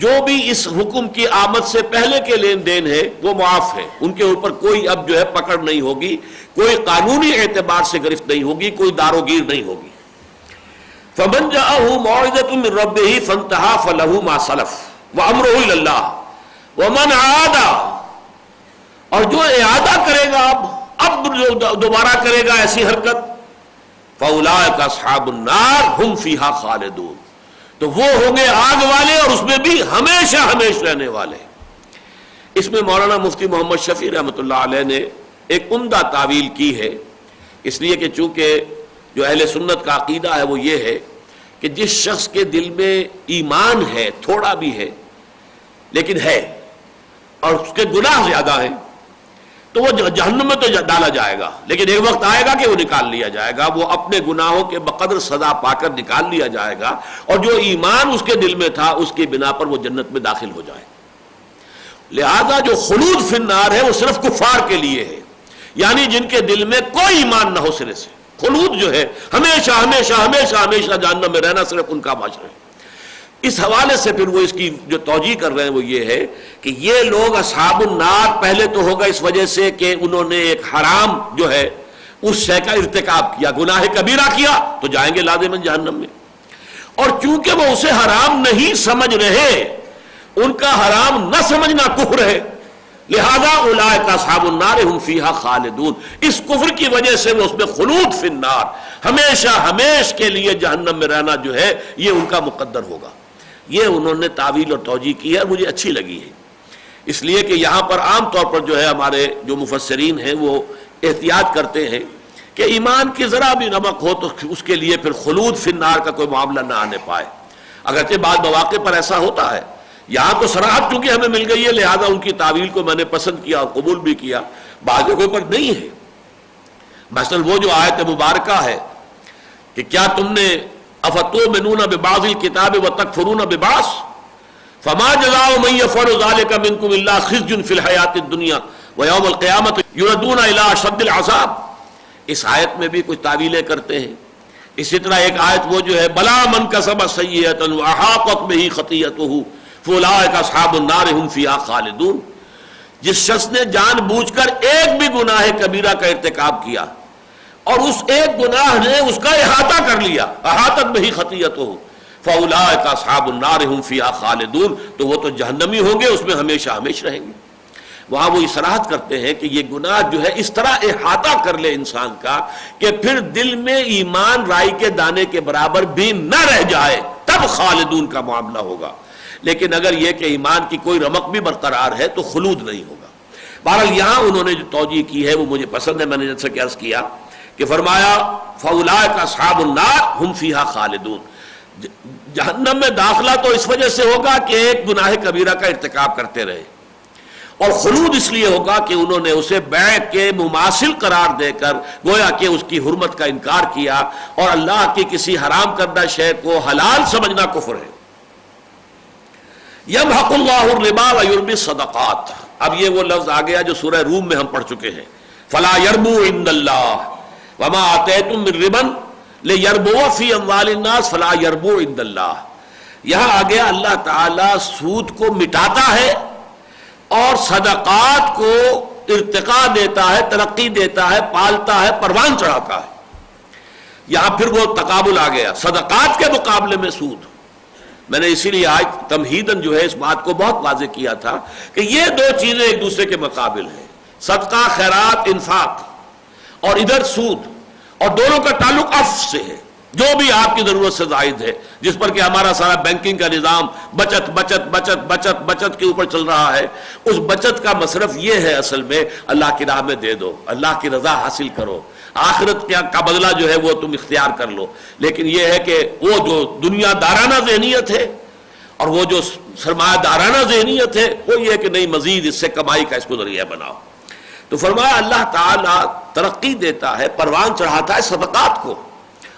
جو بھی اس حکم کی آمد سے پہلے کے لین دین ہے وہ معاف ہے، ان کے اوپر کوئی اب جو ہے پکڑ نہیں ہوگی، کوئی قانونی اعتبار سے گرفت نہیں ہوگی، کوئی داروگیر نہیں ہوگی۔ فمن جاءه موعظة من ربه فانتهى فله ما سلف وامره الى الله ومن عاد، اور جو اعادہ کرے گا اب جو دوبارہ کرے گا ایسی حرکت، فاولئک اصحاب النار هم فيها خالدون، تو وہ ہوں گے آگ والے اور اس میں بھی ہمیشہ ہمیشہ رہنے والے۔ اس میں مولانا مفتی محمد شفیع رحمۃ اللہ علیہ نے ایک عمدہ تعویل کی ہے، اس لیے کہ چونکہ جو اہل سنت کا عقیدہ ہے وہ یہ ہے کہ جس شخص کے دل میں ایمان ہے، تھوڑا بھی ہے لیکن ہے، اور اس کے گناہ زیادہ ہیں، تو وہ جہنم میں تو ڈالا جائے گا، لیکن ایک وقت آئے گا کہ وہ نکال لیا جائے گا، وہ اپنے گناہوں کے بقدر سزا پا کر نکال لیا جائے گا، اور جو ایمان اس کے دل میں تھا اس کی بنا پر وہ جنت میں داخل ہو جائے۔ لہذا جو خلود فی النار ہے وہ صرف کفار کے لیے ہے، یعنی جن کے دل میں کوئی ایمان نہ ہو سرے سے، خلود جو ہے ہمیشہ ہمیشہ ہمیشہ ہمیشہ جہنم میں رہنا، صرف ان کا معاشرہ ہے۔ اس حوالے سے پھر وہ اس کی جو توجیہ کر رہے ہیں وہ یہ ہے کہ یہ لوگ اصحاب النار پہلے تو ہوگا اس وجہ سے کہ انہوں نے ایک حرام جو ہے اس شے کا ارتکاب کیا، گناہ کبیرہ کیا، تو جائیں گے لازماً جہنم میں، اور چونکہ وہ اسے حرام نہیں سمجھ رہے، ان کا حرام نہ سمجھنا کفر ہے، لہذا اولئک اصحاب النار هم فیہا خالدون، اس کفر کی وجہ سے وہ اس میں خلود فی النار، ہمیشہ ہمیش کے لیے جہنم میں رہنا جو ہے یہ ان کا مقدر ہوگا۔ یہ انہوں نے تعویل اور توجیہ کی ہے اور مجھے اچھی لگی ہے، اس لیے کہ یہاں پر عام طور پر جو ہے ہمارے جو مفسرین ہیں وہ احتیاط کرتے ہیں کہ ایمان کی ذرا بھی نمک ہو تو اس کے لیے پھر خلود فی النار کا کوئی معاملہ نہ آنے پائے، اگرچہ بعض مواقع پر ایسا ہوتا ہے، یہاں تو صراحت چونکہ ہمیں مل گئی ہے لہذا ان کی تعویل کو میں نے پسند کیا اور قبول بھی کیا، بعض جگہوں پر نہیں ہے۔ مثلا وہ جو آیت مبارکہ ہے کہ کیا تم نے افتؤمنون ببعض الکتاب وتکفرون ببعض فما جزاء من يفعل ذلك منكم الا خزي في الحیاۃ الدنیا ویوم القیامۃ یردون الی اشد العذاب، اس آیت میں بھی کچھ تعویلیں کرتے ہیں۔ اسی طرح ایک آیت وہ جو ہے بلا من کسب سیئۃ واحاطت به خطیئته فاولئک اصحاب النار هم فیہا خالدون، جس شخص نے جان بوجھ کر ایک بھی گناہ کبیرہ کا ارتکاب کیا اور اس ایک گناہ نے اس کا احاطہ کر لیا، احاطت به خطیئته فاولئک اصحاب النار هم فیہا خالدون، تو وہ تو جہنمی ہوں گے، اس میں ہمیشہ ہمیشہ رہیں گے۔ وہاں وہ اصراحت کرتے ہیں کہ یہ گناہ جو ہے اس طرح احاطہ کر لے انسان کا کہ پھر دل میں ایمان رائی کے دانے کے برابر بھی نہ رہ جائے، تب خالدون کا معاملہ ہوگا. لیکن اگر یہ کہ ایمان کی کوئی رمق بھی برقرار ہے تو خلود نہیں ہوگا. بہرحال یہاں انہوں نے جو توجیہ کی ہے وہ مجھے پسند ہے. میں نے جیسا کہ عرض کیا کہ فرمایا فَأُولَٰئِكَ أَصْحَابُ النَّارِ هُمْ فِيهَا خَالِدُونَ. جہنم میں داخلہ تو اس وجہ سے ہوگا کہ ایک گناہ کبیرہ کا ارتکاب کرتے رہے، اور خلود اس لیے ہوگا کہ انہوں نے اسے بیع کے مماثل قرار دے کر گویا کہ اس کی حرمت کا انکار کیا، اور اللہ کی کسی حرام کردہ شے کو حلال سمجھنا کفر ہے. یمحق اللہ الربا ویربی الصدقات. اب یہ وہ لفظ آ گیا جو سورہ روم میں ہم پڑھ چکے ہیں، فلا یربو عند اللہ وما آتیتم من ربا لیربو فی اموال الناس فلا یربو عند اللہ. یہاں آ گیا اللہ تعالیٰ سود کو مٹاتا ہے اور صدقات کو ارتقاء دیتا ہے، ترقی دیتا ہے، پالتا ہے، پروان چڑھاتا ہے. یہاں پھر وہ تقابل آ گیا صدقات کے مقابلے میں سود. میں نے اسی لیے آج تمہیداً جو ہے اس بات کو بہت واضح کیا تھا کہ یہ دو چیزیں ایک دوسرے کے مقابل ہیں، صدقہ، خیرات، انفاق، اور ادھر سود، اور دونوں کا تعلق عفو سے ہے. جو بھی آپ کی ضرورت سے زائد ہے، جس پر کہ ہمارا سارا بینکنگ کا نظام بچت بچت بچت بچت بچت کے اوپر چل رہا ہے، اس بچت کا مصرف یہ ہے اصل میں اللہ کی راہ میں دے دو، اللہ کی رضا حاصل کرو، آخرت کا بدلہ جو ہے وہ تم اختیار کر لو. لیکن یہ ہے کہ وہ جو دنیا دارانہ ذہنیت ہے اور وہ جو سرمایہ دارانہ ذہنیت ہے وہ یہ ہے کہ نہیں مزید اس سے کمائی کا اس کو ذریعہ بناؤ. تو فرمایا اللہ تعالیٰ ترقی دیتا ہے، پروان چڑھاتا ہے صدقات کو.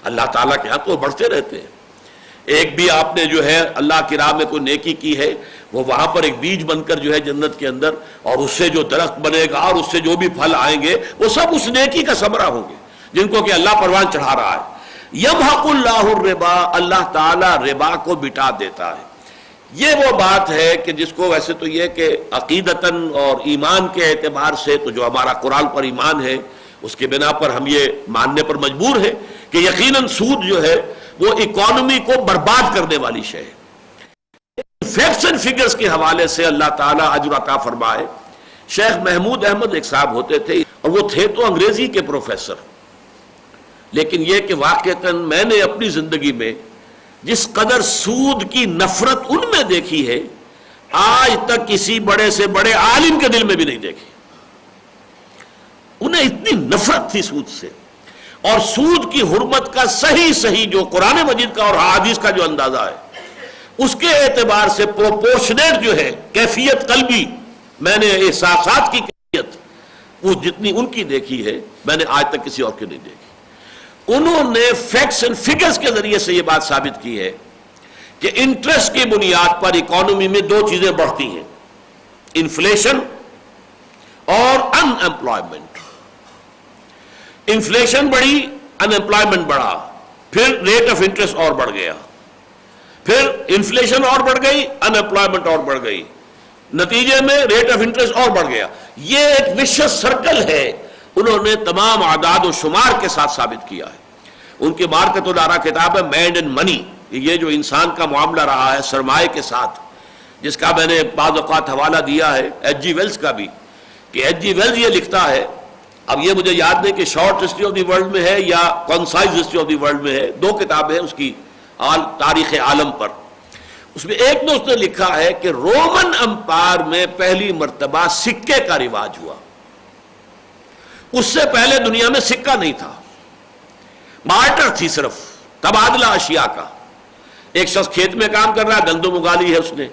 اللہ تعالیٰ کے ہاں تو بڑھتے رہتے ہیں. ایک بھی آپ نے جو ہے اللہ کی راہ میں کوئی نیکی کی ہے، وہ وہاں پر ایک بیج بن کر جو ہے جنت کے اندر، اور اس سے جو درخت بنے گا اور اس سے جو بھی پھل آئیں گے وہ سب اس نیکی کا ثمرہ ہوں گے جن کو کہ اللہ پروان چڑھا رہا ہے. یمحق اللہ الربا، اللہ تعالیٰ ربا کو مٹا دیتا ہے. یہ وہ بات ہے کہ جس کو ویسے تو یہ کہ عقیدتاً اور ایمان کے اعتبار سے تو جو ہمارا قرآن پر ایمان ہے اس کے بنا پر ہم یہ ماننے پر مجبور ہیں کہ یقیناً سود جو ہے وہ اکانومی کو برباد کرنے والی شے ہے. فیکٹس اینڈ فگرز کے حوالے سے اللہ تعالیٰ اجر عطا فرمائے. شیخ محمود احمد ایک صاحب ہوتے تھے، اور وہ تھے تو انگریزی کے پروفیسر، لیکن یہ کہ واقعتاً میں نے اپنی زندگی میں جس قدر سود کی نفرت ان میں دیکھی ہے آج تک کسی بڑے سے بڑے عالم کے دل میں بھی نہیں دیکھی. انہیں اتنی نفرت تھی سود سے، اور سود کی حرمت کا صحیح جو قرآن مجید کا اور حدیث کا جو اندازہ ہے اس کے اعتبار سے پروپورشنیٹ جو ہے کیفیت قلبی، میں نے احساسات کی کیفیت وہ جتنی ان کی دیکھی ہے میں نے آج تک کسی اور کی نہیں دیکھی. انہوں نے فیکٹس اینڈ فگرز کے ذریعے سے یہ بات ثابت کی ہے کہ انٹرسٹ کی بنیاد پر اکانومی میں دو چیزیں بڑھتی ہیں، انفلیشن اور ان امپلائمنٹ. انفلیشن بڑھی، ان امپلائمنٹ بڑھا، پھر ریٹ آف انٹرسٹ اور بڑھ گیا، پھر انفلیشن اور بڑھ گئی، ان امپلائمنٹ اور بڑھ گئی، نتیجے میں ریٹ آف انٹرسٹ اور بڑھ گیا. یہ ایک وشس سرکل ہے. انہوں نے تمام اعداد و شمار کے ساتھ ثابت کیا ہے. ان کی مارکت الارا کتاب ہے مینڈ اینڈ منی، یہ جو انسان کا معاملہ رہا ہے سرمایہ کے ساتھ، جس کا میں نے بعض اوقات حوالہ دیا ہے ایچ جی ویلز کا بھی، کہ ایچ جی ویلز یہ لکھتا ہے، اب یہ مجھے یاد نہیں کہ short history of the world میں ہے یا concise history of the world میں ہے، دو کتابیں ہیں اس کی تاریخ عالم پر. اس میں ایک دوست نے لکھا ہے کہ رومن امپائر میں پہلی مرتبہ سکے کا رواج ہوا. اس سے پہلے دنیا میں سکہ نہیں تھا، بارٹر تھی، صرف تبادلہ اشیاء کا. ایک شخص کھیت میں کام کر رہا ہے، گندم اگالی ہے اس نے،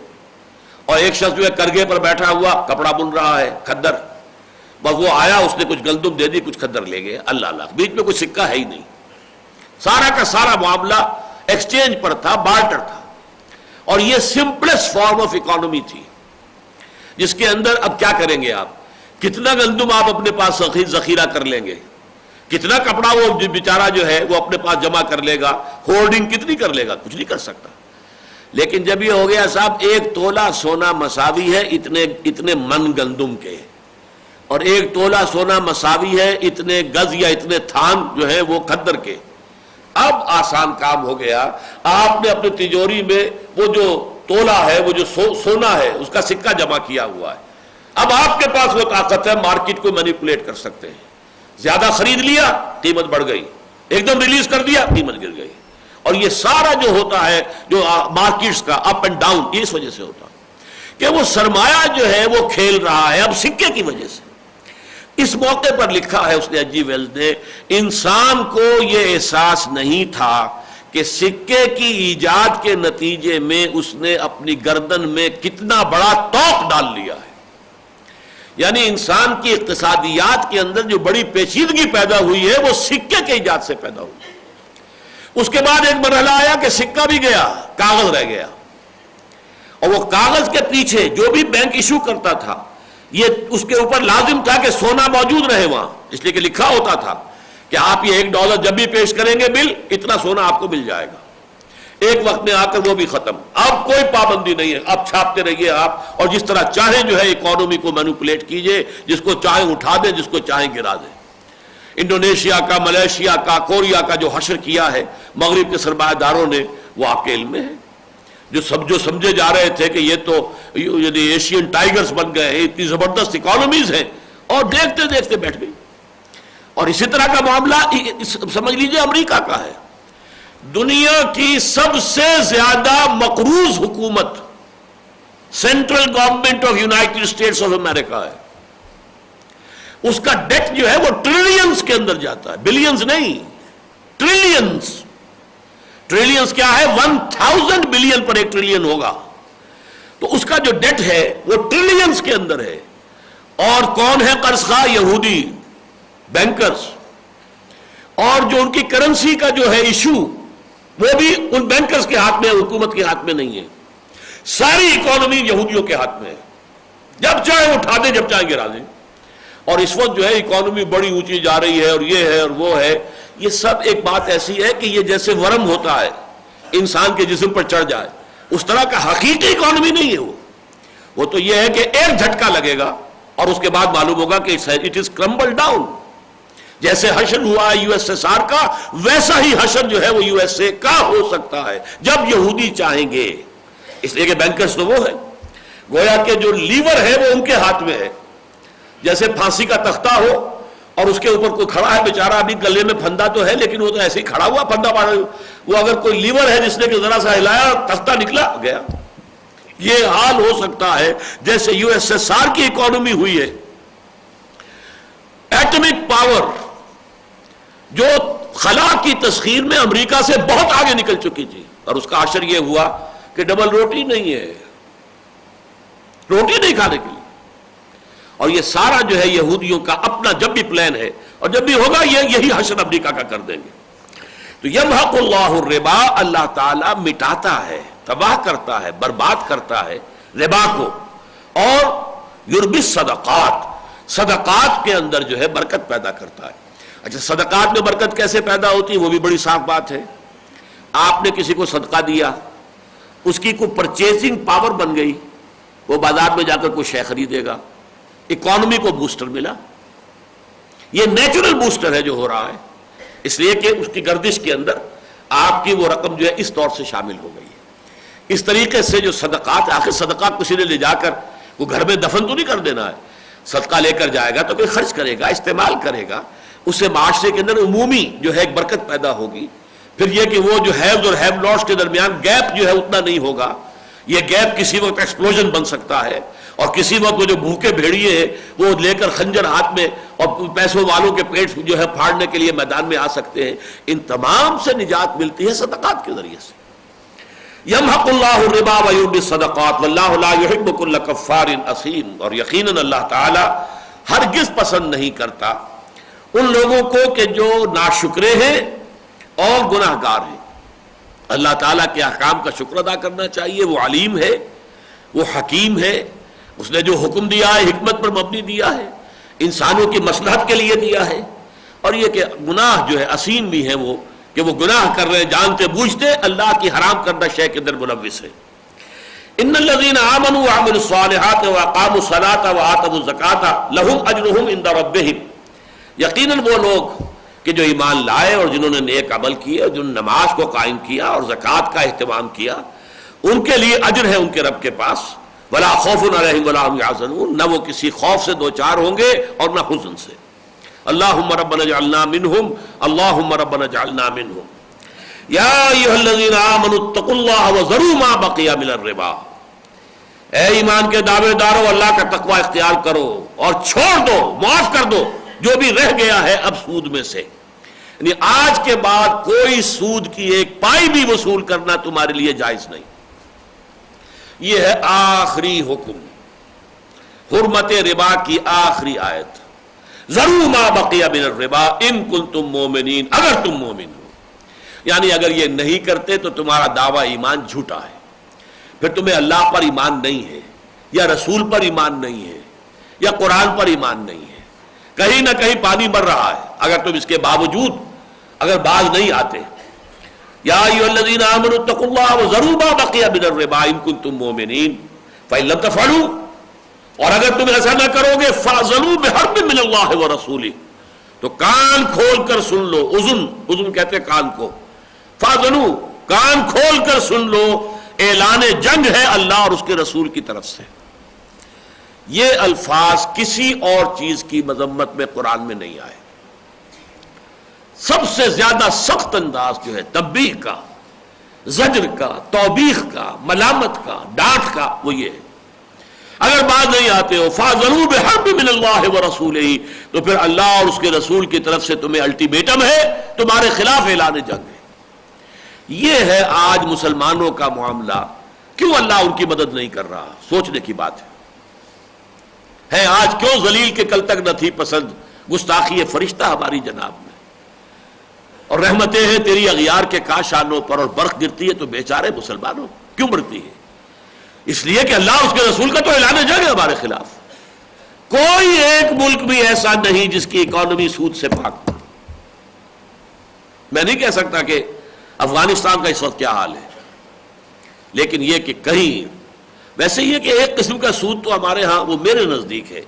اور ایک شخص جو ہے کرگے پر بیٹھا ہوا کپڑا بن رہا ہے، کھدر. بس وہ آیا، اس نے کچھ گندم دے دی، کچھ کھدر لے گئے، اللہ اللہ، بیچ میں کوئی سکہ ہے ہی نہیں. سارا کا سارا معاملہ ایکسچینج پر تھا، بارٹر تھا. اور یہ سمپلسٹ فارم آف اکانومی تھی، جس کے اندر اب کیا کریں گے آپ؟ کتنا گندم آپ اپنے پاس ذخیرہ کر لیں گے، کتنا کپڑا وہ بیچارہ جو ہے وہ اپنے پاس جمع کر لے گا، ہولڈنگ کتنی کر لے گا، کچھ نہیں کر سکتا. لیکن جب یہ ہو گیا صاحب ایک تولہ سونا مساوی ہے اتنے من گندم کے، اور ایک تولہ سونا مساوی ہے اتنے گز یا اتنے تھان جو ہے وہ کھدر کے، اب آسان کام ہو گیا. آپ نے اپنی تجوری میں وہ جو تولہ ہے، وہ جو سونا ہے، اس کا سکہ جمع کیا ہوا ہے. اب آپ کے پاس وہ طاقت ہے، مارکیٹ کو مینیپولیٹ کر سکتے ہیں. زیادہ خرید لیا، قیمت بڑھ گئی، ایک دم ریلیز کر دیا، قیمت گر گئی. اور یہ سارا جو ہوتا ہے جو مارکیٹس کا اپ اینڈ ڈاؤن، اس وجہ سے ہوتا کہ وہ سرمایہ جو ہے وہ کھیل رہا ہے اب سکے کی وجہ سے۔ اس موقع پر لکھا ہے اس نے H.G. ویلز نے، انسان کو یہ احساس نہیں تھا کہ سکے کی ایجاد کے نتیجے میں اس نے اپنی گردن میں کتنا بڑا توق ڈال لیا ہے۔ یعنی انسان کی اقتصادیات کے اندر جو بڑی پیچیدگی پیدا ہوئی ہے وہ سکے کے ایجاد سے پیدا ہوئی۔ اس کے بعد ایک مرحلہ آیا کہ سکہ بھی گیا، کاغذ رہ گیا، اور وہ کاغذ کے پیچھے جو بھی بینک ایشو کرتا تھا یہ اس کے اوپر لازم تھا کہ سونا موجود رہے وہاں، اس لیے کہ لکھا ہوتا تھا کہ آپ یہ $1 جب بھی پیش کریں گے بل، اتنا سونا آپ کو مل جائے گا۔ ایک وقت میں آ کر وہ بھی ختم، اب کوئی پابندی نہیں ہے، اب چھاپتے رہیے آپ، اور جس طرح چاہیں جو ہے اکانومی کو مینوپولیٹ کیجئے، جس کو چاہیں اٹھا دیں، جس کو چاہیں گرا دیں۔ انڈونیشیا کا، ملیشیا کا، کوریا کا جو حشر کیا ہے مغرب کے سرمایہ داروں نے، وہ آپ کے علم میں ہے۔ جو سمجھے جا رہے تھے کہ یہ تو یعنی ایشین ٹائیگرز بن گئے، اتنی زبردست اکانومیز ہیں، اور دیکھتے دیکھتے بیٹھ گئی۔ اور اسی طرح کا معاملہ سمجھ لیجئے امریکہ کا ہے۔ دنیا کی سب سے زیادہ مقروض حکومت central government of United States of America ہے۔ اس کا ڈیٹ جو ہے وہ ٹریلینز کے اندر جاتا ہے، بلینز نہیں، ٹریلینز۔ ٹریلینز کیا ہے؟ 1000 بلین پر ایک ٹریلین ہوگا، تو اس کا جو ڈیٹ ہے وہ ٹریلینز کے اندر ہے۔ اور کون ہے قرض خواہ؟ یہودی بینکرز، اور جو ان کی کرنسی کا جو ہے ایشو وہ بھی ان بینکرز کے ہاتھ میں ہے، حکومت کے ہاتھ میں نہیں ہے۔ ساری اکانومی یہودیوں کے ہاتھ میں ہے، جب چاہے اٹھا دیں، جب چاہے گرا دیں۔ اور اس وقت جو ہے اکانومی بڑی اونچی جا رہی ہے، اور یہ ہے اور وہ ہے، یہ سب ایک بات ایسی ہے کہ یہ جیسے ورم ہوتا ہے انسان کے جسم پر چڑھ جائے، اس طرح کا حقیقی اکانومی نہیں ہے وہ تو یہ ہے کہ ایک جھٹکا لگے گا اور اس کے بعد معلوم ہوگا کہ اٹ از کرمبل ڈاؤن۔ جیسے حشر ہوا USSR کا، ویسا ہی حشر جو ہے وہ USA کا ہو سکتا ہے جب یہودی چاہیں گے، اس لیے کہ بینکرز تو وہ ہے، گویا کہ جو لیور ہے وہ ان کے ہاتھ میں ہے۔ جیسے پھانسی کا تختہ ہو اور اس کے اوپر کوئی کھڑا ہے بیچارہ، ابھی گلے میں پھندا تو ہے لیکن وہ تو ایسے ہی کھڑا ہوا پھندا پڑا، وہ اگر کوئی لیور ہے جس نے کہ ذرا سا ہلایا تختہ نکلا گیا۔ یہ حال ہو سکتا ہے جیسے USSR کی اکانومی ہوئی ہے۔ ایٹمک پاور جو خلا کی تسخیر میں امریکہ سے بہت آگے نکل چکی تھی، اور اس کا اثر یہ ہوا کہ ڈبل روٹی نہیں ہے، روٹی نہیں کھانے کے لیے۔ اور یہ سارا جو ہے یہودیوں کا اپنا جب بھی پلان ہے، اور جب بھی ہوگا یہی حشر امریکہ کا کر دیں گے۔ تو یمحق اللہ الربا، اللہ تعالیٰ مٹاتا ہے، تباہ کرتا ہے، برباد کرتا ہے ربا کو، اور یربی الصدقات، صدقات کے اندر جو ہے برکت پیدا کرتا ہے۔ اچھا، صدقات میں برکت کیسے پیدا ہوتی ہے وہ بھی بڑی صاف بات ہے۔ آپ نے کسی کو صدقہ دیا، اس کی کوئی پرچیزنگ پاور بن گئی، وہ بازار میں جا کر کوئی شے خریدے گا، اکانومی کو بوسٹر ملا۔ یہ نیچرل بوسٹر ہے جو ہو رہا ہے، اس لیے کہ اس کی گردش کے اندر آپ کی وہ رقم جو ہے اس طور سے شامل ہو گئی ہے۔ اس طریقے سے جو صدقات، آخر صدقہ کسی نے لے جا کر وہ گھر میں دفن تو نہیں کر دینا ہے، صدقہ لے کر جائے گا تو کوئی خرچ کرے گا، استعمال کرے گا، اس سے معاشرے کے اندر عمومی جو ہے ایک برکت پیدا ہوگی۔ پھر یہ کہ وہ جو ہیوز اور ہیو ناٹس کے درمیان گیپ جو ہے اتنا نہیں ہوگا، یہ گیپ کسی وقت ایکسپلوژن بن سکتا ہے، اور کسی وقت وہ جو بھوکے بھیڑیے ہیں وہ لے کر خنجر ہاتھ میں اور پیسوں والوں کے پیٹ جو ہے پھاڑنے کے لیے میدان میں آ سکتے ہیں۔ ان تمام سے نجات ملتی ہے صدقات کے ذریعے سے۔ یمحق اللہ الربا ویربی الصدقات واللہ لا یحب کل کفار اثیم، اور یقیناً اللہ تعالی ہرگز پسند نہیں کرتا ان لوگوں کو کہ جو ناشکرے ہیں اور گناہ گار ہیں۔ اللہ تعالیٰ کے احکام کا شکر ادا کرنا چاہیے، وہ علیم ہے، وہ حکیم ہے، اس نے جو حکم دیا ہے حکمت پر مبنی دیا ہے، انسانوں کی مصلحت کے لیے دیا ہے۔ اور یہ کہ گناہ جو ہے اسیم بھی ہے وہ کہ وہ گناہ کر رہے ہیں جانتے بوجھتے، اللہ کی حرام کردہ شے کے اندر ملوث ہے۔ ان الذين آمنوا وعملوا الصالحات واقاموا الصلاة وآتوا الزکاة لهم اجرهم عند ربهم، یقیناً وہ لوگ کہ جو ایمان لائے اور جنہوں نے نیک عمل کیے، جنہوں نے نماز کو قائم کیا اور زکوٰۃ کا اہتمام کیا، ان کے لیے اجر ہے ان کے رب کے پاس۔ ولا خوف علیہم ولا هم يحزنون، نہ وہ کسی خوف سے دوچار ہوں گے اور نہ حزن سے۔ اللہم ربنا اجعلنا منہم، اللہم ربنا اجعلنا منہم۔ یا ایھا الذین آمنوا اتقوا اللہ وذروا ما بقی من الربا، اے ایمان کے دعوے دارو اللہ کا تقوی اختیار کرو اور چھوڑ دو، معاف کر دو جو بھی رہ گیا ہے اب سود میں سے، یعنی آج کے بعد کوئی سود کی ایک پائی بھی وصول کرنا تمہارے لیے جائز نہیں۔ یہ ہے آخری حکم، حرمت ربا کی آخری آیت، ذروا ما بقی من الربا ان کنتم مومنین، اگر تم مومن ہو، یعنی اگر یہ نہیں کرتے تو تمہارا دعویٰ ایمان جھوٹا ہے، پھر تمہیں اللہ پر ایمان نہیں ہے یا رسول پر ایمان نہیں ہے یا قرآن پر ایمان نہیں ہے، کہیں نہ کہیں پانی بڑھ رہا ہے اگر تم اس کے باوجود اگر باز نہیں آتے۔ یا ایھا الذین آمنوا اتقوا اللہ وذروا ما بقی من الربا ان کنتم مومنین فإن لم تفعلوا، اور اگر تم ایسا نہ کرو گے فاذنوا بحرب من اللہ ورسولہ، تو کان کھول کر سن لو، اذن کہتے ہیں کان کو، فاذنوا کان کھول کر سن لو، اعلان جنگ ہے اللہ اور اس کے رسول کی طرف سے۔ یہ الفاظ کسی اور چیز کی مذمت میں قرآن میں نہیں آئے۔ سب سے زیادہ سخت انداز جو ہے تنبیہ کا، زجر کا، توبیخ کا، ملامت کا، ڈانٹ کا، وہ یہ ہے اگر بات نہیں آتے ہو فاذنوا بحرب من اللہ ورسولہ، تو پھر اللہ اور اس کے رسول کی طرف سے تمہیں الٹیمیٹم ہے، تمہارے خلاف اعلان جنگ ہے۔ یہ ہے آج مسلمانوں کا معاملہ، کیوں اللہ ان کی مدد نہیں کر رہا؟ سوچنے کی بات ہے آج کیوں ذلیل کے کل تک نہ تھی پسند گستاخی فرشتہ ہماری جناب میں، اور رحمتیں ہیں تیری اغیار کے کاشانوں پر، اور برق گرتی ہے تو بیچارے مسلمانوں کیوں مرتی ہے؟ اس لیے کہ اللہ اس کے رسول کا تو اعلان جنگ ہے ہمارے خلاف۔ کوئی ایک ملک بھی ایسا نہیں جس کی اکانومی سود سے پاک ہو۔ میں نہیں کہہ سکتا کہ افغانستان کا اس وقت کیا حال ہے، لیکن یہ کہ کہیں ویسے یہ کہ ایک قسم کا سود تو ہمارے ہاں وہ میرے نزدیک ہے،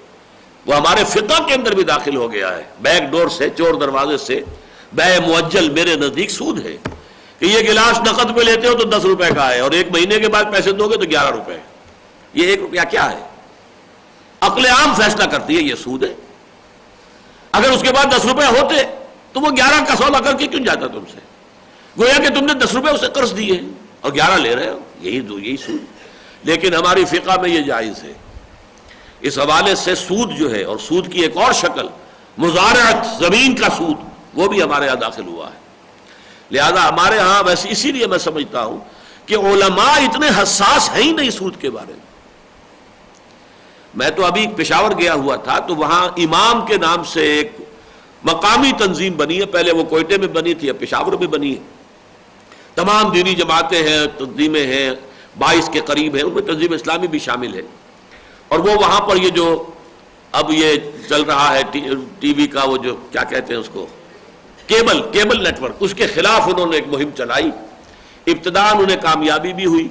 وہ ہمارے فقہ کے اندر بھی داخل ہو گیا ہے، بیک ڈور سے، چور دروازے سے بے معجل میرے نزدیک سود ہے کہ یہ گلاس نقد میں لیتے ہو تو 10 روپے کا ہے، اور ایک مہینے کے بعد پیسے دو گے تو 11 روپے۔ یہ 1 روپیہ کیا ہے؟ عقل عام فیصلہ کرتی ہے یہ سود ہے۔ اگر اس کے بعد 10 روپے ہوتے تو وہ 11 کا سودا کر کے کیوں جاتا تم سے؟ گویا کہ تم نے 10 روپے اسے قرض دیے اور 11 لے رہے ہو، یہی سود۔ لیکن ہماری فقہ میں یہ جائز ہے۔ اس حوالے سے سود جو ہے، اور سود کی ایک اور شکل مزارعت، زمین کا سود، وہ بھی ہمارے یہاں داخل ہوا ہے۔ لہذا ہمارے ہاں ویسے اسی لیے میں سمجھتا ہوں کہ علماء اتنے حساس ہیں ہی نہیں سود کے بارے میں۔ میں تو ابھی پشاور گیا ہوا تھا تو وہاں امام کے نام سے ایک مقامی تنظیم بنی ہے، پہلے وہ کوئٹے میں بنی تھی، اب پشاور میں بنی ہے۔ تمام دینی جماعتیں ہیں، تنظیمیں ہیں، 22 کے قریب ہیں، ان میں تنظیم اسلامی بھی شامل ہے، اور وہ وہاں پر یہ جو اب یہ چل رہا ہے ٹی وی کا وہ جو کیا کہتے ہیں اس کو، کیبل نیٹ ورک، اس کے خلاف انہوں نے ایک مہم چلائی۔ ابتداءً انہیں کامیابی بھی ہوئی،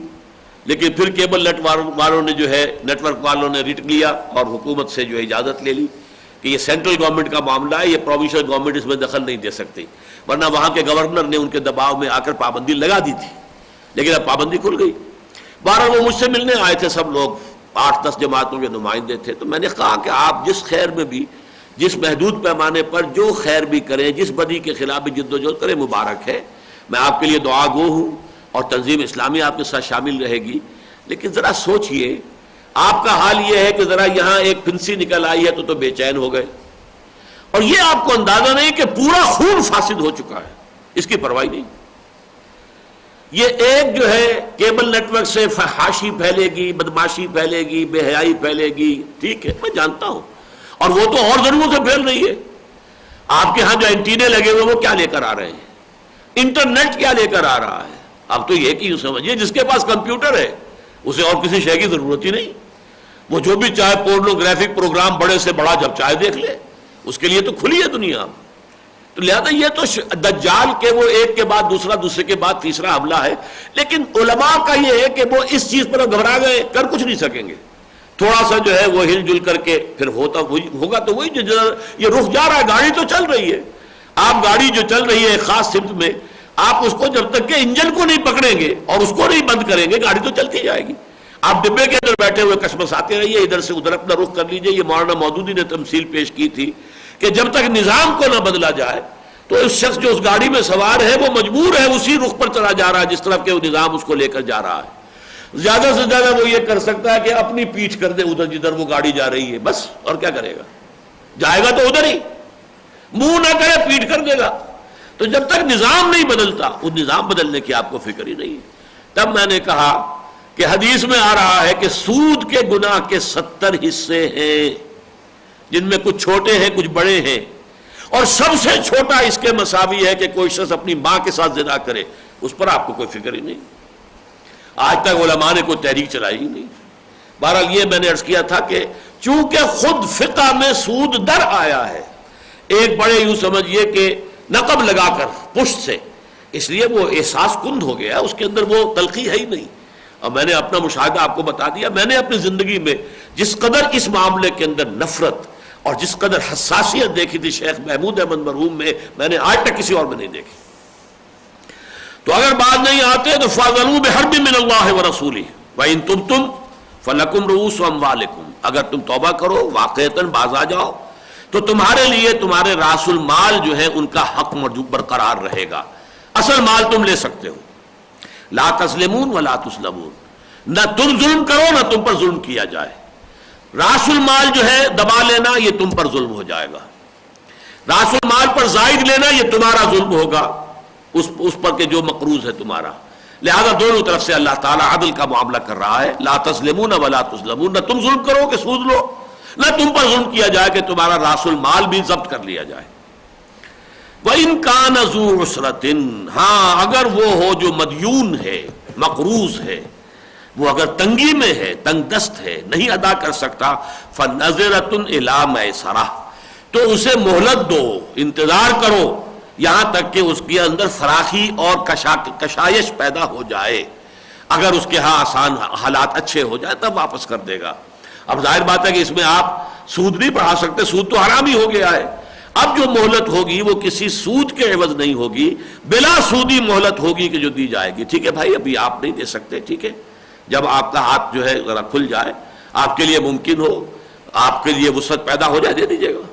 لیکن پھر کیبل نیٹ والوں نے جو ہے، نیٹ ورک والوں نے رٹ لیا اور حکومت سے جو ہے اجازت لے لی کہ یہ سینٹرل گورنمنٹ کا معاملہ ہے، یہ پروونشل گورنمنٹ اس میں دخل نہیں دے سکتی، ورنہ وہاں کے گورنر نے ان کے دباؤ میں آ کر پابندی لگا دی تھی، لیکن اب پابندی کھل گئی۔ بہرحال وہ مجھ سے ملنے آئے تھے سب لوگ، 8-10 جماعتوں کے نمائندے تھے، تو میں نے کہا کہ آپ جس خیر میں بھی، جس محدود پیمانے پر جو خیر بھی کریں، جس بدی کے خلاف بھی جد و جہد کریں، مبارک ہے، میں آپ کے لیے دعا گو ہوں، اور تنظیم اسلامی آپ کے ساتھ شامل رہے گی، لیکن ذرا سوچئے آپ کا حال یہ ہے کہ ذرا یہاں ایک پھنسی نکل آئی ہے تو بے چین ہو گئے، اور یہ آپ کو اندازہ نہیں کہ پورا خون فاسد ہو چکا ہے، اس کی پرواہ نہیں۔ یہ ایک جو ہے کیبل نیٹ ورک سے فحاشی پھیلے گی، بدماشی پھیلے گی، بے حیائی پھیلے گی، ٹھیک ہے، میں جانتا ہوں، اور وہ تو اور ضروروں سے پھیل رہی ہے۔ آپ کے ہاں جو اینٹینے لگے ہوئے وہ کیا لے کر آ رہے ہیں؟ انٹرنیٹ کیا لے کر آ رہا ہے؟ اب تو یہ کہ یوں سمجھیے جس کے پاس کمپیوٹر ہے اسے اور کسی شے کی ضرورت ہی نہیں، وہ جو بھی چاہے پورنوگرافک پروگرام بڑے سے بڑا جب چاہے دیکھ لے، اس کے لیے تو کھلی ہے دنیا۔ تو لہذا یہ تو دجال کے وہ ایک کے بعد دوسرا، دوسرے کے بعد تیسرا حملہ ہے، لیکن علماء کا یہ ہے کہ وہ اس چیز پر گھبرا گئے، کر کچھ نہیں سکیں گے، تھوڑا سا جو ہے وہ ہل جل کر کے پھر ہوگا تو وہی جو یہ رخ جا رہا ہے، گاڑی تو چل رہی ہے، آپ گاڑی جو چل رہی ہے خاص سمت میں، آپ اس کو جب تک کہ انجن کو نہیں پکڑیں گے اور اس کو نہیں بند کریں گے، گاڑی تو چلتی جائے گی۔ آپ ڈبے کے اندر بیٹھے ہوئے کشمکش آتے رہیے، ادھر سے ادھر اپنا رخ کر لیجئے۔ یہ مولانا مودودی نے تمثیل پیش کی تھی کہ جب تک نظام کو نہ بدلا جائے تو اس شخص جو اس گاڑی میں سوار ہے وہ مجبور ہے اسی رخ پر چلا جا رہا ہے جس طرف کہ وہ نظام اس کو لے کر جا رہا ہے. زیادہ سے زیادہ وہ یہ کر سکتا ہے کہ اپنی پیٹھ کر دے ادھر جدھر وہ گاڑی جا رہی ہے, بس. اور کیا کرے گا؟ جائے گا تو ادھر ہی, منہ نہ کرے پیٹھ کر دے گا. تو جب تک نظام نہیں بدلتا, اس نظام بدلنے کی آپ کو فکر ہی نہیں. تب میں نے کہا کہ حدیث میں آ رہا ہے کہ سود کے گناہ کے 70 حصے ہیں, جن میں کچھ چھوٹے ہیں کچھ بڑے ہیں, اور سب سے چھوٹا اس کے مساوی ہے کہ کوئی شخص اپنی ماں کے ساتھ زنا کرے. اس پر آپ کو کوئی فکر ہی نہیں. آج تک علماء نے کوئی تحریک چلائی ہی نہیں. بہرحال یہ میں نے عرض کیا تھا کہ چونکہ خود فقہ میں سود در آیا ہے, ایک بڑے یوں سمجھیے کہ نقب لگا کر پشت سے, اس لیے وہ احساس کند ہو گیا, اس کے اندر وہ تلخی ہے ہی نہیں. اور میں نے اپنا مشاہدہ آپ کو بتا دیا. میں نے اپنی زندگی میں جس قدر اس معاملے کے اندر نفرت اور جس قدر حساسیت دیکھی تھی شیخ محمود احمد مرحوم میں نے آج تک کسی اور میں نہیں دیکھی. تو اگر بات نہیں آتے تو فاذنوا بحرب من اللہ ورسولہ وان تبتم فلکم رؤوس اموالکم, اگر تم توبہ کرو واقعتاً باز آ جاؤ تو تمہارے لیے تمہارے راس المال جو ہے ان کا حق برقرار رہے گا. اصل مال تم لے سکتے ہو. لا تظلمون ولا تظلمون, نہ تم ظلم کرو نہ تم پر ظلم کیا جائے. راس المال جو ہے دبا لینا یہ تم پر ظلم ہو جائے گا. راس المال پر زائد لینا یہ تمہارا ظلم ہوگا اس پر کہ جو مقروض ہے تمہارا. لہذا دونوں طرف سے اللہ تعالیٰ عدل کا معاملہ کر رہا ہے. لا تظلمون ولا تظلمون, نہ تم ظلم کرو کہ سود لو, نہ تم پر ظلم کیا جائے کہ تمہارا راس المال بھی ضبط کر لیا جائے. وَإِن كَانَ ذُو عُسْرَةٍ, ہاں اگر وہ ہو جو مدیون ہے مقروض ہے, وہ اگر تنگی میں ہے تنگ دست ہے نہیں ادا کر سکتا, فَنَظِرَةٌ إِلَىٰ مَيْسَرَةٍ, تو اسے مہلت دو, انتظار کرو یہاں تک کہ اس کے اندر فراخی اور کشائش پیدا ہو جائے. اگر اس کے ہاں آسان حالات اچھے ہو جائے تب واپس کر دے گا. اب ظاہر بات ہے کہ اس میں آپ سود نہیں بڑھا سکتے, سود تو حرام ہی ہو گیا ہے. اب جو مہلت ہوگی وہ کسی سود کے عوض نہیں ہوگی, بلا سودی مہلت ہوگی کہ جو دی جائے گی. ٹھیک ہے بھائی, ابھی آپ نہیں دے سکتے, ٹھیک ہے, جب آپ کا ہاتھ جو ہے ذرا کھل جائے, آپ کے لیے ممکن ہو, آپ کے لیے وسعت پیدا ہو جائے, دے دیجیے گا.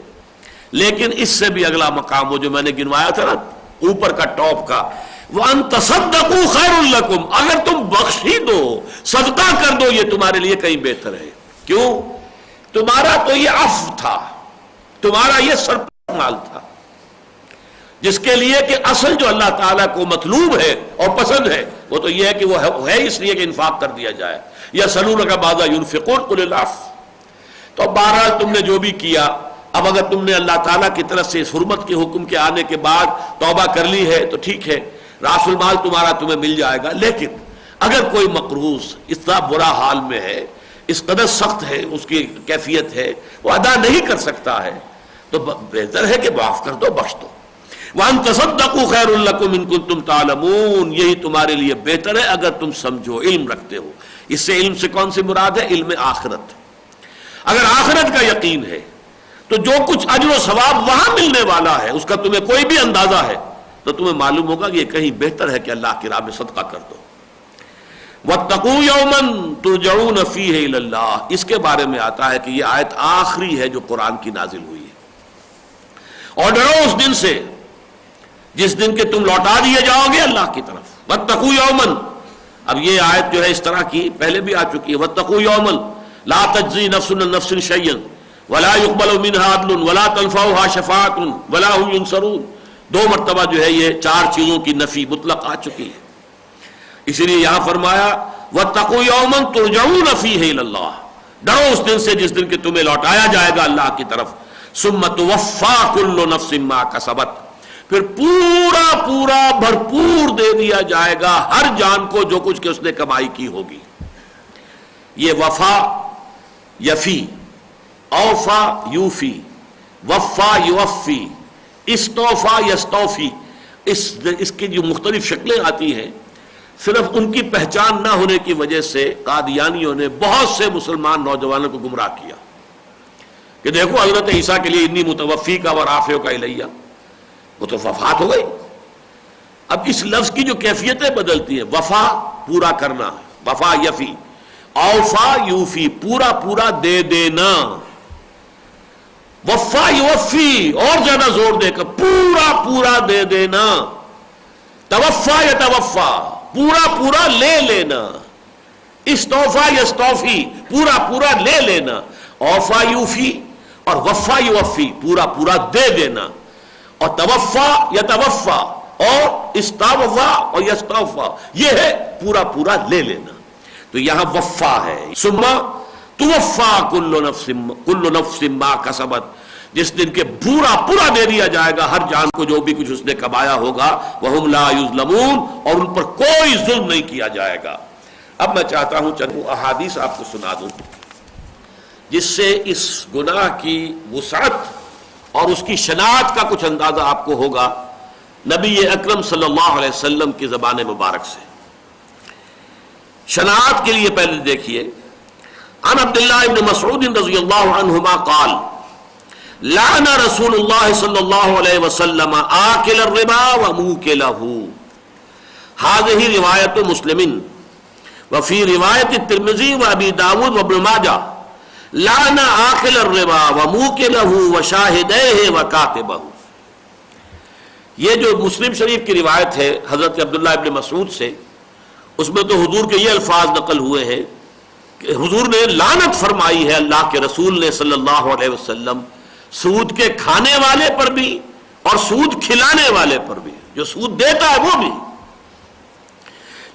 لیکن اس سے بھی اگلا مقام وہ جو میں نے گنوایا تھا نا اوپر کا ٹاپ کا, وَأَن تَصَدَّقُوا خَيْرٌ لَكُمْ, اگر تم بخش ہی دو, صدقہ کر دو, یہ تمہارے لیے کہیں بہتر ہے. کیوں؟ تمہارا تو یہ عفو تھا, تمہارا یہ سرپلس مال تھا, جس کے لیے کہ اصل جو اللہ تعالیٰ کو مطلوب ہے اور پسند ہے وہ تو یہ ہے کہ وہ ہے اس لیے کہ انفاق کر دیا جائے. یسألونک ماذا ينفقون قل العفو. تو بہرحال تم نے جو بھی کیا, اب اگر تم نے اللہ تعالیٰ کی طرف سے اس حرمت کے حکم کے آنے کے بعد توبہ کر لی ہے تو ٹھیک ہے, راس المال تمہارا تمہیں مل جائے گا. لیکن اگر کوئی مقروض اتنا برا حال میں ہے, اس قدر سخت ہے اس کی کیفیت ہے, وہ ادا نہیں کر سکتا ہے, تو بہتر ہے کہ معاف کر دو, بخش دو. وَأَن تَصَدَّقُوا خَيْرٌ لَكُمْ إِن كُنتُمْ تَعْلَمُونَ, یہی تمہارے لیے بہتر ہے اگر تم سمجھو, علم رکھتے ہو. اس سے علم سے کون سی مراد ہے؟ علم آخرت. اگر آخرت کا یقین ہے تو جو کچھ اجر و ثواب وہاں ملنے والا ہے اس کا تمہیں کوئی بھی اندازہ ہے تو تمہیں معلوم ہوگا کہ یہ کہیں بہتر ہے کہ اللہ کی راہ میں صدقہ کر دو. وَاتَّقُوا يَوْمًا تُرْجَعُونَ فِيهِ إِلَى اللَّهِ, اس کے بارے میں آتا ہے کہ یہ آیت آخری ہے جو قرآن کی نازل ہوئی ہے. اور ڈرو اس دن سے جس دن کے تم لوٹا دیے جاؤ گے اللہ کی طرف. وَاتَّقُوا يَوْمًا, اب یہ آیت جو ہے اس طرح کی پہلے بھی آ چکی ہے. وَاتَّقُوا يَوْمًا لَا تَجْزِي نَفْسٌ عَن نَفْسٍ شَيْئًا وَلَا يُقْبَلُ مِنْهَا عَدْلٌ وَلَا تَنْفَعُهَا شَفَاعَةٌ وَلَا هُمْ يُنصَرُونَ. دو مرتبہ جو ہے یہ چار چیزوں کی نفی مطلق آ چکی ہے. اسی لیے یہاں فرمایا وَاتَّقُوا يَوْمًا تُرْجَعُونَ فِيهِ إِلَى اللَّهِ, ڈرو اس دن سے جس دن کہ تمہیں لوٹایا جائے گا اللہ کی طرف. ثُمَّ تُوَفَّىٰ كُلُّ نَفْسٍ مَا كَسَبَتْ, پھر پورا بھرپور دے دیا جائے گا ہر جان کو جو کچھ کہ اس نے کمائی کی ہوگی. یہ وفا یفی, اوفا یوفی, وفا یوفی, استوفا یستوفی, اس کی جو مختلف شکلیں آتی ہیں صرف ان کی پہچان نہ ہونے کی وجہ سے قادیانیوں نے بہت سے مسلمان نوجوانوں کو گمراہ کیا کہ دیکھو حضرت عیسیٰ کے لیے انی متوفی کا ورافع کا الیہ, وہ تو وفات ہو گئی. اب اس لفظ کی جو کیفیتیں بدلتی ہیں, وفا پورا کرنا, وفا یفی, اوفا یوفی پورا دے دینا, وفا یوفی، اور زیادہ زور دے کر پورا پورا دے دینا، توفا یا توفا پورا پورا لے لینا، استوفا یستوفی پورا پورا لے لینا، اوفا یوفی اور وفا یوفی پورا پورا دے دینا، اور توفا یا توفا اور استوفا اور یستوفا یہ ہے پورا پورا لے لینا۔ تو یہاں وفا ہے، ثم توفا کل نفس ما کسبت، جس دن کے پورا پورا دے دیا جائے گا ہر جان کو جو بھی کچھ اس نے کمایا ہوگا، وہم لا یظلمون، اور ان پر کوئی ظلم نہیں کیا جائے گا۔ اب میں چاہتا ہوں چند احادیث آپ کو سنا دوں جس سے اس گناہ کی وسعت اور اس کی شناعت کا کچھ اندازہ آپ کو ہوگا نبی اکرم صلی اللہ علیہ وسلم کی زبان مبارک سے۔ شناعت کے لیے پہلے دیکھیے، عن عبداللہ ابن مسعود رضی اللہ عنہما قال لعن رسول اللہ صلی اللہ علیہ وسلم آکل الربا وموکلہ، هذه روایت مسلم وفی روایت الترمذی وابی داود وابن ماجہ لعن آکل الربا وموکلہ وشاہدیہ وکاتبہ۔ یہ جو مسلم شریف کی روایت ہے حضرت عبداللہ ابن مسعود سے، اس میں تو حضور کے یہ الفاظ نقل ہوئے ہیں کہ حضور نے لعنت فرمائی ہے اللہ کے رسول نے صلی اللہ علیہ وسلم سود کے کھانے والے پر بھی اور سود کھلانے والے پر بھی، جو سود دیتا ہے وہ بھی۔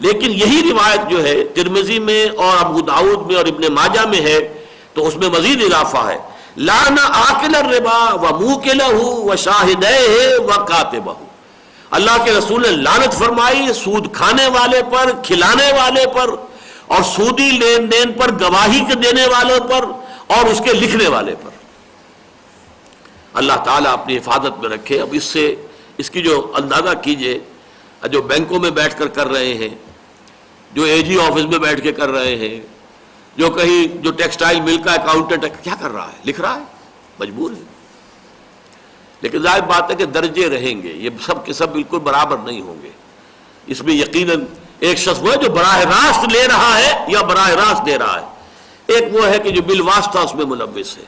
لیکن یہی روایت جو ہے ترمذی میں اور ابو داؤد میں اور ابن ماجہ میں ہے تو اس میں مزید اضافہ ہے، لعن آکل الربا وموکلہ وشاہدیہ وکاتبہ، اللہ کے رسول نے لعنت فرمائی سود کھانے والے پر، کھلانے والے پر، اور سودی لین دین پر گواہی کے دینے والوں پر، اور اس کے لکھنے والے پر۔ اللہ تعالیٰ اپنی حفاظت میں رکھے۔ اب اس سے اس کی جو اندازہ کیجئے، جو بینکوں میں بیٹھ کر رہے ہیں، جو اے جی آفس میں بیٹھ کے کر رہے ہیں، جو کہیں جو ٹیکسٹائل مل کا اکاؤنٹنٹ ہے، کیا کر رہا ہے؟ لکھ رہا ہے، مجبور ہے۔ لیکن ظاہر بات ہے کہ درجے رہیں گے، یہ سب کے سب بالکل برابر نہیں ہوں گے۔ اس میں یقیناً ایک شخص وہ ہے جو براہ راست لے رہا ہے یا براہ راست دے رہا ہے، ایک وہ ہے کہ جو بالواسطہ اس میں ملوث ہے۔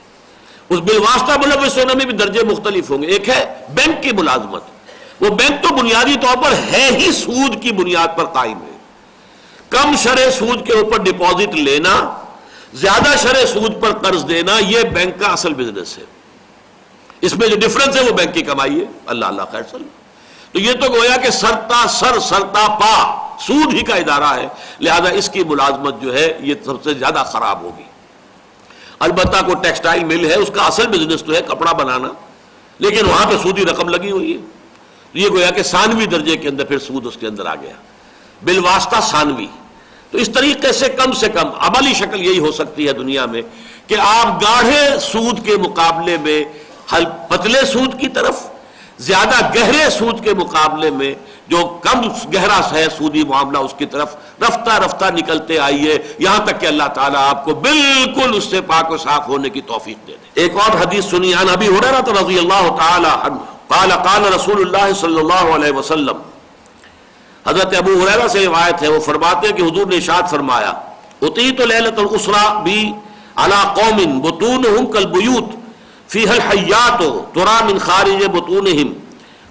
اس بالواسطہ ملوث ہونے میں بھی درجے مختلف ہوں گے۔ ایک ہے بینک کی ملازمت، وہ بینک تو بنیادی طور پر ہے ہی سود کی بنیاد پر قائم ہے، کم شرح سود کے اوپر ڈپازٹ لینا، زیادہ شرح سود پر قرض دینا، یہ بینک کا اصل بزنس ہے۔ اس میں جو ڈفرنس ہے وہ بینک کی کمائی ہے، اللہ اللہ خیر سلام۔ تو یہ تو گویا کہ سرتا پا سود ہی کا ادارہ ہے، لہذا اس کی ملازمت جو ہے یہ سب سے زیادہ خراب ہوگی۔ البتہ کوئی ٹیکسٹائل مل ہے، اس کا اصل بزنس تو ہے کپڑا بنانا، لیکن وہاں پہ سودی رقم لگی ہوئی ہے، تو یہ گویا کہ ثانوی درجے کے اندر پھر سود اس کے اندر آ گیا، بالواسطہ ثانوی۔ تو اس طریقے سے کم عملی شکل یہی ہو سکتی ہے دنیا میں کہ آپ گاڑھے سود کے مقابلے میں پتلے سود کی طرف، زیادہ گہرے سود کے مقابلے میں جو کم گہرا ہے سودی معاملہ اس کی طرف رفتہ رفتہ نکلتے آئیے، یہاں تک کہ اللہ تعالیٰ آپ کو بالکل اس سے پاک و صاف ہونے کی توفیق دے دے۔ ایک اور حدیث سنی عن ابی ہریرہ رضی اللہ تعالی عنہ قال قال رسول اللہ صلی اللہ علیہ وسلم، حضرت ابو ہریرہ سے روایت ہے، وہ فرماتے ہیں کہ حضور نے ارشاد فرمایا، اتیت لیلۃ الاسرا بی علی قوم بطونہم کالبیوت فیہا الحیات تری من خارج بطونہم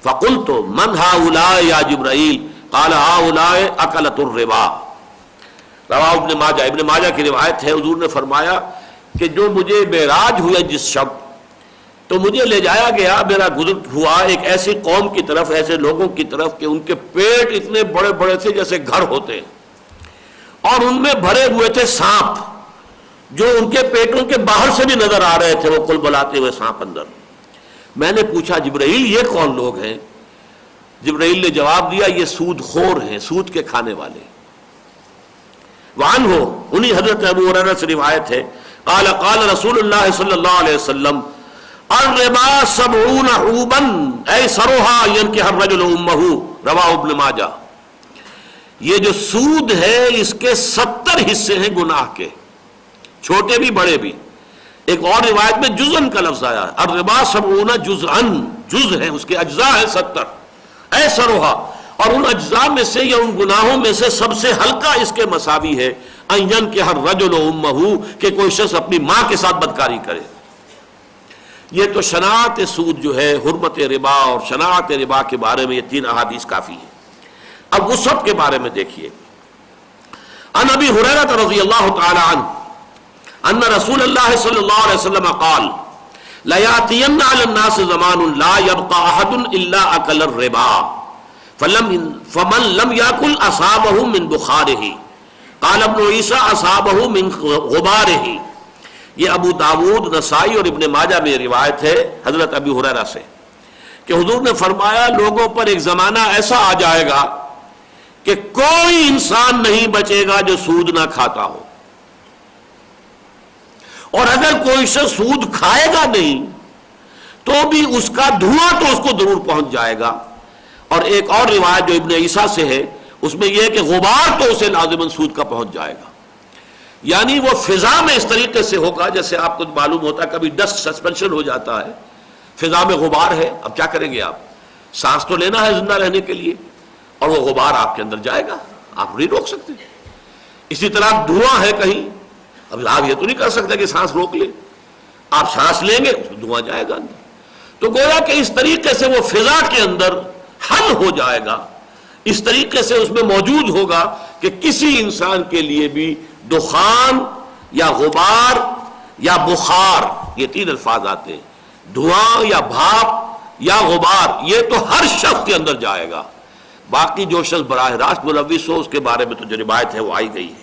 فقلت من ہؤلاء یا جبرائیل قال ہؤلاء اکلۃ الربا۔ رواہ ابن ماجہ، ابن ماجہ کی روایت ہے، حضور نے فرمایا کہ جو مجھے معراج ہوا جس شب، تو مجھے لے جایا گیا، میرا گزر ہوا ایک ایسی قوم کی طرف، ایسے لوگوں کی طرف کہ ان کے پیٹ اتنے بڑے بڑے تھے جیسے گھر ہوتے ہیں، اور ان میں بھرے ہوئے تھے سانپ، جو ان کے پیٹوں کے باہر سے بھی نظر آ رہے تھے، وہ کل بلاتے ہوئے سانپ اندر۔ میں نے پوچھا جبرائیل یہ کون لوگ ہیں؟ جبرائیل نے جواب دیا یہ سود خور ہیں، سود کے کھانے والے۔ وعنہ، انہی حضرت ابو ہریرہ سے روایت ہے، قال قال رسول اللہ صلی اللہ علیہ وسلم الربا 70 حوبا ایسرها ينكح الرجل امه، رواہ ابن ماجہ۔ یہ جو سود ہے اس کے 70 حصے ہیں گناہ کے، چھوٹے بھی بڑے بھی۔ ایک اور روایت میں جزءن کا لفظ آیا ہے، الربا 70 جزءن، جز ہے اس کے اجزاء ہیں 70، ایسرها، اور ان اجزاء میں سے یا ان گناہوں میں سے سب سے ہلکا اس کے مساوی ہے ان ينكح الرجل امه، کہ کوئی شخص اپنی ماں کے ساتھ بدکاری کرے۔ یہ تو شناعت سود جو ہے، حرمت ربا اور شناعت ربا کے بارے میں یہ 3 احادیث کافی ہیں۔ اب وسعت کے بارے میں دیکھیے، عن ابی ہریرہ رضی اللہ تعالی عنہ ان رسول اللہ صلی اللہ علیہ وسلم قال لَيَأْتِيَنَّ عَلَى النَّاسِ زَمَانٌ لَا يَبْقَى أَحَدٌ إِلَّا أَكَلَ الرِّبَا فَمَنْ لَمْ يَأْكُلْ أَصَابَهُ مِنْ بُخَارِهِ قال ابن عیسیٰ أَصَابَهُ مِنْ غُبَارِهِ۔ یہ ابو داود، نسائی اور ابن ماجہ میں روایت ہے حضرت ابی ہریرہ سے کہ حضور نے فرمایا لوگوں پر ایک زمانہ ایسا آ جائے گا کہ کوئی انسان نہیں بچے گا جو سود نہ کھاتا ہو، اور اگر کوئی شخص سود کھائے گا نہیں تو بھی اس کا دھواں تو اس کو ضرور پہنچ جائے گا۔ اور ایک اور روایت جو ابن عیسیٰ سے ہے اس میں یہ ہے کہ غبار تو اسے لازماً سود کا پہنچ جائے گا، یعنی وہ فضا میں اس طریقے سے ہوگا جیسے آپ کو معلوم ہوتا ہے کبھی ڈسٹ سسپینشن ہو جاتا ہے، فضا میں غبار ہے، اب کیا کریں گے آپ؟ سانس تو لینا ہے زندہ رہنے کے لیے، اور وہ غبار آپ کے اندر جائے گا، آپ نہیں روک سکتے۔ اسی طرح دھواں ہے کہیں، اب آپ یہ تو نہیں کر سکتے کہ سانس روک لیں، آپ سانس لیں گے دھواں جائے گا اندر، تو گویا کہ اس طریقے سے وہ فضا کے اندر حل ہو جائے گا، اس طریقے سے اس میں موجود ہوگا کہ کسی انسان کے لیے بھی دخان یا غبار یا بخار، یہ 3 الفاظ آتے ہیں، دھواں یا بھاپ یا غبار، یہ تو ہر شخص کے اندر جائے گا۔ باقی جو شخص براہ راست ملوث ہو اس کے بارے میں تو جو روایت ہے وہ آئی گئی ہے۔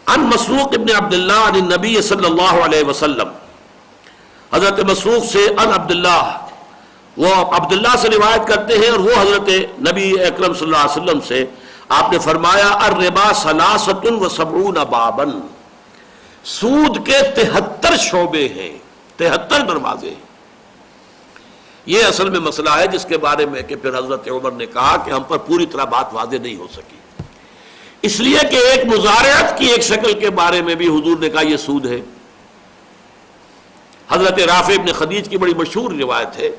عن مسروق ابن عبداللہ عن النبی صلی اللہ علیہ وسلم، حضرت مسروق سے عن عبداللہ، وہ عبداللہ سے روایت کرتے ہیں اور وہ حضرت نبی اکرم صلی اللہ علیہ وسلم سے، آپ نے فرمایا الربا 73 بابا، سود کے 73 شعبے ہیں، 73 دروازے ہیں۔ یہ اصل میں مسئلہ ہے جس کے بارے میں کہ پھر حضرت عمر نے کہا کہ ہم پر پوری طرح بات واضح نہیں ہو سکی، اس لیے کہ ایک مزارعت کی ایک شکل کے بارے میں بھی حضور نے کہا یہ سود ہے۔ حضرت رافع ابن خدیج کی بڑی مشہور روایت ہے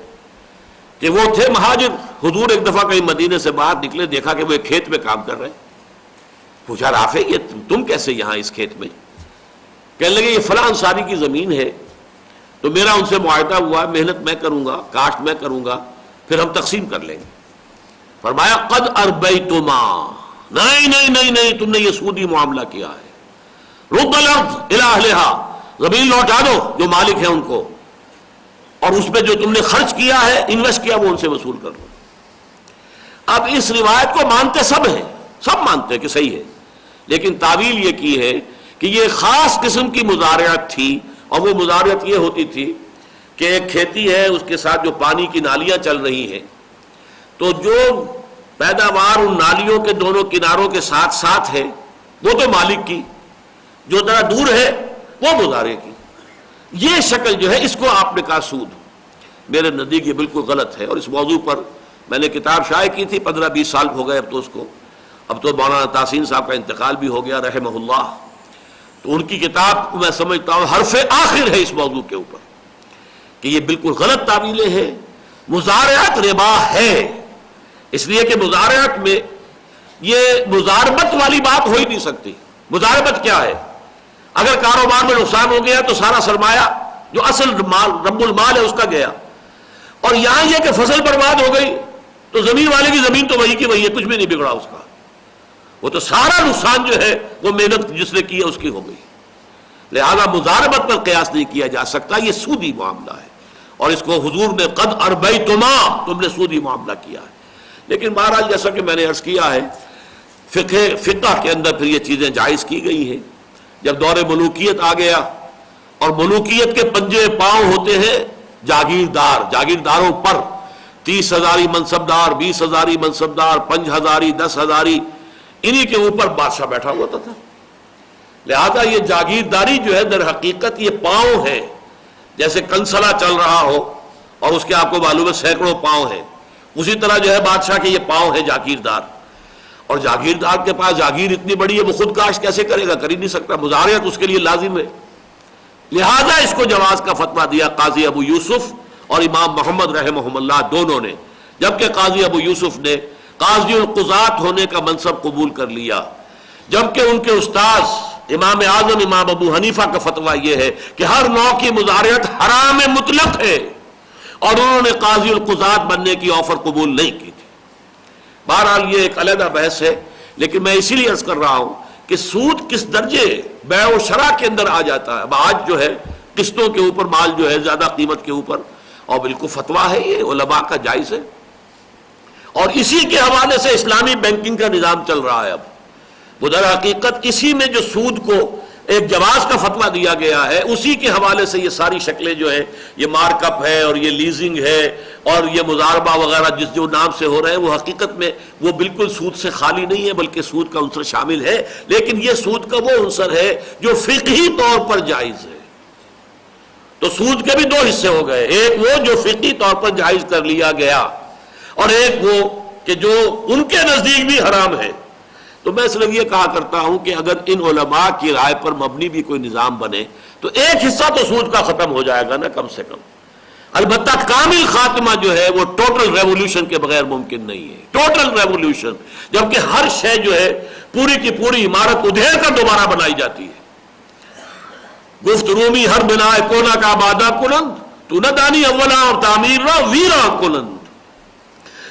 کہ وہ تھے مہاجر، حضور ایک دفعہ کہیں مدینے سے باہر نکلے، دیکھا کہ وہ ایک کھیت میں کام کر رہے ہیں، پوچھا رافع یہ تم کیسے یہاں اس کھیت میں؟ کہنے لگے یہ فلاں انصاری کی زمین ہے، تو میرا ان سے معاہدہ ہوا، محنت میں کروں گا، کاشت میں کروں گا، پھر ہم تقسیم کر لیں گے۔ فرمایا قد اربیتما، نہیں نہیں نہیں نہیں، تم نے یہ سودی معاملہ کیا ہے، رد الارض الی اہلہا، زمین لوٹا دو جو مالک ہیں ان کو، اور اس پہ جو تم نے خرچ کیا ہے، انویسٹ کیا، وہ ان سے وصول کر لو۔ اب اس روایت کو مانتے سب ہیں، سب مانتے ہیں کہ صحیح ہے، لیکن تعویل یہ کی ہے کہ یہ خاص قسم کی مزارعت تھی، اور وہ مزارعت یہ ہوتی تھی کہ ایک کھیتی ہے، اس کے ساتھ جو پانی کی نالیاں چل رہی ہیں، تو جو پیداوار ان نالیوں کے دونوں کناروں کے ساتھ ساتھ ہے وہ تو مالک کی، جو ذرا دور ہے وہ مزارع کی۔ یہ شکل جو ہے اس کو آپ نے کہا سود، میرے نزدیک یہ بالکل غلط ہے، اور اس موضوع پر میں نے کتاب شائع کی تھی، 15-20 سال ہو گئے اب تو مولانا تحسین صاحب کا انتقال بھی ہو گیا رحمہ اللہ، تو ان کی کتاب کو میں سمجھتا ہوں حرف آخر ہے اس موضوع کے اوپر کہ یہ بالکل غلط تعویلیں ہیں۔ مزارعت ربا ہے، اس لیے کہ مزارعت میں یہ مزاربت والی بات ہو ہی نہیں سکتی۔ مزاربت کیا ہے؟ اگر کاروبار میں نقصان ہو گیا تو سارا سرمایہ جو اصل مال رب المال ہے اس کا گیا، اور یہاں یہ کہ فصل برباد ہو گئی تو زمین والے کی زمین تو وہی کی وہی ہے، کچھ بھی نہیں بگڑا اس کا، وہ تو سارا نقصان جو ہے وہ محنت جس نے کی ہے اس کی ہو گئی۔ لہذا مزاربت پر قیاس نہیں کیا جا سکتا، یہ سودی معاملہ ہے، اور اس کو حضور نے قد اربیتما، تم نے سودی معاملہ کیا ہے۔ لیکن بہرحال جیسا کہ میں نے عرض کیا ہے، فقہ کے اندر پھر یہ چیزیں جائز کی گئی ہیں۔ جب دور ملوکیت آ گیا اور ملوکیت کے پنجے پاؤں ہوتے ہیں جاگیردار، جاگیرداروں پر 30,000 منصبدار، 20,000 منصبدار، 5,000، 10,000، انہی کے اوپر بادشاہ بیٹھا ہوتا تھا۔ لہذا یہ جاگیرداری جو ہے در حقیقت یہ پاؤں ہے، جیسے کنسلا چل رہا ہو اور اس کے آپ کو معلوم ہے سینکڑوں پاؤں ہیں، اسی طرح جو ہے بادشاہ کے یہ پاؤں ہے جاگیردار، اور جاگیردار کے پاس جاگیر اتنی بڑی ہے وہ خود کاشت کیسے کرے گا؟ کر ہی نہیں سکتا، مزارعت اس کے لیے لازم ہے۔ لہذا اس کو جواز کا فتویٰ دیا قاضی ابو یوسف اور امام محمد رحمہم اللہ دونوں نے، جبکہ قاضی ابو یوسف نے قاضی القضات ہونے کا منصب قبول کر لیا، جبکہ ان کے استاذ امام اعظم امام ابو حنیفہ کا فتویٰ یہ ہے کہ ہر نوع کی مضارعت حرام مطلق ہے، اور انہوں نے قاضی القضات بننے کی آفر قبول نہیں کی تھی۔ بہرحال یہ ایک علیحدہ بحث ہے، لیکن میں اسی لیے عرض کر رہا ہوں کہ سود کس درجے بیع و شراء کے اندر آ جاتا ہے۔ اب آج جو ہے قسطوں کے اوپر مال جو ہے زیادہ قیمت کے اوپر، اور بالکل فتویٰ ہے یہ علماء کا جائز ہے، اور اسی کے حوالے سے اسلامی بینکنگ کا نظام چل رہا ہے۔ اب وہ در حقیقت اسی میں جو سود کو ایک جواز کا فتویٰ دیا گیا ہے، اسی کے حوالے سے یہ ساری شکلیں جو ہیں، یہ مارک اپ ہے اور یہ لیزنگ ہے اور یہ مضاربہ وغیرہ جس جو نام سے ہو رہے ہیں، وہ حقیقت میں وہ بالکل سود سے خالی نہیں ہے، بلکہ سود کا عنصر شامل ہے، لیکن یہ سود کا وہ عنصر ہے جو فقہی طور پر جائز ہے۔ تو سود کے بھی دو حصے ہو گئے، ایک وہ جو فقہی طور پر جائز کر لیا گیا، اور ایک وہ کہ جو ان کے نزدیک بھی حرام ہے۔ تو میں صرف یہ کہا کرتا ہوں کہ اگر ان علماء کی رائے پر مبنی بھی کوئی نظام بنے تو ایک حصہ تو سود کا ختم ہو جائے گا نا کم سے کم۔ البتہ کامل خاتمہ جو ہے وہ ٹوٹل ریولوشن کے بغیر ممکن نہیں ہے، ٹوٹل ریولوشن، جبکہ ہر شے جو ہے پوری کی پوری عمارت ادھیر کر دوبارہ بنائی جاتی ہے۔ گفت رومی ہر بنائے کونا کا آبادہ کلند، تو نہ دانی اولا اور تعمیر را ویرا کلند۔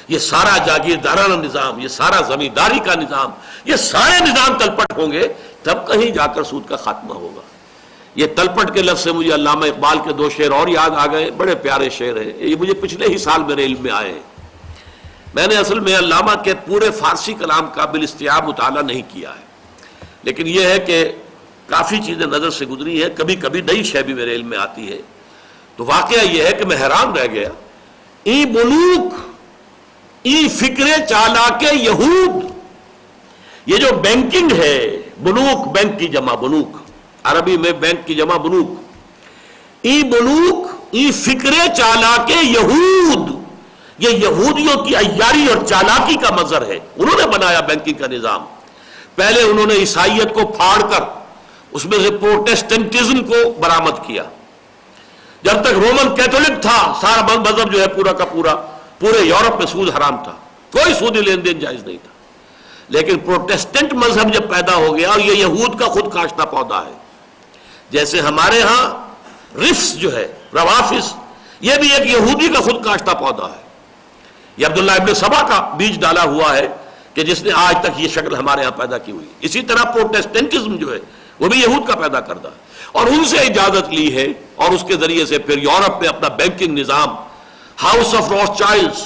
یہ سارا جاگیردارانہ نظام، یہ سارا زمینداری کا نظام، یہ سارے نظام تلپٹ ہوں گے تب کہیں جا کر سود کا خاتمہ ہوگا۔ یہ تلپٹ کے لفظ سے مجھے علامہ اقبال کے دو شعر اور یاد آ گئے، بڑے پیارے شعر ہیں، یہ مجھے پچھلے ہی سال میرے علم میں آئے ہیں۔ میں نے اصل میں علامہ کے پورے فارسی کلام کا بالاستیعاب مطالعہ نہیں کیا ہے، لیکن یہ ہے کہ کافی چیزیں نظر سے گزری ہیں، کبھی کبھی نئی شے بھی میرے علم میں آتی ہے۔ تو واقعہ یہ ہے کہ میں حیران رہ گیا، ای ملوک ای فکر چالاک یہود، یہ جو بینکنگ ہے، بنوک، بینک کی جمع بنوک، عربی میں بینک کی جمع بنوک، ای بنوک ای فکر چالاک یہود، یہ یہودیوں کی عیاری اور چالاکی کا مظہر ہے۔ انہوں نے بنایا بینکنگ کا نظام۔ پہلے انہوں نے عیسائیت کو پھاڑ کر اس میں سے پروٹیسٹنٹزم کو برآمد کیا۔ جب تک رومن کیتھولک تھا سارا مذہب جو ہے پورا کا پورا، پورے یورپ میں سود حرام تھا، کوئی سودی لین دین جائز نہیں تھا۔ لیکن پروٹیسٹنٹ مذہب جب پیدا ہو گیا، اور یہ یہود کا خود کاشتہ پودا ہے، جیسے ہمارے ہاں رفس جو ہے، روافظ، یہ بھی ایک یہودی کا خود کاشتہ پودا ہے۔ یہ عبداللہ ابن سبا کا بیج ڈالا ہوا ہے کہ جس نے آج تک یہ شکل ہمارے ہاں پیدا کی ہوئی۔ اسی طرح پروٹیسٹنٹزم جو ہے وہ بھی یہود کا پیدا کردہ ہے، اور ان سے اجازت لی ہے، اور اس کے ذریعے سے پھر یورپ میں اپنا بینکنگ نظام، House of Rothschilds,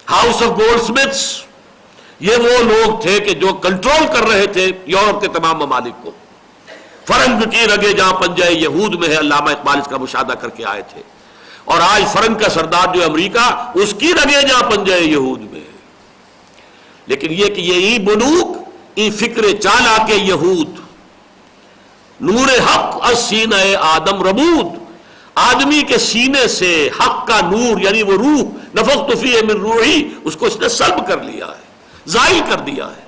House of Goldsmiths, یہ وہ لوگ تھے کہ جو کنٹرول کر رہے تھے یورپ کے تمام ممالک کو۔ فرنگ کی رگے جہاں پنجہ یہود میں ہے، علامہ اقبال اس کا مشاہدہ کر کے آئے تھے، اور آج فرنگ کا سردار جو امریکہ، اس کی رگے جہاں پنجہ یہود میں ہے۔ لیکن یہ کہ یہ ای بنوک ای فکر چالاک یہود، نور حق از سینہ آدم ربود، آدمی کے سینے سے حق کا نور یعنی وہ روح، نفخت فیہ من روحی، اس کو اس نے سلب کر لیا ہے، زائل کر دیا ہے۔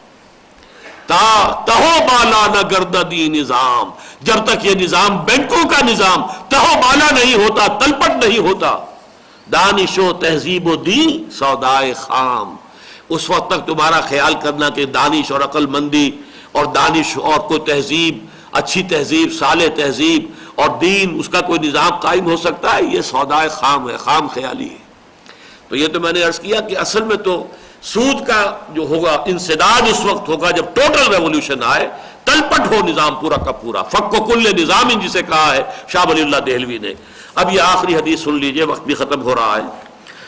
تا تہو بالا نہ گرددی نظام، جب تک یہ نظام بینکوں کا نظام تہو بالا نہیں ہوتا، تلپٹ نہیں ہوتا، دانش و تہذیب و دین سودائے خام، اس وقت تک تمہارا خیال کرنا کہ دانش اور عقل مندی اور دانش اور کوئی تہذیب، اچھی تہذیب، صالح تہذیب اور دین، اس کا کوئی نظام قائم ہو سکتا ہے؟ یہ سودائے خام ہے، خام خیالی ہے۔ تو یہ تو میں نے عرض کیا کہ اصل میں تو سود کا جو ہوگا انسداد اس وقت ہوگا جب ٹوٹل ریولوشن آئے، تلپٹ ہو نظام پورا کا پورا، فک و کل نظام جسے کہا ہے شاہ ولی اللہ دہلوی نے۔ اب یہ آخری حدیث سن لیجئے، وقت بھی ختم ہو رہا ہے۔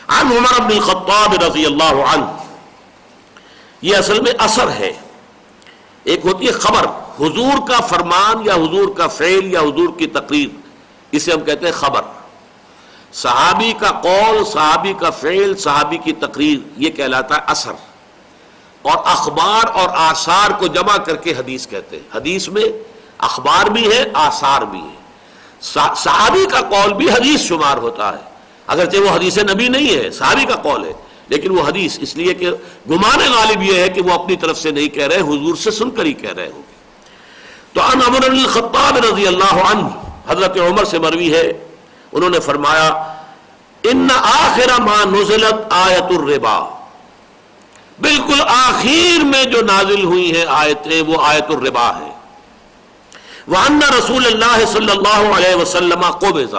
عن عمر بن الخطاب رضی اللہ عنہ، یہ اصل میں اثر ہے، ایک ہوتی ہے خبر، حضور کا فرمان یا حضور کا فعل یا حضور کی تقریر، اسے ہم کہتے ہیں خبر۔ صحابی کا قول، صحابی کا فعل، صحابی کی تقریر، یہ کہلاتا ہے اثر۔ اور اخبار اور آثار کو جمع کر کے حدیث کہتے ہیں۔ حدیث میں اخبار بھی ہے، آثار بھی ہے۔ صحابی کا قول بھی حدیث شمار ہوتا ہے، اگرچہ وہ حدیث نبی نہیں ہے، صحابی کا قول ہے، لیکن وہ حدیث، اس لیے کہ گمان غالب یہ ہے کہ وہ اپنی طرف سے نہیں کہہ رہے، حضور سے سن کر ہی کہہ رہے ہوں گے۔ تو عن عمر بن الخطاب رضی اللہ عنہ، حضرت عمر سے مروی ہے، انہوں نے فرمایا ان آخر ما نزلت آیت الربا، بالکل آخر میں جو نازل ہوئی ہیں آیتیں وہ آیت الربا ہے۔ وَأَنَّ رَسُولَ اللَّهِ صلی اللہ علیہ وسلم قُبِضَ،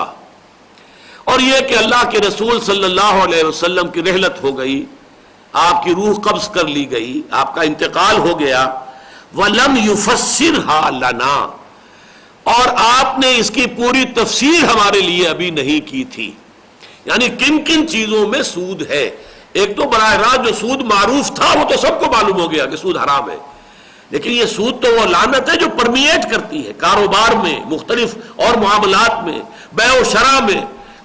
اور یہ کہ اللہ کے رسول صلی اللہ علیہ وسلم کی رحلت ہو گئی، آپ کی روح قبض کر لی گئی، آپ کا انتقال ہو گیا۔ وَلَمْ يُفَسِّرْهَا لَنَا، اور آپ نے اس کی پوری تفسیر ہمارے لیے ابھی نہیں کی تھی، یعنی کن کن چیزوں میں سود ہے۔ ایک تو براہ راست جو سود معروف تھا وہ تو سب کو معلوم ہو گیا کہ سود حرام ہے، لیکن یہ سود تو وہ لعنت ہے جو پرمیٹ کرتی ہے کاروبار میں، مختلف اور معاملات میں، بیع و شرع میں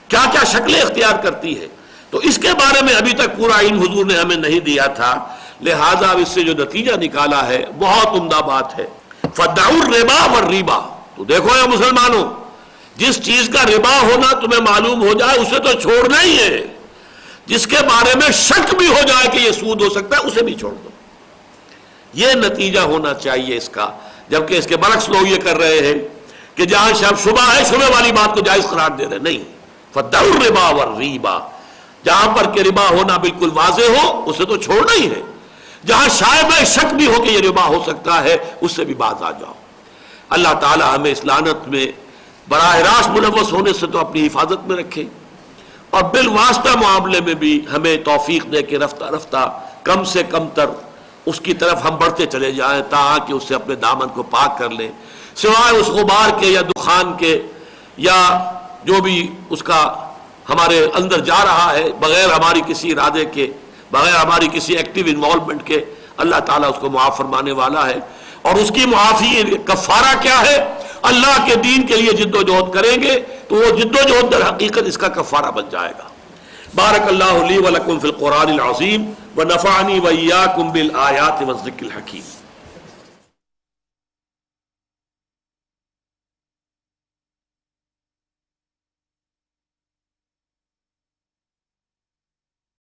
کیا کیا شکلیں اختیار کرتی ہے، تو اس کے بارے میں ابھی تک پورا علم حضور نے ہمیں نہیں دیا تھا، لہذا اس سے جو نتیجہ نکالا ہے بہت عمدہ بات ہے۔ فَدَعُوا الرِّبَا وَالرِّبَا، تو دیکھو یا مسلمانوں، جس چیز کا ربا ہونا تمہیں معلوم ہو جائے اسے تو چھوڑنا ہی ہے، جس کے بارے میں شک بھی ہو جائے کہ یہ سود ہو سکتا ہے اسے بھی چھوڑ دو، یہ نتیجہ ہونا چاہیے اس کا۔ جبکہ اس کے برعکس لوگ یہ کر رہے ہیں کہ جہاں شبہ ہے شبہ والی بات کو جائز قرار دے رہے، نہیں، فَدَعُوا الرِّبَا وَالرِّبَا، جہاں پر کہ ربا ہونا بالکل واضح ہو اسے تو چھوڑنا ہی ہے، جہاں شائبہ شک بھی ہو کہ یہ ربا ہو سکتا ہے اس سے بھی باز آ جاؤ۔ اللہ تعالی ہمیں اس لعنت میں براہ راست ملوث ہونے سے تو اپنی حفاظت میں رکھے، اور بالواسطہ معاملے میں بھی ہمیں توفیق دے کے رفتہ رفتہ کم سے کم تر اس کی طرف ہم بڑھتے چلے جائیں تاکہ اس سے اپنے دامن کو پاک کر لیں، سوائے اس غبار کے یا دخان کے یا جو بھی اس کا ہمارے اندر جا رہا ہے، بغیر ہماری کسی ارادے کے، بغیر ہماری کسی ایکٹیو انوالومنٹ کے، اللہ تعالیٰ اس کو معاف فرمانے والا ہے۔ اور اس کی معافی کفارہ کیا ہے؟ اللہ کے دین کے لیے جد و جہد کریں گے تو وہ جد و جہد در حقیقت اس کا کفارہ بن جائے گا۔ بارک اللہ لی ولکم فی القرآن العظیم ونفعنی وإیاکم بالآیات والذکر الحکیم۔